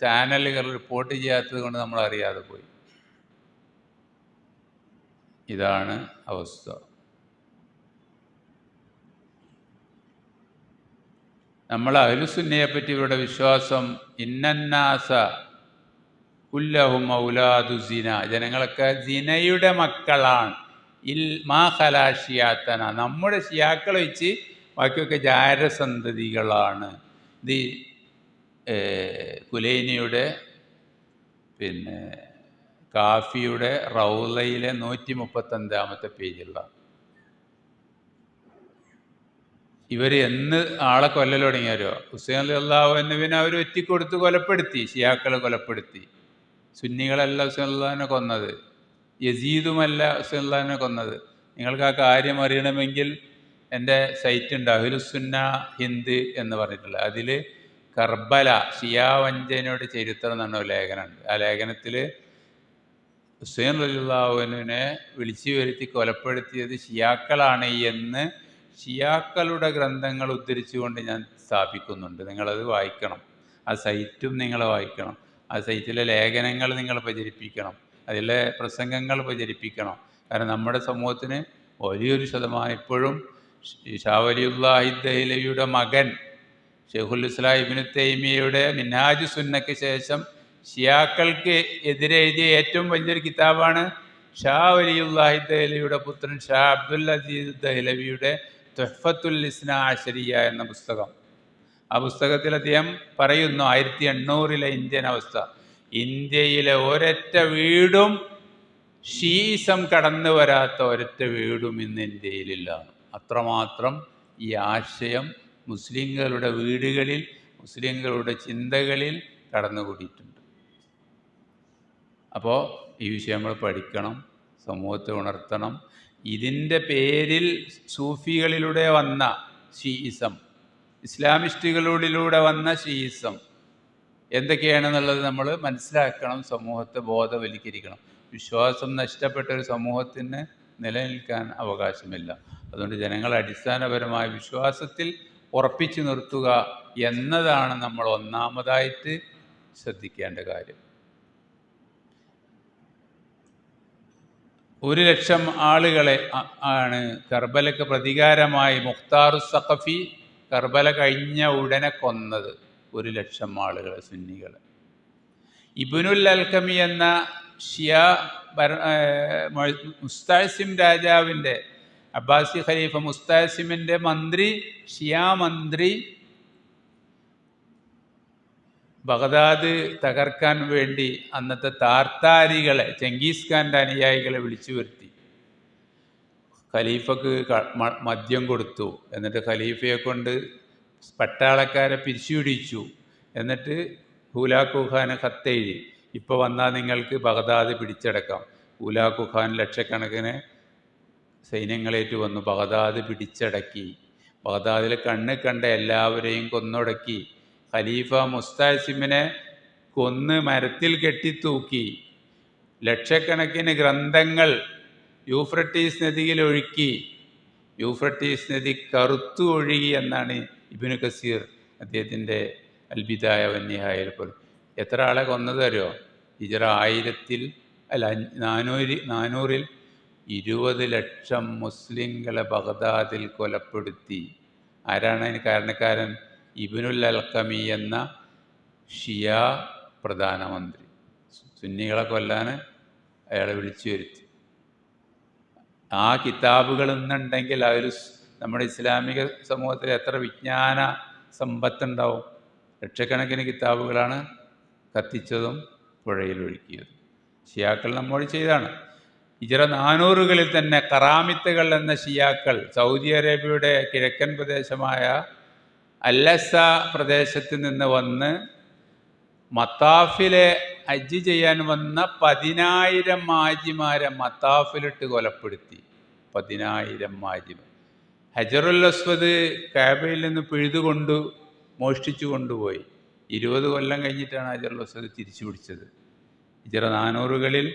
ചാനലുകൾ റിപ്പോർട്ട് ചെയ്യാത്തത് കൊണ്ട് നമ്മൾ അറിയാതെ പോയി. ഇതാണ് അവസ്ഥ. നമ്മൾ അഹ്ലുസുന്നയെ പറ്റി ഇവരുടെ വിശ്വാസം ഇന്നന്നാസ കുല്ലഹും ഔലാദു സിന, ജനങ്ങളൊക്കെ സിനയുടെ മക്കളാണ്. മാ ഖലാ ഷിയാത്തന, നമ്മുടെ ഷിയാക്കൾ വെച്ച് ബാക്കിയൊക്കെ ജാരസന്തതികളാണ്. ഇത് കുലൈനിയുടെ കാഫിയുടെ റൗളയിലെ 135-ാമത്തെ പേജുള്ള. ഇവർ എന്ന് ആളെ കൊല്ലൽ തുടങ്ങിയാരോ, ഹുസൈൻ റളിയല്ലാഹു അൻഹുവിനെ അവർ ഒറ്റിക്കൊടുത്ത് കൊലപ്പെടുത്തി, ഷിയാക്കളെ കൊലപ്പെടുത്തി. സുന്നികളല്ല ഹുസൈൻ റളിയല്ലാഹുവിനെ കൊന്നത്, യസീദുമല്ല ഹുസൈൻ റളിയല്ലാഹുവിനെ കൊന്നത്. നിങ്ങൾക്ക് ആ കാര്യം അറിയണമെങ്കിൽ എൻ്റെ സൈറ്റ് ഉണ്ട്, അഹ്ലുസുന്ന ഹിന്ദ് എന്ന് പറഞ്ഞിട്ടുള്ള. അതിൽ കർബല ഷിയാ വഞ്ചനയുടെ ചരിത്രം എന്ന് പറഞ്ഞ ലേഖനമുണ്ട്. ആ ലേഖനത്തിൽ ഹുസൈൻ റളിയല്ലാഹു അൻഹുവിനെ വിളിച്ചു വരുത്തി കൊലപ്പെടുത്തിയത് ഷിയാക്കളാണ് എന്ന് ഷിയാക്കളുടെ ഗ്രന്ഥങ്ങൾ ഉദ്ധരിച്ചുകൊണ്ട് ഞാൻ സ്ഥാപിക്കുന്നുണ്ട്. നിങ്ങളത് വായിക്കണം. ആ സൈറ്റും നിങ്ങൾ വായിക്കണം. ആ സൈറ്റിലെ ലേഖനങ്ങൾ നിങ്ങൾ പ്രചരിപ്പിക്കണം, അതിലെ പ്രസംഗങ്ങൾ പ്രചരിപ്പിക്കണം. കാരണം നമ്മുടെ സമൂഹത്തിന് വലിയൊരു ശതമാനം ഇപ്പോഴും ഷാ വലിയുല്ലാഹി ദഹ്ലവിയുടെ മകൻ ഷെയ്ഖുൽ ഇസ്ലാം ഇബ്നു തൈമിയയുടെ മിൻഹാജ് സുന്നക്ക് ശേഷം ഷിയാക്കൾക്ക് എതിരെ എഴുതിയ ഏറ്റവും വലിയൊരു കിതാബാണ് ഷാ വലിയുല്ലാഹി ദഹ്ലവിയുടെ പുത്രൻ ഷാ അബ്ദുൽ അസീസ് ദഹ്ലവിയുടെ തുഹ്ഫത്തുൽ ഇസ്നാ അശരിയ എന്ന പുസ്തകം. ആ പുസ്തകത്തിൽ അദ്ദേഹം പറയുന്നു 1800-ലെ ഇന്ത്യൻ അവസ്ഥ. ഇന്ത്യയിലെ ഒരൊറ്റ വീടും ഷീസം കടന്നു വരാത്ത ഒരൊറ്റ വീടും ഇന്ന് ഇന്ത്യയിലില്ല. അത്രമാത്രം ഈ ആശയം മുസ്ലിങ്ങളുടെ വീടുകളിൽ, മുസ്ലിങ്ങളുടെ ചിന്തകളിൽ കടന്നുകൂടിയിട്ടുണ്ട്. അപ്പോൾ ഈ വിഷയം നമ്മൾ പഠിക്കണം, സമൂഹത്തെ ഉണർത്തണം. ഇതിൻ്റെ പേരിൽ സൂഫികളിലൂടെ വന്ന ഷീയിസം, ഇസ്ലാമിസ്റ്റുകളിലൂടെ വന്ന ഷീയിസം എന്തൊക്കെയാണെന്നുള്ളത് നമ്മൾ മനസ്സിലാക്കണം, സമൂഹത്തെ ബോധവൽക്കരിക്കണം. വിശ്വാസം നഷ്ടപ്പെട്ട ഒരു സമൂഹത്തിന് നിലനിൽക്കാൻ അവകാശമില്ല. അതുകൊണ്ട് ജനങ്ങളെ അടിസ്ഥാനപരമായ വിശ്വാസത്തിൽ ഉറപ്പിച്ചു നിർത്തുക എന്നതാണ് നമ്മൾ ഒന്നാമതായിട്ട് ശ്രദ്ധിക്കേണ്ട കാര്യം. 1,00,000 ആളുകളെ ആണ് കർബലക്ക് പ്രതികാരമായി മുഖ്താറു സഖഫി കർബല കഴിഞ്ഞ ഉടനെ കൊന്നത്. 1,00,000 ആളുകളെ, സുന്നികളെ. ഇബ്നുൽ അൽഖമി എന്ന ഷിയ മുസ്താസിം രാജാവിൻ്റെ, അബ്ബാസി ഖലീഫ മുസ്താസിമിൻ്റെ മന്ത്രി, ഷിയാ മന്ത്രി ബഗ്ദാദ് തകർക്കാൻ വേണ്ടി അന്നത്തെ താർത്താരികളെ, ചെങ്കീസ് ഖാൻ്റെ അനുയായികളെ വിളിച്ചു വരുത്തി. ഖലീഫക്ക് മദ്യം കൊടുത്തു. എന്നിട്ട് ഖലീഫയെ കൊണ്ട് പട്ടാളക്കാരെ പിരിച്ചുപിടിച്ചു. എന്നിട്ട് ഹുലാക്കു ഖാന് ഖത്തെഴുതി, ഇപ്പോൾ വന്നാൽ നിങ്ങൾക്ക് ബഗ്ദാദ് പിടിച്ചടക്കാം. ഹുലാക്കു ഖാൻ ലക്ഷക്കണക്കിന് സൈന്യങ്ങളേറ്റ് വന്നു, ബഗ്ദാദ് പിടിച്ചടക്കി. ബഗ്ദാദിൽ കണ്ട എല്ലാവരെയും കൊന്നൊടുക്കി. ഖലീഫ മുസ്താസിമിനെ കൊന്ന് മരത്തിൽ കെട്ടിത്തൂക്കി. ലക്ഷക്കണക്കിന് ഗ്രന്ഥങ്ങൾ യൂഫ്രട്ടീസ് നദിയിൽ ഒഴുക്കി. യൂഫ്രട്ടീസ് നദി കറുത്തു ഒഴുകി എന്നാണ് ഇബ്നു കസീർ അദ്ദേഹത്തിൻ്റെ അൽ ബിദായ വന്നിഹായയിൽ പോലും. എത്ര ആളെ കൊന്നത് അറിയോ? ഹിജ്റ 400-ൽ 20 ലക്ഷം മുസ്ലിങ്ങളെ ബഗ്ദാദിൽ കൊലപ്പെടുത്തി. ആരാണ് അതിന് കാരണക്കാരൻ? ഇബ്നുൽ അൽഖമി എന്ന ഷിയ പ്രധാനമന്ത്രി. സുന്നികളെ കൊല്ലാൻ അയാളെ വിളിച്ചു വരുത്തി. ആ കിതാബുകൾ ഇന്നുണ്ടെങ്കിൽ അതിൽ നമ്മുടെ ഇസ്ലാമിക സമൂഹത്തിൽ എത്ര വിജ്ഞാന സമ്പത്തുണ്ടാവും. ലക്ഷക്കണക്കിന് കിതാബുകളാണ് കത്തിച്ചതും പുഴയിലൊഴുക്കിയതും. ഷിയാക്കൾ നമ്മോട് ചെയ്താണ്. ഹിജ്റ 400-കളിൽ തന്നെ കറാമിത്തുകൾ എന്ന ഷിയാക്കൾ സൗദി അറേബ്യയുടെ കിഴക്കൻ പ്രദേശമായ അല്ലസ പ്രദേശത്ത് നിന്ന് വന്ന് മത്താഫിലെ ഹജ്ജ് ചെയ്യാൻ വന്ന 10,000 മാജിമാരെ മത്താഫിലിട്ട് കൊലപ്പെടുത്തി. 10,000 മാജിമാർ. ഹജറുൽ അസ്വദ് കാബയിൽ നിന്ന് പിഴുതുകൊണ്ട് മോഷ്ടിച്ചു കൊണ്ടുപോയി. 20 കൊല്ലം കഴിഞ്ഞിട്ടാണ് ഹജറുൽ അസ്വദ് തിരിച്ചു പിടിച്ചത്. ഹിജറ 400കളിൽ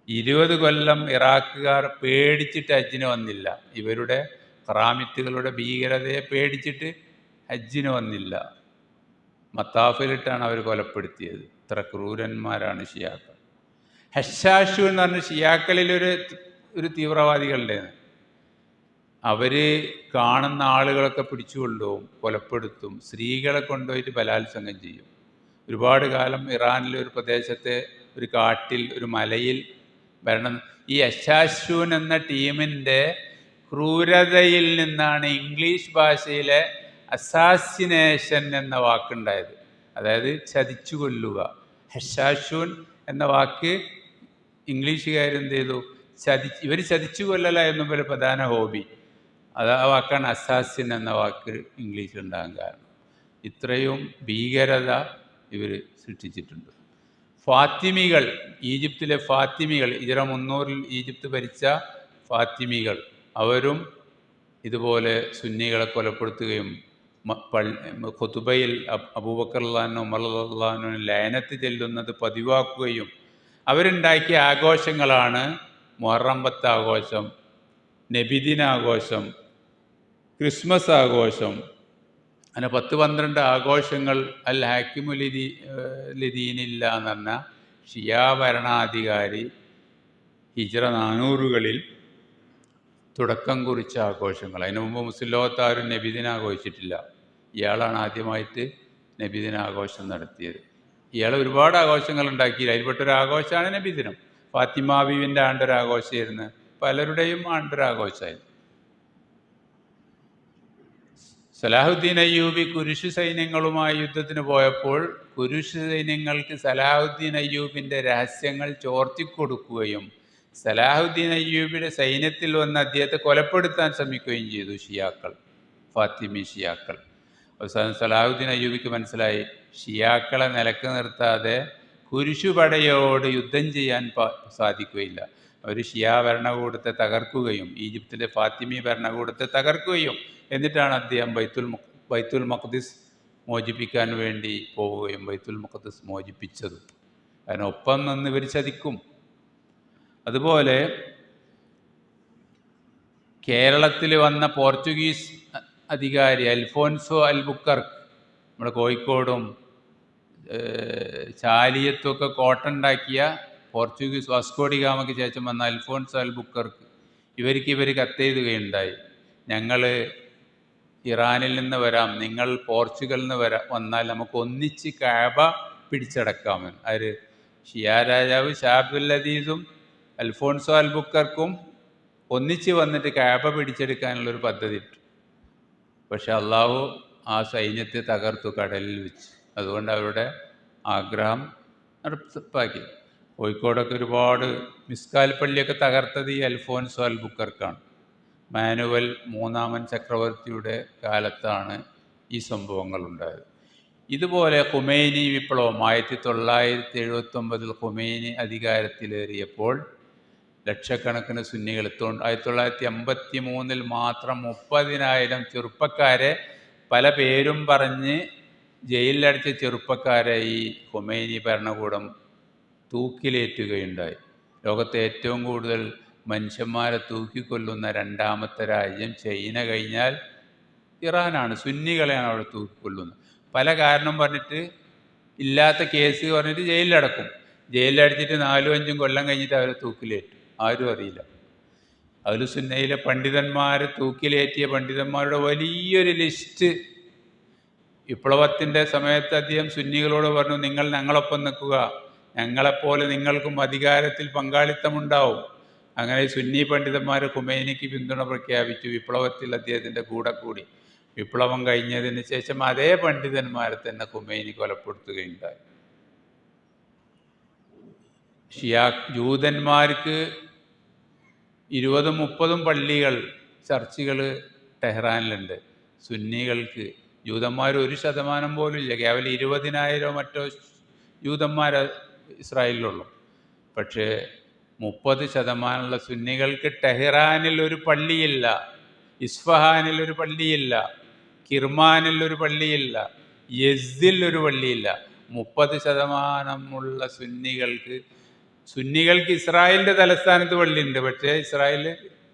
20 കൊല്ലം ഇറാഖുകാർ പേടിച്ചിട്ട് ഹജ്ജിന് വന്നില്ല. ഇവരുടെ ഖറാമിത്തുകളുടെ ഭീകരതയെ പേടിച്ചിട്ട് ഹജ്ജിന് വന്നില്ല. മത്താഫിലിട്ടാണ് അവർ കൊലപ്പെടുത്തിയത്. ഇത്ര ക്രൂരന്മാരാണ് ഷിയാക്കൾ. ഹഷാഷു എന്ന് പറഞ്ഞ ഷിയാക്കളിലൊരു തീവ്രവാദികളുടേന്ന്. അവർ കാണുന്ന ആളുകളൊക്കെ പിടിച്ചു കൊണ്ടുപോകും, കൊലപ്പെടുത്തും, സ്ത്രീകളെ കൊണ്ടുപോയിട്ട് ബലാത്സംഗം ചെയ്യും. ഒരുപാട് കാലം ഇറാനിലെ ഒരു പ്രദേശത്തെ ഒരു കാട്ടിൽ ഒരു മലയിൽ ഭരണം. ഈ അഷാഷൂൻ എന്ന ടീമിൻ്റെ ക്രൂരതയിൽ നിന്നാണ് ഇംഗ്ലീഷ് ഭാഷയിലെ അസാസിനേഷൻ എന്ന വാക്കുണ്ടായത്. അതായത് ചതിച്ചു കൊല്ലുക. ഹഷാഷൂൻ എന്ന വാക്ക് ഇംഗ്ലീഷുകാരെന്ത് ചെയ്തു? ഇവർ ചതിച്ചു കൊല്ലലായിരുന്നു ഇവരുടെ പ്രധാന ഹോബി. ആ വാക്കാണ് അസാസിൻ എന്ന വാക്ക് ഇംഗ്ലീഷിലുണ്ടാകാൻ കാരണം. ഇത്രയും ഭീകരത ഇവർ സൃഷ്ടിച്ചിട്ടുണ്ട്. ഫാത്തിമികൾ, ഈജിപ്തിലെ ഫാത്തിമികൾ, ഹിജറ 300 ഈജിപ്ത് ഭരിച്ച ഫാത്തിമികൾ, അവരും ഇതുപോലെ സുന്നികളെ കൊലപ്പെടുത്തുകയും ഖുതുബയിൽ അബൂബക്കർ റളിയല്ലാഹു ഉമർ റളിയല്ലാഹു ലഅനത്ത് ചെല്ലുന്നത് പതിവാക്കുകയും അവരുണ്ടാക്കിയ ആഘോഷങ്ങളാണ് മുഹറം 10 ആഘോഷം, നബിദിനാഘോഷം, ക്രിസ്മസ് ആഘോഷം. അങ്ങനെ 10-12 ആഘോഷങ്ങൾ അൽ ഹാക്കിമു ലിദീനില്ല എന്ന് പറഞ്ഞ ഷിയാ ഭരണാധികാരി ഹിജ്റ 400കളിൽ തുടക്കം കുറിച്ച ആഘോഷങ്ങൾ. അതിനു മുമ്പ് മുസ്ലിം ലോകത്താരും നബിദിനം ആഘോഷിച്ചിട്ടില്ല. ഇയാളാണ് ആദ്യമായിട്ട് നബിദിനാഘോഷം നടത്തിയത്. ഇയാൾ ഒരുപാട് ആഘോഷങ്ങൾ ഉണ്ടാക്കിയില്ല. അതിൽപ്പെട്ടൊരു ആഘോഷമാണ് നബിദിനം. ഫാത്തിമ ബീവിൻ്റെ ആണ്ടൊരാഘോഷമായിരുന്നു, പലരുടെയും ആണ്ടൊരാഘോഷമായിരുന്നു. സലാഹുദ്ദീൻ അയ്യൂബി കുരിശു സൈന്യങ്ങളുമായി യുദ്ധത്തിന് പോയപ്പോൾ കുരിശു സൈന്യങ്ങൾക്ക് സലാഹുദ്ദീൻ അയ്യൂബിൻ്റെ രഹസ്യങ്ങൾ ചോർത്തിക്കൊടുക്കുകയും സലാഹുദ്ദീൻ അയ്യൂബിയുടെ സൈന്യത്തിൽ വന്ന് അദ്ദേഹത്തെ കൊലപ്പെടുത്താൻ ശ്രമിക്കുകയും ചെയ്തു ഷിയാക്കൾ, ഫാത്തിമി ഷിയാക്കൾ. അവസാനം സലാഹുദ്ദീൻ അയ്യൂബിക്ക് മനസ്സിലായി, ഷിയാക്കളെ നിലക്ക് നിർത്താതെ കുരിശുപടയോട് യുദ്ധം ചെയ്യാൻ സാധിക്കുകയില്ല. അവർ ഷിയാ ഭരണകൂടത്തെ തകർക്കുകയും ഈജിപ്തിലെ ഫാത്തിമി ഭരണകൂടത്തെ തകർക്കുകയും എന്നിട്ടാണ് അദ്ദേഹം ബൈത്തുൽ മഖ്ദിസ് മോചിപ്പിക്കാൻ വേണ്ടി പോവുകയും ബൈത്തുൽ മഖ്ദിസ് മോചിപ്പിച്ചതും. കാരണം ഒപ്പം നിന്ന് ഇവർ ചതിക്കും. അതുപോലെ കേരളത്തിൽ വന്ന പോർച്ചുഗീസ് അധികാരി അൽഫോൻസോ അൽബുക്കർക്ക്, നമ്മുടെ കോഴിക്കോടും ചാലിയത്തുമൊക്കെ കോട്ടുണ്ടാക്കിയ പോർച്ചുഗീസ് വാസ്കോഡി ഗാമയ്ക്ക് ശേഷം വന്ന അൽഫോൻസോ അൽബുക്കർക്ക് ഇവർ കത്തെഴുതുകയുണ്ടായി, ഞങ്ങൾ ഇറാനിൽ നിന്ന് വരാം, നിങ്ങൾ പോർച്ചുഗലിൽ നിന്ന് വന്നാൽ നമുക്ക് ഒന്നിച്ച് കഅബ പിടിച്ചടക്കാമെന്ന്. അവർ ഷിയാ രാജാവ് ഷാ അബ്ദുൽ അസീസും അൽഫോൻസോ അൽബുക്കർക്കും ഒന്നിച്ച് വന്നിട്ട് കഅബ പിടിച്ചെടുക്കാനുള്ളൊരു പദ്ധതി ഇട്ടു. പക്ഷെ അള്ളാഹു ആ സൈന്യത്തെ തകർത്തു കടലിൽ വെച്ച്. അതുകൊണ്ട് അവരുടെ ആഗ്രഹം നടപ്പാക്കി. കോഴിക്കോടൊക്കെ ഒരുപാട് മിസ്കാൽ പള്ളിയൊക്കെ തകർത്തത് ഈ അൽഫോൻസോ അൽബുക്കർക്കാണ്. മാനുവൽ 3-ാമൻ ചക്രവർത്തിയുടെ കാലത്താണ് ഈ സംഭവങ്ങൾ ഉണ്ടായത്. ഇതുപോലെ ഖുമൈനി വിപ്ലവം 1979 ഖുമൈനി അധികാരത്തിലേറിയപ്പോൾ ലക്ഷക്കണക്കിന് സുന്നികൾ 1983 മാത്രം 30,000 ചെറുപ്പക്കാരെ പല പേരും പറഞ്ഞ് ജയിലിലടച്ച ചെറുപ്പക്കാരെ ഈ ഖുമൈനി ഭരണകൂടം തൂക്കിലേറ്റുകയുണ്ടായി. ലോകത്തെ ഏറ്റവും കൂടുതൽ മനുഷ്യന്മാരെ തൂക്കിക്കൊല്ലുന്ന 2ാമത്തെ രാജ്യം ചൈന കഴിഞ്ഞാൽ ഇറാനാണ്. സുന്നികളെയാണ് അവിടെ തൂക്കിക്കൊല്ലുന്നത്. പല കാരണം പറഞ്ഞിട്ട് ഇല്ലാത്ത കേസ് പറഞ്ഞിട്ട് ജയിലിലടക്കും. ജയിലിലടച്ചിട്ട് 4-5 കൊല്ലം കഴിഞ്ഞിട്ട് അവരെ തൂക്കിലേറ്റും. ആരും അറിയില്ല. അതിൽ സുന്നയിലെ പണ്ഡിതന്മാർ, തൂക്കിലേറ്റിയ പണ്ഡിതന്മാരുടെ വലിയൊരു ലിസ്റ്റ്. വിപ്ലവത്തിൻ്റെ സമയത്ത് അദ്ദേഹം സുന്നികളോട് പറഞ്ഞു, നിങ്ങൾ ഞങ്ങളൊപ്പം നിൽക്കുക, ഞങ്ങളെപ്പോലെ നിങ്ങൾക്കും അധികാരത്തിൽ പങ്കാളിത്തമുണ്ടാവും. അങ്ങനെ സുന്നി പണ്ഡിതന്മാർ ഖുമൈനിക്ക് പിന്തുണ പ്രഖ്യാപിച്ചു. വിപ്ലവത്തിൽ അദ്ദേഹത്തിൻ്റെ കൂടെ കൂടി. വിപ്ലവം കഴിഞ്ഞതിന് ശേഷം അതേ പണ്ഡിതന്മാരെ തന്നെ ഖുമൈനി കൊലപ്പെടുത്തുകയുണ്ടായി. ജൂതന്മാർക്ക് 20-30 പള്ളികൾ, ചർച്ചുകൾ ടെഹ്റാനിലുണ്ട്. സുന്നികൾക്ക്, ജൂതന്മാർ 1% പോലും ഇല്ല. കേവലം 20,000 മറ്റോ ജൂതന്മാർ ഇസ്രായേലിലുള്ളൂ. പക്ഷേ 30% സുന്നികൾക്ക് ടെഹ്റാനിൽ ഒരു പള്ളിയില്ല, ഇസ്ഫഹാനിൽ ഒരു പള്ളിയില്ല, കിർമാനിൽ ഒരു പള്ളിയില്ല, യസിൽ ഒരു പള്ളിയില്ല. 30% സുന്നികൾക്ക് ഇസ്രായേലിൻ്റെ തലസ്ഥാനത്ത് പള്ളിയുണ്ട്, പക്ഷേ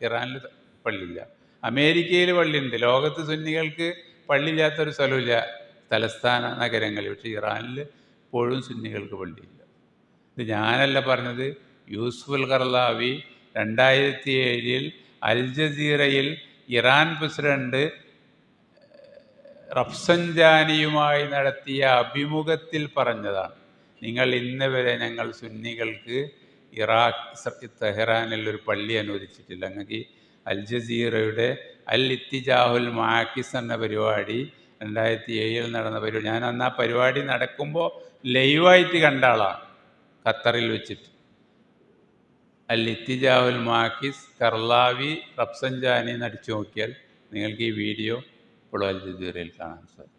ഇറാനിൽ പള്ളിയില്ല. അമേരിക്കയിൽ പള്ളിയുണ്ട്. ലോകത്ത് സുന്നികൾക്ക് പള്ളിയില്ലാത്തൊരു സ്ഥലമില്ല തലസ്ഥാന നഗരങ്ങളിൽ, പക്ഷേ ഇറാനിൽ ഇപ്പോഴും സുന്നികൾക്ക് പള്ളിയില്ല. ഇത് ഞാനല്ല പറഞ്ഞത്. യൂസുഫുൽ ഖർലാവി 2007 അൽ ജസീറയിൽ ഇറാൻ പ്രസിഡന്റ് റഫ്സൻജാനിയുമായി നടത്തിയ അഭിമുഖത്തിൽ പറഞ്ഞതാണ്. നിങ്ങൾ ഇന്ന് വരെ ഞങ്ങൾ സുന്നികൾക്ക് തെഹ്റാനിൽ ഒരു പള്ളി അനുവദിച്ചിട്ടില്ല. അങ്ങനെ അൽ ജസീറയുടെ അൽ ഇത്തിജാഹുൽ മാക്കിസ് എന്ന പരിപാടി 2007 നടന്ന പരിപാടി, ഞാൻ അന്ന് ആ പരിപാടി നടക്കുമ്പോൾ ലൈവായിട്ട് കണ്ട ആളാണ്, ഖത്തറിൽ വെച്ചിട്ട്. അൽ ഇത്തിജാഹുൽ മാക്കിസ്, കർലാവി, റഫ്സൻജാനി നടിച്ചു നോക്കിയാൽ നിങ്ങൾക്ക് ഈ വീഡിയോ ഇപ്പോൾ അൽ ജസീറയിൽ കാണാൻ സാധിക്കും.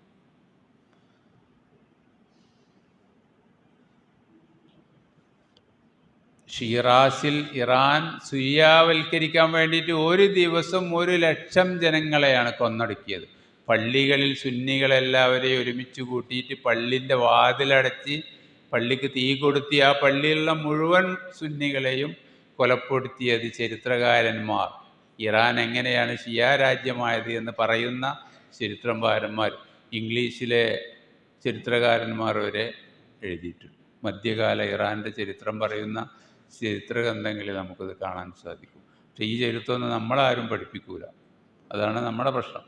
ഷിറാസിൽ ഇറാൻ സുയ്യാവൽക്കരിക്കാൻ വേണ്ടിയിട്ട് ഒരു ദിവസം 100,000 ജനങ്ങളെയാണ് കൊന്നൊടുക്കിയത്. പള്ളികളിൽ സുന്നികളെല്ലാവരെയും ഒരുമിച്ച് കൂട്ടിയിട്ട് പള്ളിൻ്റെ വാതിലടച്ച് പള്ളിക്ക് തീ കൊടുത്തി ആ പള്ളിയിലുള്ള മുഴുവൻ സുന്നികളെയും കൊലപ്പെടുത്തിയത് ചരിത്രകാരന്മാർ. ഇറാൻ എങ്ങനെയാണ് ഷിയാ രാജ്യമായത് എന്ന് പറയുന്ന ചരിത്രകാരന്മാർ, ഇംഗ്ലീഷിലെ ചരിത്രകാരന്മാർ വരെ എഴുതിയിട്ടുണ്ട്. മധ്യകാല ഇറാൻ്റെ ചരിത്രം പറയുന്ന ചരിത്രഗ്രന്ഥങ്ങളിൽ നമുക്കത് കാണാൻ സാധിക്കും. പക്ഷേ ഈ ചരിത്രമൊന്നും നമ്മളാരും പഠിപ്പിക്കൂല. അതാണ് നമ്മുടെ പ്രശ്നം.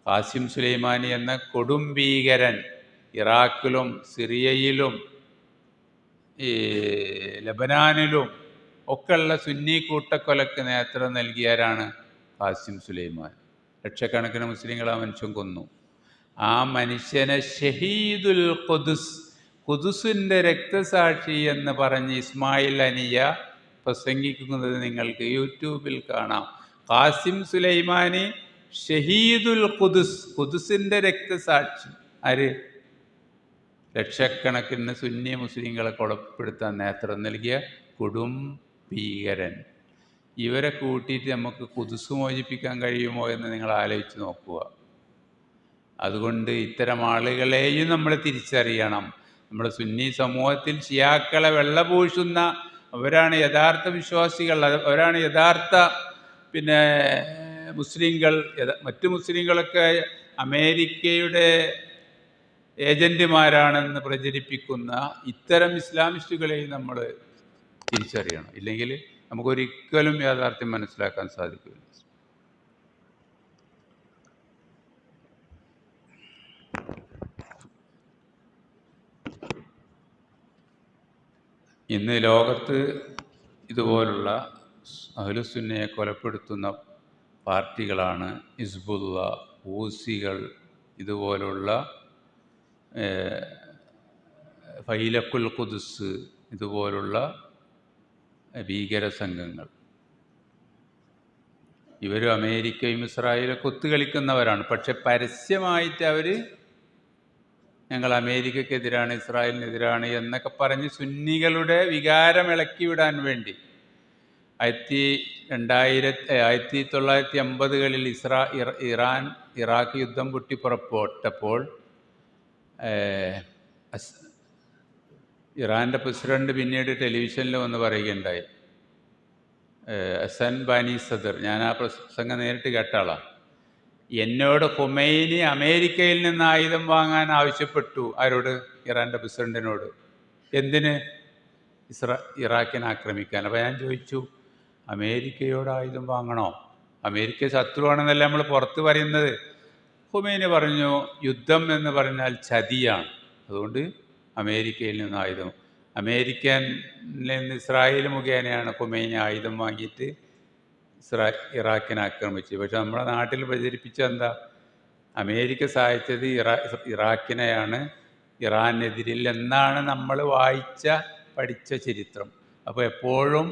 ഖാസിം സുലൈമാനി എന്ന കൊടും ഭീകരൻ ഇറാഖിലും സിറിയയിലും ഈ ലബനാനിലും ഒക്കെയുള്ള സുന്നി കൂട്ടക്കൊലക്ക് നേതൃത്വം നൽകിയവരാണ് ഖാസിം സുലൈമാൻ. ലക്ഷക്കണക്കിന് മുസ്ലിങ്ങൾ ആ മനുഷ്യൻ കൊന്നു. ആ മനുഷ്യനെ ഷഹീദുൽ ഖുദ്സ്, ഖുദ്സിൻ്റെ രക്തസാക്ഷി എന്ന് പറഞ്ഞ് ഇസ്മായിൽ അനിയ പ്രസംഗിക്കുന്നത് നിങ്ങൾക്ക് യൂട്യൂബിൽ കാണാം. ഖാസിം സുലൈമാനി ഷഹീദുൽ ഖുദ്സ്, ഖുദ്സിൻ്റെ രക്തസാക്ഷി. ആര്? ലക്ഷക്കണക്കിന് സുന്നി മുസ്ലിങ്ങളെ കൊലപ്പെടുത്താൻ നേതൃത്വം നൽകിയ കൊടും ഭീകരൻ. ഇവരെ കൂട്ടിയിട്ട് നമുക്ക് ഖുദ്സ് മോചിപ്പിക്കാൻ കഴിയുമോ എന്ന് നിങ്ങൾ ആലോചിച്ച് നോക്കുക. അതുകൊണ്ട് ഇത്തരം ആളുകളെയും നമ്മൾ തിരിച്ചറിയണം. നമ്മുടെ സുന്നി സമൂഹത്തിൽ ഷിയാക്കളെ വെള്ളപൂശുന്ന അവരാണ് യഥാർത്ഥ വിശ്വാസികൾ, അവരാണ് യഥാർത്ഥ മുസ്ലിങ്ങൾ. മറ്റു മുസ്ലിങ്ങളൊക്കെ അമേരിക്കയുടെ ഏജന്റുമാരാണെന്ന് പ്രചരിപ്പിക്കുന്ന ഇത്തരം ഇസ്ലാമിസ്റ്റുകളെയും നമ്മൾ തിരിച്ചറിയണം. ഇല്ലെങ്കിൽ നമുക്കൊരിക്കലും യാഥാർത്ഥ്യം മനസ്സിലാക്കാൻ സാധിക്കില്ല. ഇന്ന് ലോകത്ത് ഇതുപോലുള്ള അഹ്ലുസുന്നയെ കൊലപ്പെടുത്തുന്ന പാർട്ടികളാണ് ഹിസ്ബുള്ള, ഹൂസികൾ, ഇതുപോലുള്ള ഫൈലക്കുൽ ഖുദ്സ്, ഇതുപോലുള്ള ഭീകര സംഘങ്ങൾ. ഇവരും അമേരിക്കയും ഇസ്രായേലൊക്കെ ഒത്തുകളിക്കുന്നവരാണ്. പക്ഷെ പരസ്യമായിട്ട് അവർ ഞങ്ങൾ അമേരിക്കക്കെതിരാണ്, ഇസ്രായേലിനെതിരാണ് എന്നൊക്കെ പറഞ്ഞ് സുന്നികളുടെ വികാരം ഇളക്കി വിടാൻ വേണ്ടി 1950കളിൽ ഇറാൻ ഇറാഖ് യുദ്ധം പൊട്ടിപ്പുറപ്പെട്ടപ്പോൾ ഇറാൻ്റെ പ്രസിഡന്റ് പിന്നീട് ടെലിവിഷനിൽ വന്ന് പറയുകയുണ്ടായി, ഹസൻ ബാനി സദർ, ഞാൻ ആ പ്രസംഗം നേരിട്ട് കേട്ട ആളാണ്, എന്നോട് ഖുമൈനി അമേരിക്കയിൽ നിന്ന് ആയുധം വാങ്ങാൻ ആവശ്യപ്പെട്ടു. ആരോട്? ഇറാൻ്റെ പ്രസിഡന്റിനോട്. എന്തിന്? ഇറാഖിനെ ആക്രമിക്കാൻ. അപ്പോൾ ഞാൻ ചോദിച്ചു, അമേരിക്കയോട് ആയുധം വാങ്ങണോ? അമേരിക്ക ശത്രുവാണെന്നല്ല നമ്മൾ പുറത്ത് പറയുന്നത്. ഖുമൈനി പറഞ്ഞു, യുദ്ധം എന്ന് പറഞ്ഞാൽ ചതിയാണ്, അതുകൊണ്ട് അമേരിക്കയിൽ നിന്ന് ആയുധം. അമേരിക്കനിൽ നിന്ന് ഇസ്രായേൽ മുഖേനയാണ് ഖുമൈനി ആയുധം വാങ്ങിയിട്ട് ഇറാഖിനെ ആക്രമിച്ചു. പക്ഷെ നമ്മുടെ നാട്ടിൽ പ്രചരിപ്പിച്ച എന്താ? അമേരിക്ക സഹായിച്ചത് ഇറാഖിനെയാണ്, ഇറാനെതിരിൽ എന്നാണ് നമ്മൾ പഠിച്ച ചരിത്രം. അപ്പോൾ എപ്പോഴും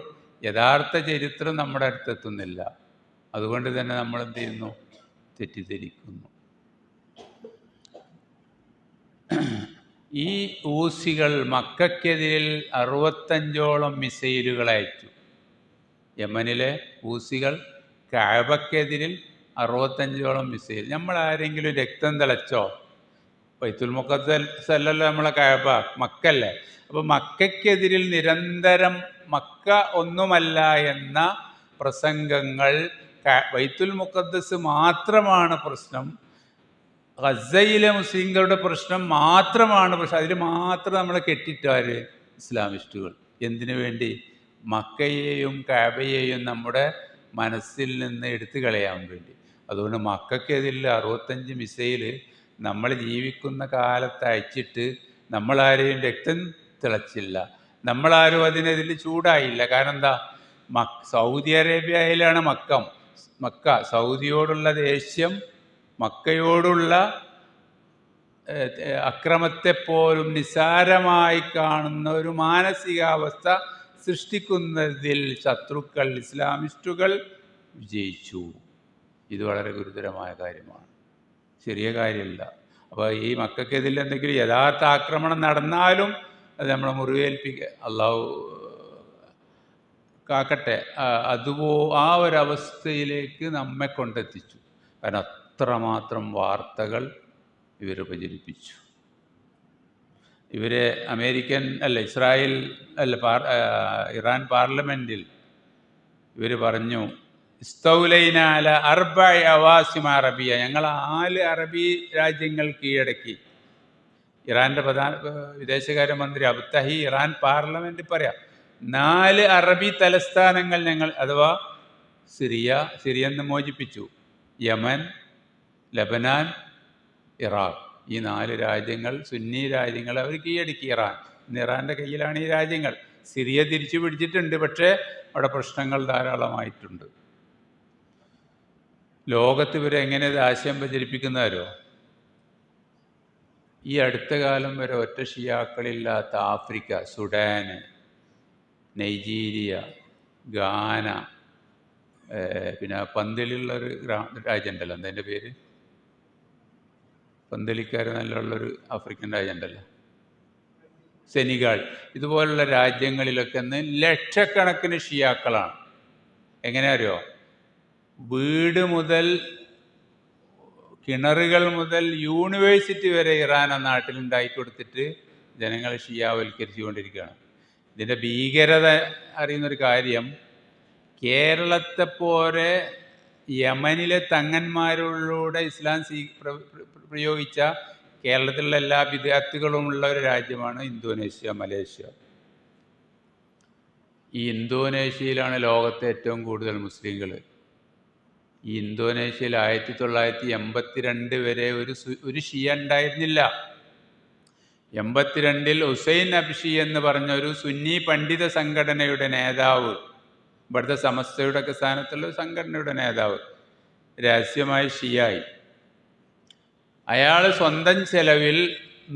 യഥാർത്ഥ ചരിത്രം നമ്മുടെ അടുത്തെത്തുന്നില്ല. അതുകൊണ്ട് തന്നെ നമ്മൾ എന്ത് ചെയ്യുന്നു? തെറ്റിദ്ധരിക്കുന്നു. ഈ ഊസികൾ മക്കയ്ക്കെതിരിൽ 65ഓളം മിസൈലുകൾ അയച്ചു. യമനിലെ ഹൂസികൾ കഅബക്കെതിരിൽ 65ഓളം മിസൈൽ. നമ്മളാരെങ്കിലും രക്തം തിളച്ചോ? ബൈത്തുൽ മുഖദ്ദസ് അല്ലല്ലോ നമ്മളെ കഅബ, മക്കല്ലേ. അപ്പോൾ മക്കയ്ക്കെതിരിൽ നിരന്തരം മക്ക ഒന്നുമല്ല എന്ന പ്രസംഗങ്ങൾ, ബൈത്തുൽ മുഖദ്ദസ് മാത്രമാണ് പ്രശ്നം, ഗസയിലെ മുസ്ലിങ്ങളുടെ പ്രശ്നം മാത്രമാണ് പ്രശ്നം, അതിൽ മാത്രം നമ്മളെ കെട്ടിട്ടാര് ഇസ്ലാമിസ്റ്റുകൾ. എന്തിനു വേണ്ടി? മക്കയെയും കഅബയെയും നമ്മുടെ മനസ്സിൽ നിന്ന് എടുത്തു കളയാൻ വേണ്ടി. അതുകൊണ്ട് മക്കയ്ക്കെതിരിൽ 65 മിസൈല് നമ്മൾ ജീവിക്കുന്ന കാലത്ത് അയച്ചിട്ട് നമ്മളാരെയും രക്തം തിളച്ചില്ല, നമ്മളാരും അതിനെതിൽ ചൂടായില്ല. കാരണം എന്താ? Saudi അറേബ്യയിലാണ് Mecca. സൗദിയോടുള്ള ദേഷ്യം മക്കയോടുള്ള അക്രമത്തെപ്പോലും നിസ്സാരമായി കാണുന്ന ഒരു മാനസികാവസ്ഥ സൃഷ്ടിക്കുന്നതിൽ ശത്രുക്കൾ ഇസ്ലാമിസ്റ്റുകൾ വിജയിച്ചു. ഇത് വളരെ ഗുരുതരമായ കാര്യമാണ്, ചെറിയ കാര്യമല്ല. അപ്പോൾ ഈ മക്കൾക്കെതിൽ എന്തെങ്കിലും യഥാർത്ഥ ആക്രമണം നടന്നാലും അത് നമ്മളെ മുറിവേൽപ്പിക്കുക, അള്ളാഹു കാക്കട്ടെ. ആ ഒരവസ്ഥയിലേക്ക് നമ്മെ കൊണ്ടെത്തിച്ചു. കാരണം അത്രമാത്രം വാർത്തകൾ ഇവർ പ്രചരിപ്പിച്ചു. ഇവരെ ഇറാൻ പാർലമെൻറ്റിൽ ഇവർ പറഞ്ഞു, ഇസ്തൗലൈന അല അർബഇ അവാസിമ അറബിയ, ഞങ്ങൾ 4 അറബി രാജ്യങ്ങൾ കീഴടക്കി. ഇറാൻ്റെ വിദേശകാര്യമന്ത്രി അബ്തഹി ഇറാൻ പാർലമെൻറ്റിൽ പറയാം, 4 അറബി തലസ്ഥാനങ്ങൾ ഞങ്ങൾ, അഥവാ സിറിയെന്ന് മോചിപ്പിച്ചു, യമൻ, ലബനാൻ, ഇറാഖ്, ഈ 4 രാജ്യങ്ങൾ, സുന്നി രാജ്യങ്ങൾ അവർ കീഴടക്കി. ഇന്ന് ഇറാൻ്റെ കയ്യിലാണ് ഈ രാജ്യങ്ങൾ. സിറിയ തിരിച്ചു പിടിച്ചിട്ടുണ്ട്, പക്ഷേ അവിടെ പ്രശ്നങ്ങൾ ധാരാളമായിട്ടുണ്ട്. ലോകത്ത് ഇവരെ എങ്ങനെ ആശയം പ്രചരിപ്പിക്കുന്നവരോ? ഈ അടുത്ത കാലം വരെ ഒറ്റ ഷിയാക്കളില്ലാത്ത ആഫ്രിക്ക, സുഡാൻ, നൈജീരിയ, ഗാന, പിന്നെ പന്തലിലുള്ളൊരു രാജ്യമുണ്ടല്ലോ, എന്താ പേര്, പന്തലിക്കാർ നല്ലുള്ളൊരു ആഫ്രിക്കൻ രാജ്യമുണ്ടല്ലോ, സെനിഗാൾ, ഇതുപോലുള്ള രാജ്യങ്ങളിലൊക്കെ ഇന്ന് ലക്ഷക്കണക്കിന് ഷിയാക്കളാണ്. എങ്ങനെ അറിയോ? വീട് മുതൽ കിണറുകൾ മുതൽ യൂണിവേഴ്സിറ്റി വരെ ഇറാൻ നാട്ടിലുണ്ടാക്കി കൊടുത്തിട്ട് ജനങ്ങളെ ഷിയാവൽക്കരിച്ചു കൊണ്ടിരിക്കുകയാണ്. ഇതിൻ്റെ ഭീകരത അറിയുന്നൊരു കാര്യം, കേരളത്തെപ്പോലെ യമനിലെ തങ്ങന്മാരിലൂടെ ഇസ്ലാം പ്രയോഗിച്ച കേരളത്തിലുള്ള എല്ലാ വിദ്യാർത്ഥികളുമുള്ള ഒരു രാജ്യമാണ് ഇന്തോനേഷ്യ, മലേഷ്യ. ഈ ഇന്തോനേഷ്യയിലാണ് ലോകത്തെ ഏറ്റവും കൂടുതൽ മുസ്ലിങ്ങൾ. ഈ ഇന്തോനേഷ്യയിൽ 1982 വരെ ഒരു ഷിയ ഉണ്ടായിരുന്നില്ല. 82-ൽ ഹുസൈൻ അബ്ഷി എന്ന് പറഞ്ഞ ഒരു സുന്നി പണ്ഡിത സംഘടനയുടെ നേതാവ്, ഇവിടുത്തെ സമസ്തയുടെ ഒക്കെ സ്ഥാനത്തുള്ള സംഘടനയുടെ നേതാവ്, രഹസ്യമായി ഷിയായി. അയാൾ സ്വന്തം ചെലവിൽ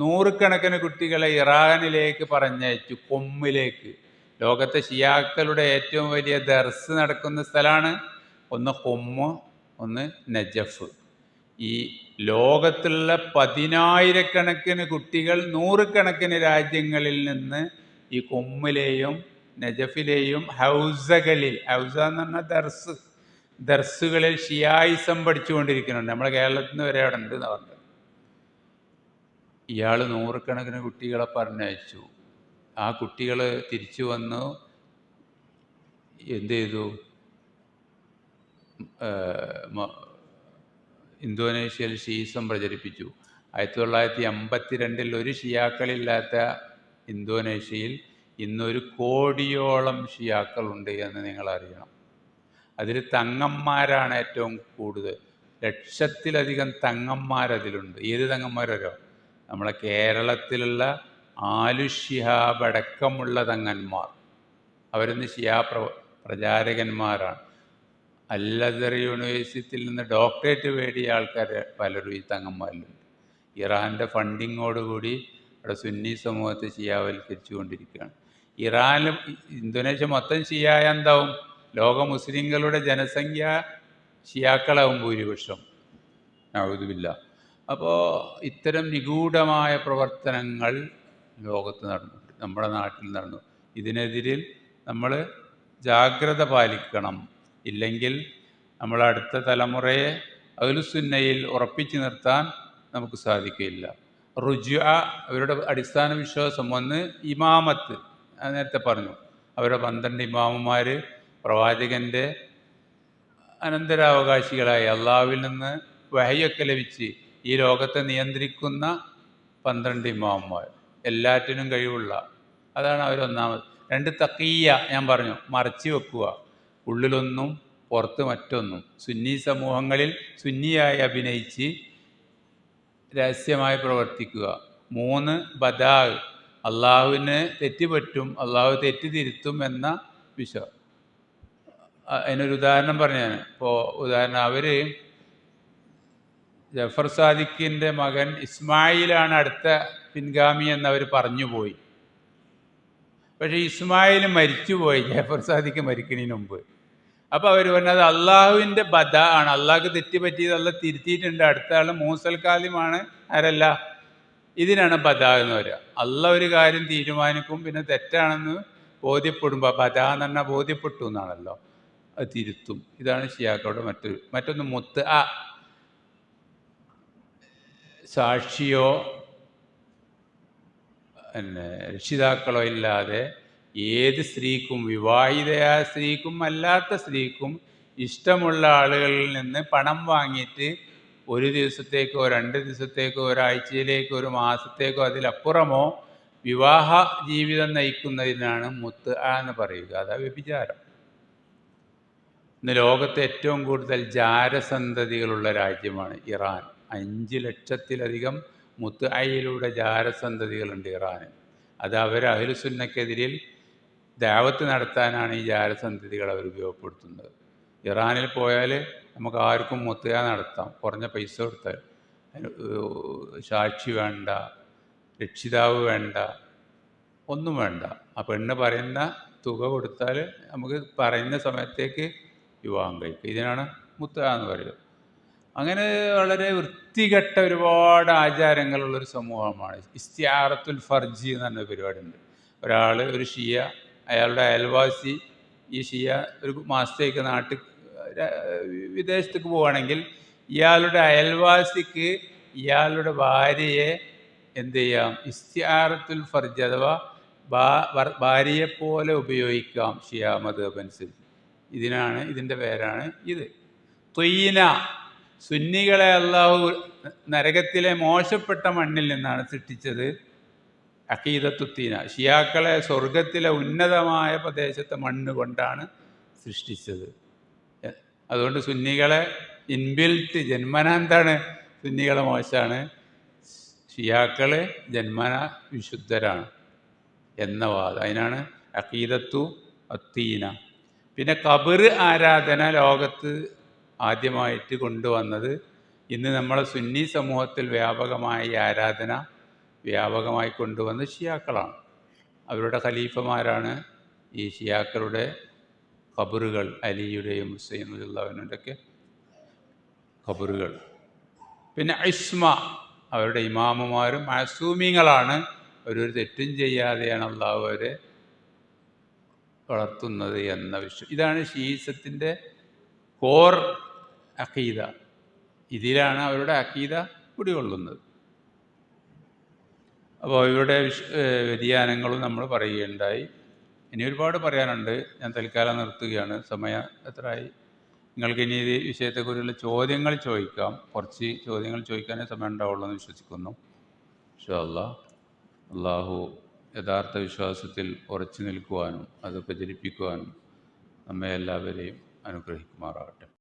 100 കണക്കിന് കുട്ടികളെ ഇറാനിലേക്ക് പറഞ്ഞയച്ചു, കൊമ്മിലേക്ക്. ലോകത്തെ ഷിയാക്കളുടെ ഏറ്റവും വലിയ ദർസ് നടക്കുന്ന സ്ഥലമാണ്, ഒന്ന് കൊമ്മ്, ഒന്ന് നജഫ്. ഈ ലോകത്തുള്ള 10,000 കുട്ടികൾ 100 കണക്കിന് രാജ്യങ്ങളിൽ നിന്ന് ഈ കൊമ്മിലെയും നജഫിലെയും ഹൗസകളിൽ, ഹൗസ എന്ന് പറഞ്ഞാൽ ദർസുകളിൽ ഷിയായിസം പഠിച്ചുകൊണ്ടിരിക്കുന്നുണ്ട്. നമ്മളെ കേരളത്തിൽ നിന്ന് വരെ അവിടെ ഉണ്ട് എന്ന് പറഞ്ഞത്. ഇയാൾ 100 കണക്കിന് കുട്ടികളെ പറഞ്ഞയച്ചു. ആ കുട്ടികൾ തിരിച്ചു വന്നു എന്ത് ചെയ്തു? ഇന്തോനേഷ്യയിൽ ഷീസം പ്രചരിപ്പിച്ചു. 1982-ൽ ഒരു ഷിയാക്കളില്ലാത്ത ഇന്തോനേഷ്യയിൽ ഇന്നൊരു 1 കോടിയോളം ഷിയാക്കളുണ്ട് എന്ന് നിങ്ങൾ അറിയണം. അതിൽ തങ്ങന്മാരാണ് ഏറ്റവും കൂടുതൽ, ലക്ഷത്തിലധികം തങ്ങന്മാരതിലുണ്ട്. ഏത് തങ്ങന്മാരോ? നമ്മളെ കേരളത്തിലുള്ള ആലു ശിഹാബ് അടക്കമുള്ള തങ്ങന്മാർ, അവരിന്ന് ഷിയാ പ്രചാരകന്മാരാണ്. അൽ-അസ്ഹർ യൂണിവേഴ്സിറ്റിയിൽ നിന്ന് ഡോക്ടറേറ്റ് നേടിയ ആൾക്കാർ പലരും ഈ തങ്ങന്മാരിലുണ്ട്. ഇറാൻ്റെ ഫണ്ടിങ്ങോടുകൂടി അവിടെ സുന്നി സമൂഹത്തെ ഷിയാവൽക്കരിച്ചു കൊണ്ടിരിക്കുകയാണ്. ഇറാനിലും ഇന്തോനേഷ്യ മൊത്തം ഷിയായ എന്താവും? ലോക മുസ്ലിങ്ങളുടെ ജനസംഖ്യ ഷിയാക്കളാവും ഭൂരിപക്ഷം. നഊദുബില്ല. അപ്പോൾ ഇത്തരം നിഗൂഢമായ പ്രവർത്തനങ്ങൾ ലോകത്ത് നടന്നു, നമ്മുടെ നാട്ടിൽ നടന്നു. ഇതിനെതിരിൽ നമ്മൾ ജാഗ്രത പാലിക്കണം. ഇല്ലെങ്കിൽ നമ്മൾ അടുത്ത തലമുറയെ അഹ്ലുസുന്നയിൽ ഉറപ്പിച്ചു നിർത്താൻ നമുക്ക് സാധിക്കില്ല. റുജുഅ അവരുടെ അടിസ്ഥാന വിശ്വാസം ഒന്ന് ഇമാമത്ത്, നേരത്തെ പറഞ്ഞു, അവരുടെ 12 ഇമാമുമാർ പ്രവാചകൻ്റെ അനന്തരാവകാശികളായി അള്ളാഹുവിൽ നിന്ന് വഹയൊക്കെ ലഭിച്ച് ഈ ലോകത്തെ നിയന്ത്രിക്കുന്ന 12 ഇമാമുമാർ, എല്ലാറ്റിനും കഴിവുള്ള, അതാണ് അവരൊന്നാമത്. 2 തഖിയ്യ, ഞാൻ പറഞ്ഞു, മറച്ചു വെക്കുക, ഉള്ളിലൊന്നും പുറത്ത് മറ്റൊന്നും. സുന്നി സമൂഹങ്ങളിൽ സുന്നിയായി അഭിനയിച്ച് രഹസ്യമായി പ്രവർത്തിക്കുക. 3 ബദാ, അള്ളാഹുവിന് തെറ്റുപറ്റും, അള്ളാഹു തെറ്റിതിരുത്തും എന്ന വിശ്വാസം. അതിനൊരു ഉദാഹരണം പറഞ്ഞു ഞാൻ. ഇപ്പോൾ ഉദാഹരണം, അവർ ജഫർ സാദിഖിൻ്റെ മകൻ ഇസ്മായിലാണ് അടുത്ത പിൻഗാമി എന്നവർ പറഞ്ഞു പോയി. പക്ഷേ ഇസ്മായിൽ മരിച്ചുപോയി ജഫർ സാദിഖ് മരിക്കുന്നതിന് മുമ്പ്. അപ്പോൾ അവർ പറഞ്ഞത് അള്ളാഹുവിൻ്റെ ബദ ആണ്, അള്ളാഹ്ക്ക് തെറ്റുപറ്റിയത് അള്ളാഹ് തിരുത്തിയിട്ടുണ്ട്, അടുത്ത ആൾ മൂസൽ കാലിമാണ്, ആരല്ല, ഇതിനാണ് ബദ എന്ന് പറയുക. അള്ളാഹ് ഒരു കാര്യം തീരുമാനിക്കും, പിന്നെ തെറ്റാണെന്ന് ബോധ്യപ്പെടുമ്പോൾ, ബദ എന്ന് പറഞ്ഞാൽ ബോധ്യപ്പെട്ടു എന്നാണല്ലോ, അത് തിരുത്തും. ഇതാണ് ഷിയാക്കളുടെ മറ്റൊന്ന് മുത്ത് ആ, സാക്ഷിയോ രക്ഷിതാക്കളോ ഇല്ലാതെ ഏത് സ്ത്രീക്കും, വിവാഹിതയായ സ്ത്രീക്കും അല്ലാത്ത സ്ത്രീക്കും, ഇഷ്ടമുള്ള ആളുകളിൽ നിന്ന് പണം വാങ്ങിയിട്ട് ഒരു ദിവസത്തേക്കോ 2 ദിവസത്തേക്കോ ഒരാഴ്ചയിലേക്കോ ഒരു മാസത്തേക്കോ അതിലപ്പുറമോ വിവാഹ ജീവിതം നയിക്കുന്നതിനാണ് മുത്ത് എന്ന് പറയുക. അതാ വ്യഭിചാരം. ഇന്ന് ലോകത്തെ ഏറ്റവും കൂടുതൽ ജാരസന്തതികളുള്ള രാജ്യമാണ് ഇറാൻ. 5 ലക്ഷത്തിലധികം മുത്അയിലൂടെ ജാരസന്തതികളുണ്ട് ഇറാനിൽ. അത് അവർ അഹ്ലുസുന്നക്കെതിരിൽ ദഅവത്ത് നടത്താനാണ് ഈ ജാരസന്തതികൾ അവർ ഉപയോഗപ്പെടുത്തുന്നത്. ഇറാനിൽ പോയാൽ നമുക്ക് ആർക്കും മുത്അ നടത്താം, കുറഞ്ഞ പൈസ കൊടുത്താൽ. സാക്ഷി വേണ്ട, രക്ഷിതാവ് വേണ്ട, ഒന്നും വേണ്ട. ആ പെണ്ണ് പറയുന്ന തുക കൊടുത്താൽ നമുക്ക് പറയുന്ന സമയത്തേക്ക് വിവാഹം കഴിക്കും. ഇതിനാണ് മുത്അ എന്ന് പറയുന്നത്. അങ്ങനെ വളരെ വൃത്തികെട്ട ഒരുപാട് ആചാരങ്ങളുള്ളൊരു സമൂഹമാണ്. ഇസ്തിആറത്തുൽ ഫർജി എന്ന് പറഞ്ഞ പരിപാടിയുണ്ട്. ഒരാൾ, ഒരു ഷിയ, അയാളുടെ അയൽവാസി, ഈ ഷിയ ഒരു മാസത്തേക്ക് വിദേശത്തേക്ക് പോവുകയാണെങ്കിൽ ഇയാളുടെ അയൽവാസിക്ക് ഇയാളുടെ ഭാര്യയെ എന്ത് ചെയ്യാം, ഇസ്തിആറത്തുൽ ഫർജ് അഥവാ ഭാര്യയെപ്പോലെ ഉപയോഗിക്കാം ഷിയ മദ്ഹബ് അനുസരിച്ച്. ഇതിൻ്റെ പേരാണ് ഇത്. ത്വയ്ന, സുന്നികളെ അള്ളാഹു നരകത്തിലെ മോശപ്പെട്ട മണ്ണിൽ നിന്നാണ് സൃഷ്ടിച്ചത്. അഖീദത്തുത്തീന, ഷിയാക്കളെ സ്വർഗത്തിലെ ഉന്നതമായ പ്രദേശത്തെ മണ്ണ് കൊണ്ടാണ് സൃഷ്ടിച്ചത്. അതുകൊണ്ട് സുന്നികളെ ഇൻബിൽറ്റ്, ജന്മന എന്താണ്, സുന്നികളെ മോശമാണ്, ഷിയാക്കൾ ജന്മന വിശുദ്ധരാണ് എന്ന വാദം. അതിനാണ് അഖീദത്തു അത്തീന. പിന്നെ ഖബർ ആരാധന ലോകത്ത് ആദ്യമായിട്ട് കൊണ്ടുവന്നത്, ഇന്ന് നമ്മളെ സുന്നി സമൂഹത്തിൽ വ്യാപകമായ ഈ ആരാധന വ്യാപകമായി കൊണ്ടുവന്ന ഷിയാക്കളാണ്. അവരുടെ ഖലീഫമാരാണ് ഈ ഷിയാക്കളുടെ ഖബറുകൾ, അലിയുടെയും ഹുസൈൻ റളിയല്ലാഹുവിൻ്റെയൊക്കെ ഖബറുകൾ. പിന്നെ ഇസ്മ, അവരുടെ ഇമാമുമാരും മഅസൂമീങ്ങളാണ്, അവരൊരു തെറ്റും ചെയ്യാതെയാണ് അള്ളാഹു അവരെ വളർത്തുന്നത് എന്ന വിഷയം. ഇതാണ് ഷീസത്തിൻ്റെ കോർ അഖീദ. ഇതിലാണ് അവരുടെ അഖീദ കുടികൊള്ളുന്നത്. അപ്പോൾ ഇവരുടെ വ്യതിയാനങ്ങളും നമ്മൾ പറയുകയുണ്ടായി. ഇനി ഒരുപാട് പറയാനുണ്ട്, ഞാൻ തൽക്കാലം നിർത്തുകയാണ്. സമയം എത്രയായി? നിങ്ങൾക്ക് ഇനി ഈ വിഷയത്തെക്കുറിച്ചുള്ള ചോദ്യങ്ങൾ ചോദിക്കാം. കുറച്ച് ചോദ്യങ്ങൾ ചോദിക്കാനേ സമയം ഉണ്ടാവുള്ളൂ എന്ന് വിശ്വസിക്കുന്നു. ഇൻഷാ അല്ലാഹ്. അള്ളാഹു യഥാർത്ഥ വിശ്വാസത്തിൽ ഉറച്ചു നിൽക്കുവാനും അത് പ്രചരിപ്പിക്കുവാനും നമ്മെ എല്ലാവരെയും അനുഗ്രഹിക്കുമാറാകട്ടെ.